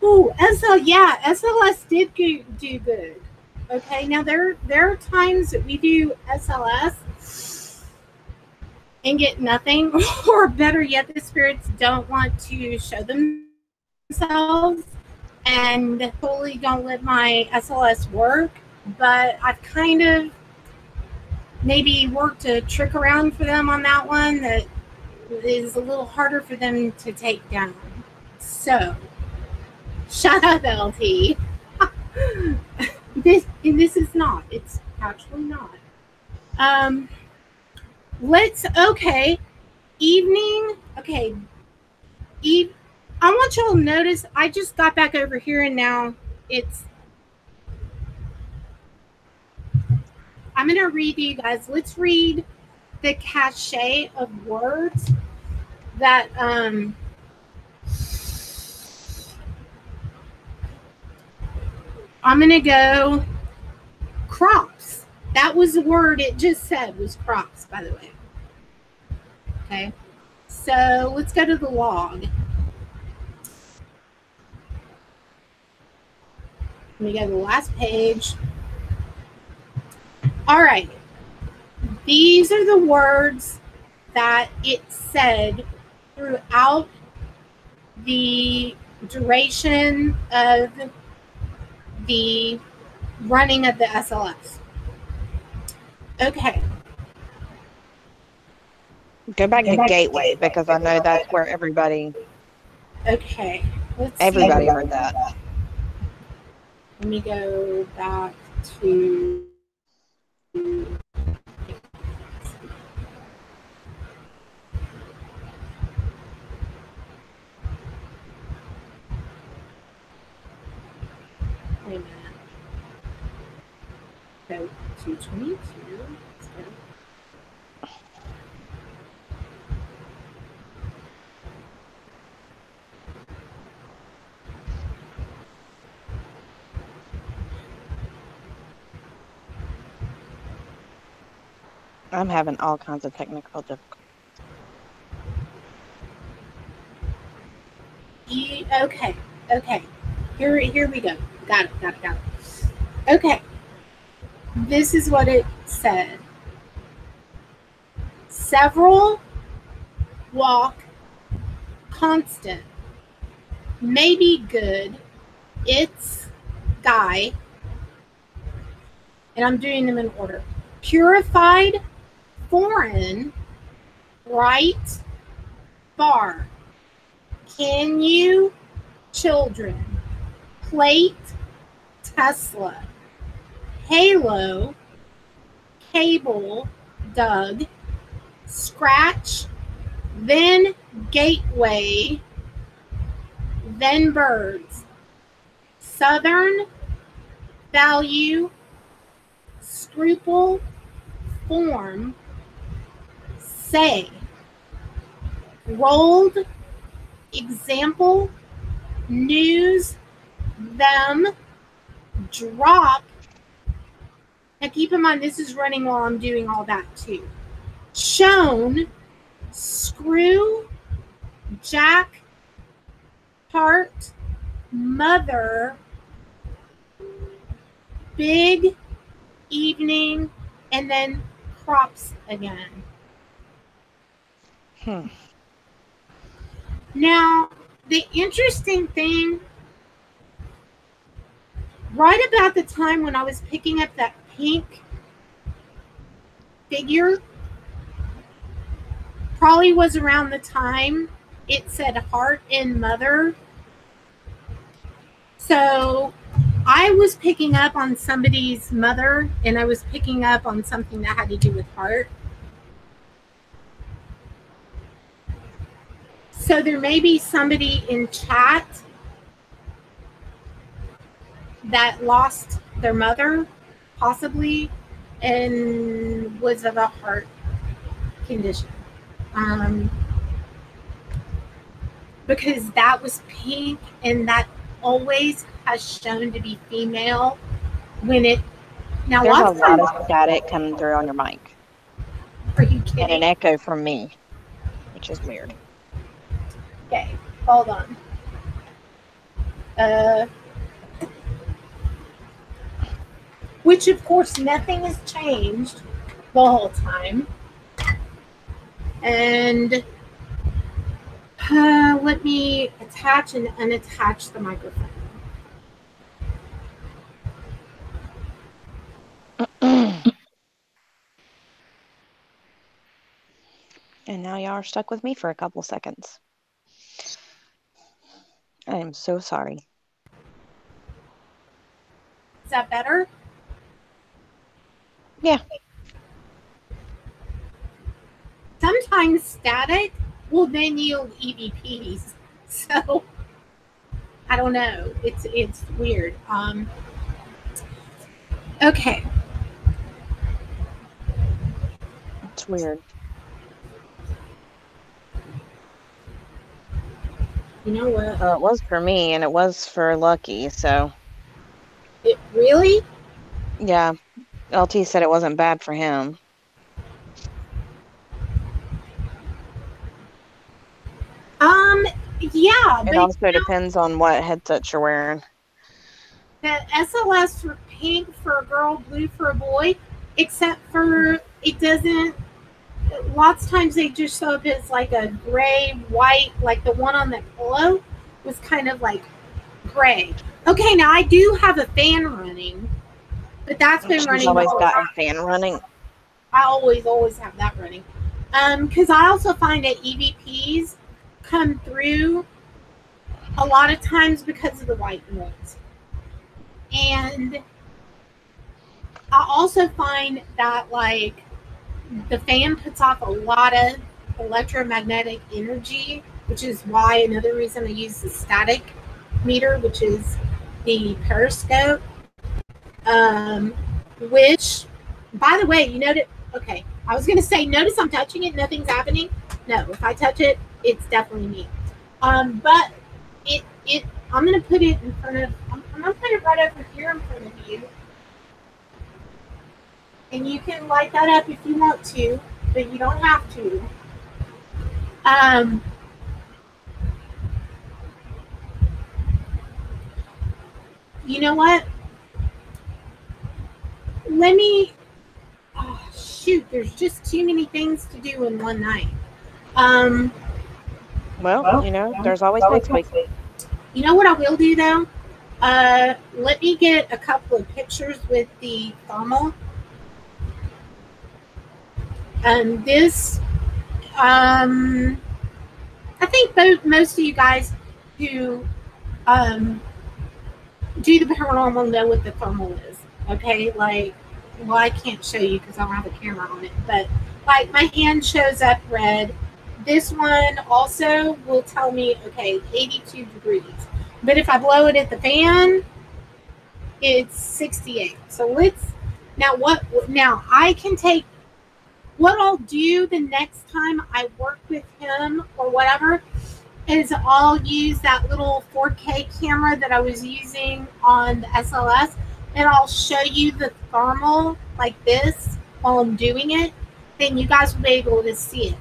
Oh, yeah, SLS did do good. Okay, now there are times that we do SLS and get nothing, or better yet, the spirits don't want to show themselves and totally don't let my SLS work. But I've kind of maybe worked a trick around for them on that one that is a little harder for them to take down. So, shut up, LT. This is not. It's actually not. Okay. Evening. Okay. I want y'all to notice, I just got back over here and now I'm going to read to you guys. Let's read the cachet of words that, I'm going to go crops. That was the word it just said was crops, by the way. Okay. So let's go to the log. Let me go to the last page. All right. These are the words that it said throughout the duration of the running of the SLS. Okay. Go back to Gateway because I know that's where everybody Everybody heard that. Let me go back to wait a minute. Go to 22. Let's go. I'm having all kinds of technical difficulties. Okay. Here we go. Got it. Okay. This is what it said. Several, walk, constant, maybe good, it's, guy, and I'm doing them in order. Purified, foreign, right, bar, can you, children, plate, Tesla, Halo, Cable, Doug, Scratch, then Gateway, then Birds, Southern, Value, Scruple, Form, Say, Rolled, Example, News, Them, Drop. Now keep in mind this is running while I'm doing all that too. Shown, Screw, Jack, Heart, Mother, Big, Evening, and then Crops again. Now, the interesting thing, right about the time when I was picking up that pink figure, probably was around the time it said Heart and Mother. So I was picking up on somebody's mother, and I was picking up on something that had to do with heart. So there may be somebody in chat that lost their mother, possibly, and was of a heart condition. Because that was pink, and that always has shown to be female when it. Now, There's a lots lot of of static coming through on your mic. Are you And an kidding? echo from me, which is weird. Okay, hold on. Which, of course, nothing has changed the whole time. And let me attach and unattach the microphone. And now y'all are stuck with me for a couple seconds. I am so sorry. Is that better? Yeah. Sometimes static will then yield EVPs. So I don't know. It's weird. Okay. It's weird. You know what? Well, it was for me, and it was for Lucky, so. It really? Yeah. LT said it wasn't bad for him. Yeah. It also depends on what headset you're wearing. That SLS for pink for a girl, blue for a boy, except for it doesn't. Lots of times they just show up as like a gray, white, like the one on the pillow was kind of like gray. Okay, now I do have a fan running, but that's been running. She's always got a fan running. I always have that running. Because I also find that EVPs come through a lot of times because of the white noise. And I also find that like the fan puts off a lot of electromagnetic energy, which is why another reason I use the static meter, which is the periscope. Which, by the way, you notice. Okay, I was gonna say, notice I'm touching it, nothing's happening. No, if I touch it, it's definitely me. But I'm gonna put it in front of. I'm gonna put it right over here in front of you. And you can light that up if you want to, but you don't have to. You know what? Let me. Oh, shoot, there's just too many things to do in one night. Well, you know, there's always next week. You know what I will do though? Let me get a couple of pictures with the thermal. This, I think most of you guys who do the paranormal know what the thermal is. Okay, like, well, I can't show you because I don't have a camera on it, but like my hand shows up red. This one also will tell me, okay, 82 degrees. But if I blow it at the fan, it's 68. So now I can take what I'll do the next time I work with him or whatever is I'll use that little 4K camera that I was using on the SLS, and I'll show you the thermal like this while I'm doing it. Then you guys will be able to see it.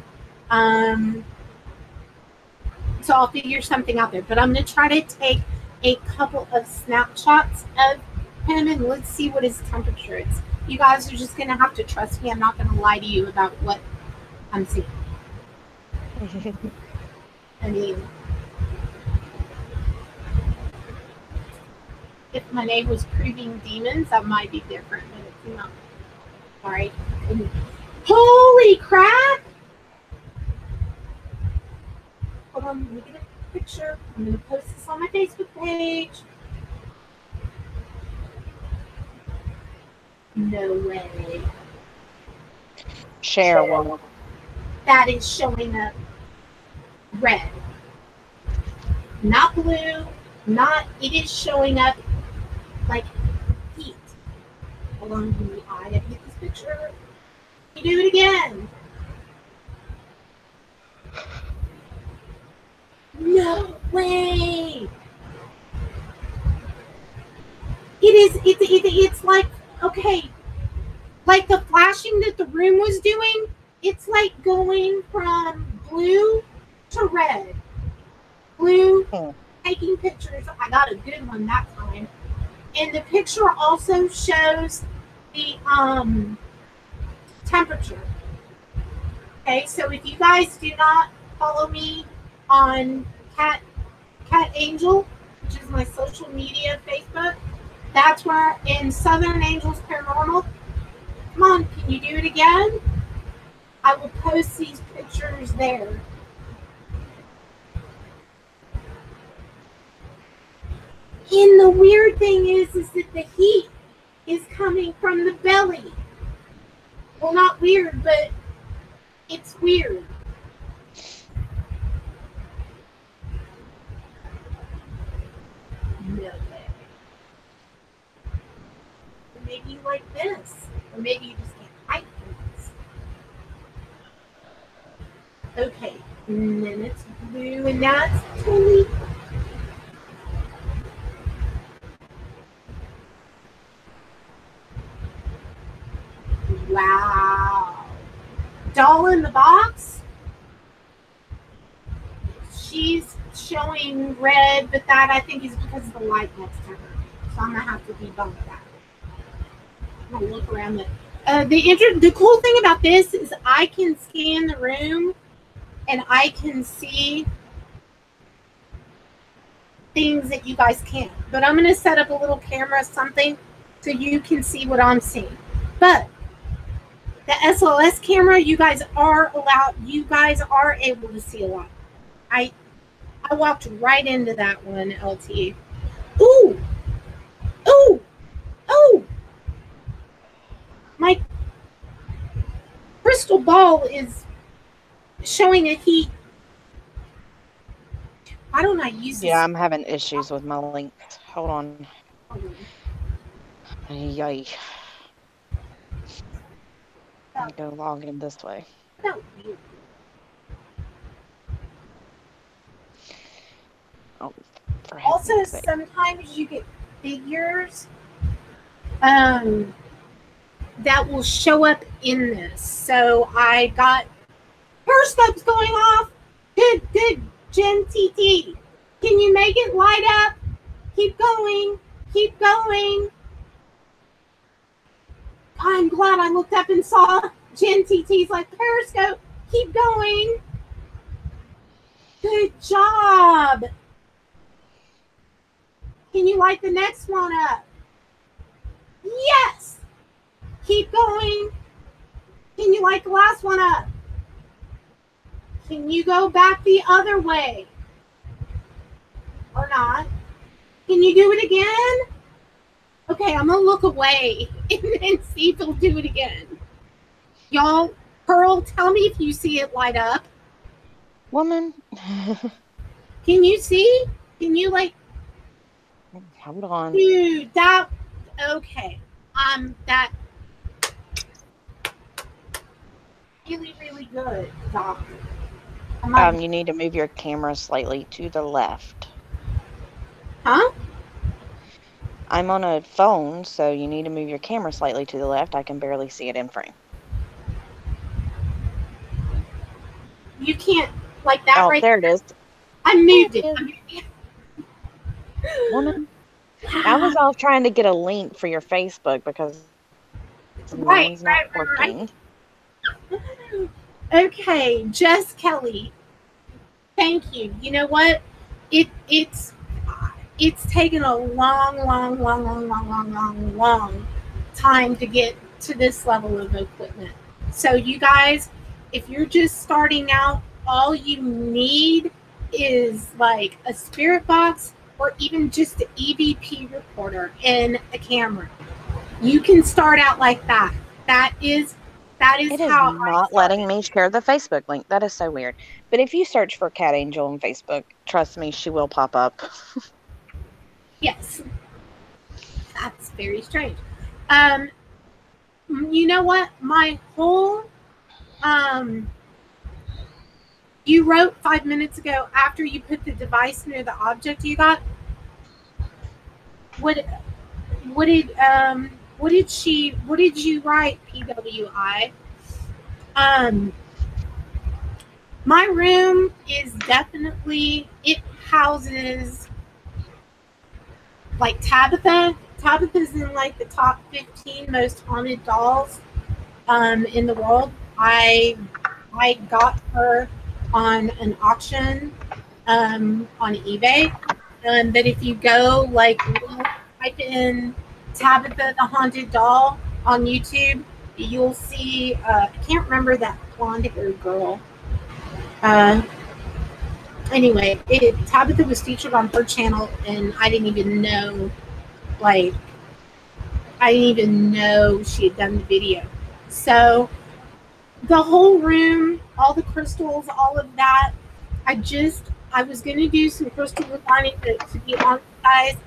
So I'll figure something out there. But I'm going to try to take a couple of snapshots of him and let's see what his temperature is. You guys are just going to have to trust me. I'm not going to lie to you about what I'm seeing. I mean, if my name was Proving Demons, that might be different, but it's not. All right. Holy crap! Hold on, let me get a picture. I'm going to post this on my Facebook page. No way. Share one. That is showing up red. Not blue, it is showing up like heat. Hold on, I have to get this picture. You do it again. No way. It's like, okay, like the flashing that the room was doing, it's like going from blue to red. Blue, taking pictures. I got a good one that time. And the picture also shows the temperature. Okay, so if you guys do not follow me on Cat Angel, which is my social media Facebook, that's where in Southern Angels Paranormal. Come on, can you do it again? I will post these pictures there. And the weird thing is that the heat is coming from the belly. Well, not weird, but it's weird. No way. Or maybe you like this. Or maybe you just can't hide things. Okay, and then it's blue, and that's totally. Wow. Doll in the box. She's showing red, but that I think is because of the light next to her. So I'm gonna have to debunk that. I'm gonna look around the cool thing about this is I can scan the room and I can see things that you guys can't. But I'm gonna set up a little camera, something, so you can see what I'm seeing. But the SLS camera, you guys are able to see a lot. I walked right into that one, LT. Ooh! Ooh! Oh! My crystal ball is showing a heat. Why don't I use this? Yeah, I'm having issues with my links. Hold on. Yay. I'm gonna go log in this way. Oh, also, sometimes you get figures that will show up in this. So I got periscopes going off. Good, Jen TT. Can you make it light up? Keep going. Keep going. I'm glad I looked up and saw Jen TT's like, periscope. Keep going. Good job. Can you light the next one up? Yes. Keep going. Can you light the last one up? Can you go back the other way? Or not? Can you do it again? Okay, I'm gonna look away and see if he'll do it again. Y'all, Pearl, tell me if you see it light up. Woman. Can you see? Can you like, Hold on. dude, that, okay. That really, really good, Doc. You need to move your camera slightly to the left. Huh? I'm on a phone, so you need to move your camera slightly to the left. I can barely see it in frame. You can't, like that Oh, right there it is. I moved it. Woman, I was off trying to get a link for your Facebook because mine's not working. Okay, Jess Kelly. Thank you. You know what? It's taken a long time to get to this level of equipment. So you guys, if you're just starting out, all you need is like a spirit box or even just an EVP recorder and a camera. You can start out like that. That is It is how not letting me share the Facebook link. That is so weird. But if you search for Cat Angel on Facebook, trust me, she will pop up. Yes. That's very strange. You know what? My whole you wrote 5 minutes ago after you put the device near the object you got. What did you write, PWI? My room is definitely, it houses like Tabitha. Tabitha's in like the top 15 most haunted dolls in the world. I got her on an auction on eBay. But if you go like type in Tabitha the Haunted Doll on YouTube, you'll see I can't remember that blonde haired girl. Anyway, Tabitha was featured on her channel, and I didn't even know she had done the video. So the whole room, all the crystals, all of that, I was going to do some crystal refining, but to be honest, guys,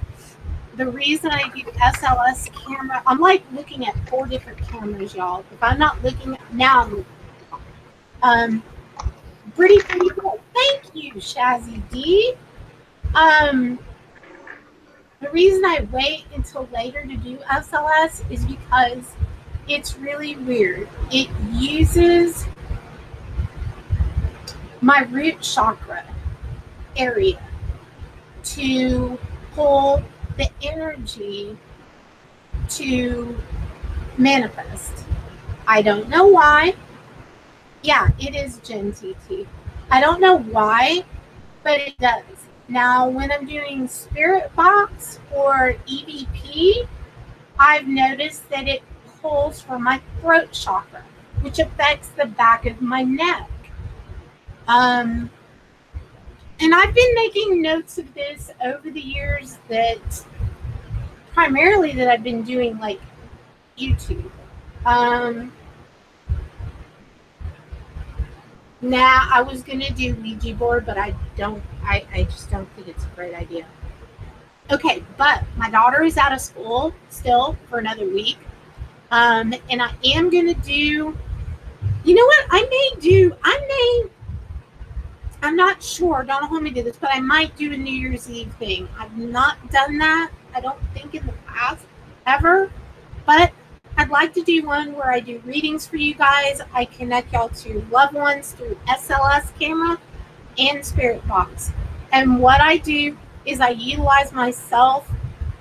the reason I do the SLS camera, I'm like looking at 4 different cameras, y'all. If I'm not looking now, I'm looking. Pretty cool. Thank you, Shazzy D. The reason I wait until later to do SLS is because it's really weird. It uses my root chakra area to pull the energy to manifest. I don't know why. Yeah, it is Gen TT. I don't know why, but it does. Now, when I'm doing Spirit Box or EVP, I've noticed that it pulls from my throat chakra, which affects the back of my neck. And I've been making notes of this over the years, that primarily that I've been doing like YouTube. Now I was gonna do Ouija board, but I just don't think it's a great idea. Okay, but my daughter is out of school still for another week. And I am gonna do, you know what? I'm not sure, don't hold me to this, but I might do a New Year's Eve thing. I've not done that, I don't think, in the past, ever. But I'd like to do one where I do readings for you guys. I connect y'all to loved ones through SLS camera and Spirit Box. And what I do is I utilize myself,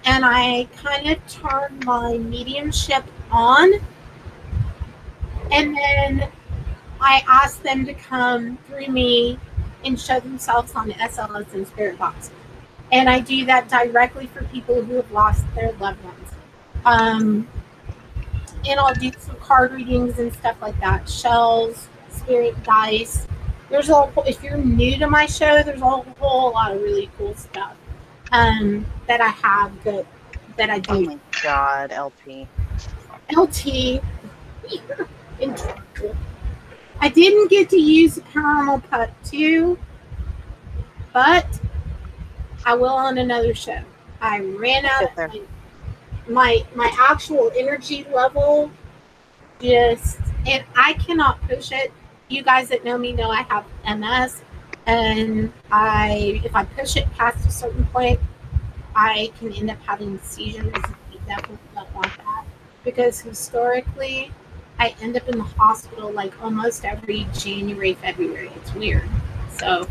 and I kind of turn my mediumship on. And then I ask them to come through me and show themselves on the SLS and Spirit Box. And I do that directly for people who have lost their loved ones. And I'll do some card readings and stuff like that. Shells, spirit dice. If you're new to my show, there's a whole lot of really cool stuff. that I have that I Oh do. my God, LP. LT here in trouble. I didn't get to use Paranormal Puck2, but I will on another show. I ran out Get there. of my actual energy level just, and I cannot push it. You guys that know me know I have MS, and if I push it past a certain point, I can end up having seizures. We definitely don't want that, because historically I end up in the hospital like almost every January, February. It's weird. So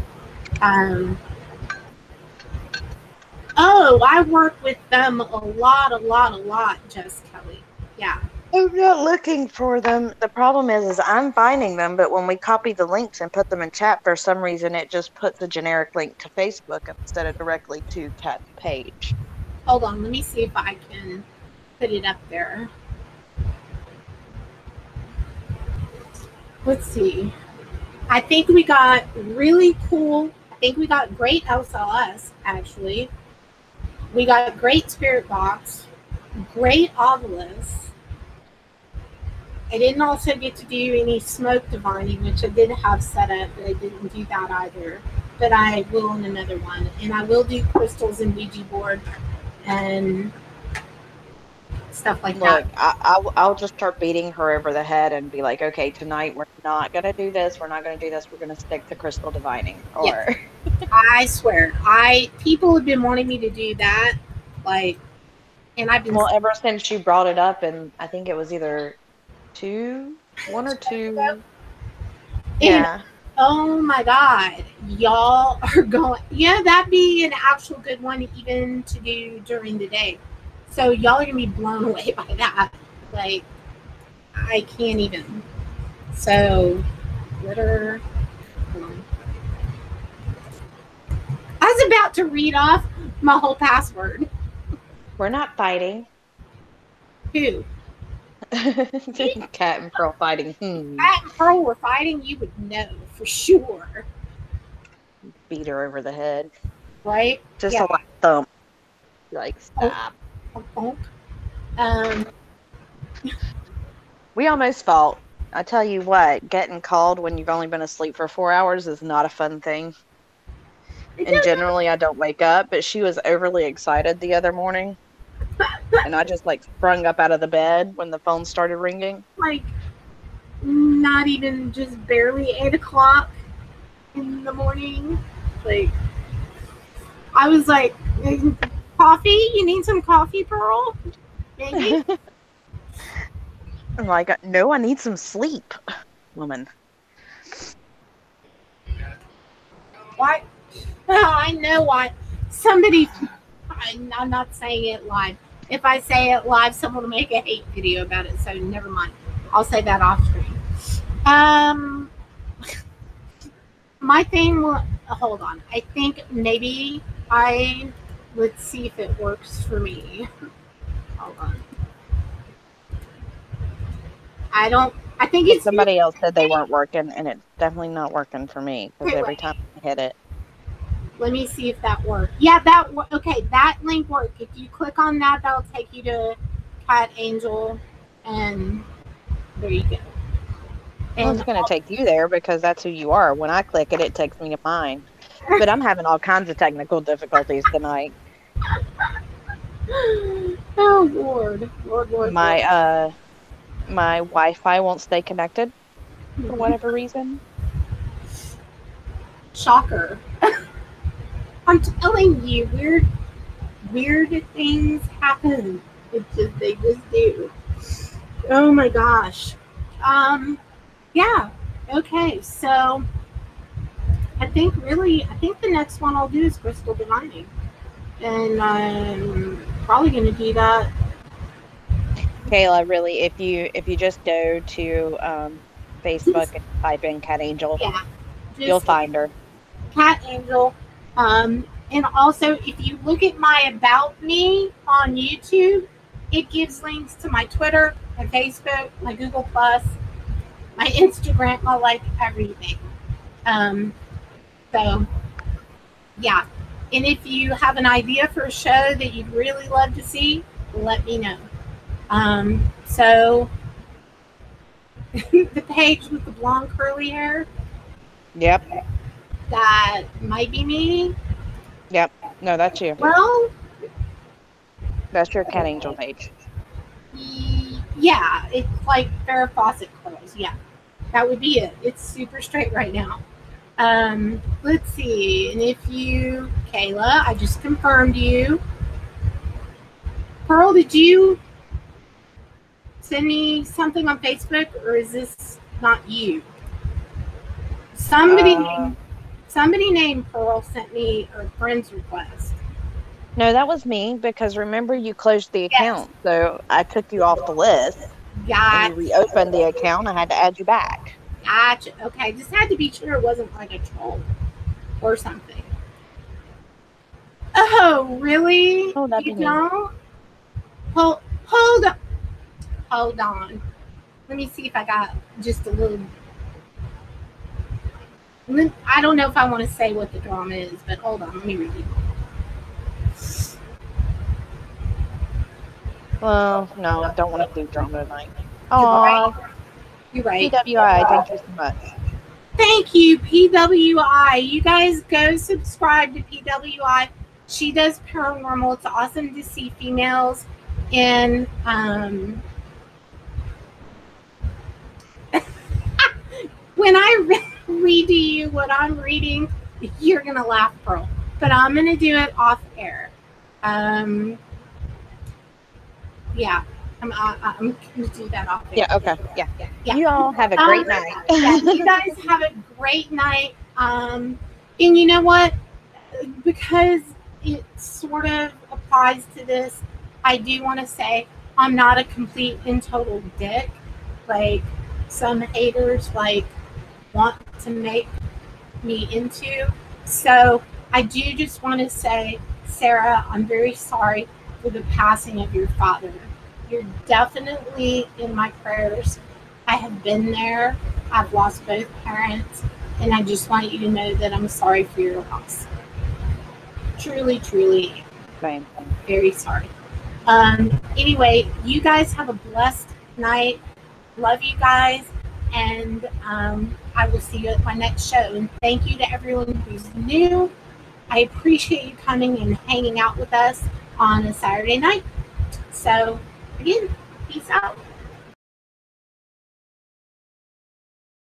oh, I work with them a lot, Jess Kelly. Yeah. I'm not looking for them. The problem is I'm finding them, but when we copy the links and put them in chat, for some reason it just puts a generic link to Facebook instead of directly to Kat's page. Hold on, let me see if I can put it up there. Let's see. I think we got really cool. I think we got great LSLS, actually. We got great Spirit Box, great Ovilus. I didn't also get to do any smoke divining, which I did have set up, but I didn't do that either. But I will in another one. And I will do crystals and Ouija board and stuff like that. Look, I'll just start beating her over the head and be like, okay, tonight we're not going to do this. We're not going to do this. We're going to stick to crystal divining. Or Yes. I swear, people have been wanting me to do that, like, and I've been. Well, ever since you brought it up, and I think it was either one or two. Yeah. Oh my God, y'all are going. Yeah, that'd be an actual good one even to do during the day. So y'all are gonna be blown away by that. Like, I can't even. So, glitter. I was about to read off my whole password. We're not fighting. Who? Cat and Pearl fighting. Cat and Pearl were fighting, you would know for sure. Beat her over the head. Right? Just Yeah. a light thump. Like, stop. We almost fought. I tell you what, getting called when you've only been asleep for 4 hours is not a fun thing. And generally I don't wake up, but she was overly excited the other morning. And I just like sprung up out of the bed when the phone started ringing. Like, not even just barely 8 o'clock in the morning. Like, I was like, coffee? You need some coffee, Pearl? Maybe? I'm like, no, I need some sleep, woman. Why? Oh, I know why. I'm not saying it live. If I say it live, someone will make a hate video about it, so never mind. I'll say that off screen. My thing will, hold on. I think maybe let's see if it works for me. Hold on. I think it's somebody else said they weren't working, and it's definitely not working for me because every time I hit it. Let me see if that worked. Yeah, okay, that link worked. If you click on that, that'll take you to Cat Angel, and there you go. Well, it's going to take you there because that's who you are. When I click it, it takes me to mine. But I'm having all kinds of technical difficulties tonight. Oh, Lord. My Wi-Fi won't stay connected for whatever reason. Shocker. I'm telling you, weird things happen. They just do. Oh my gosh. Yeah. Okay. So I think the next one I'll do is crystal divining, and I'm probably going to do that. Kayla, really, if you just go to Facebook and type in Cat Angel, yeah, you'll find her. Cat Angel. And also, if you look at my About Me on YouTube, it gives links to my Twitter, my Facebook, my Google+, my Instagram, my everything. So, yeah. And if you have an idea for a show that you'd really love to see, let me know. So the page with the blonde curly hair, Yep. that might be me. Yep. No, that's you. Well, That's your cat angel page. yeah, it's like Farrah Fawcett curls. Yeah, that would be it. It's super straight right now. Let's see. And if you, Kayla, I just confirmed you. Pearl, did you send me something on Facebook, or is this not you? Somebody named Pearl sent me a friend's request. No, that was me because remember you closed the account, so I took you off the list. And Gotcha. you reopened the account. I had to add you back. Gotcha. Okay, just had to be sure it wasn't like a troll or something. Oh, really? Oh, that'd You be me. don't? Hold on. Let me see if I got just a little. I don't know if I want to say what the drama is, but hold on. Let me read it. Well, no, I don't want to do drama tonight. You're right. Oh, You're right. PWI, thank you so much. Thank you, PWI. You guys go subscribe to PWI. She does paranormal. It's awesome to see females in when I read to you what I'm reading, you're gonna laugh, Pearl. But I'm gonna do it off air. Yeah, I'm gonna do that off air. Yeah, okay. Yeah. You all have a great night. Yeah, you guys have a great night. And you know what? Because it sort of applies to this, I do want to say I'm not a complete and total dick. Like some haters want to make me into. So I do just want to say, Sarah, I'm very sorry for the passing of your father. You're definitely in my prayers. I have been there. I've lost both parents, and I just want you to know that I'm sorry for your loss. Truly, truly, Same. very sorry. Anyway, you guys have a blessed night. Love you guys, and I will see you at my next show. And thank you to everyone who's new. I appreciate you coming and hanging out with us on a Saturday night. So, again, peace out.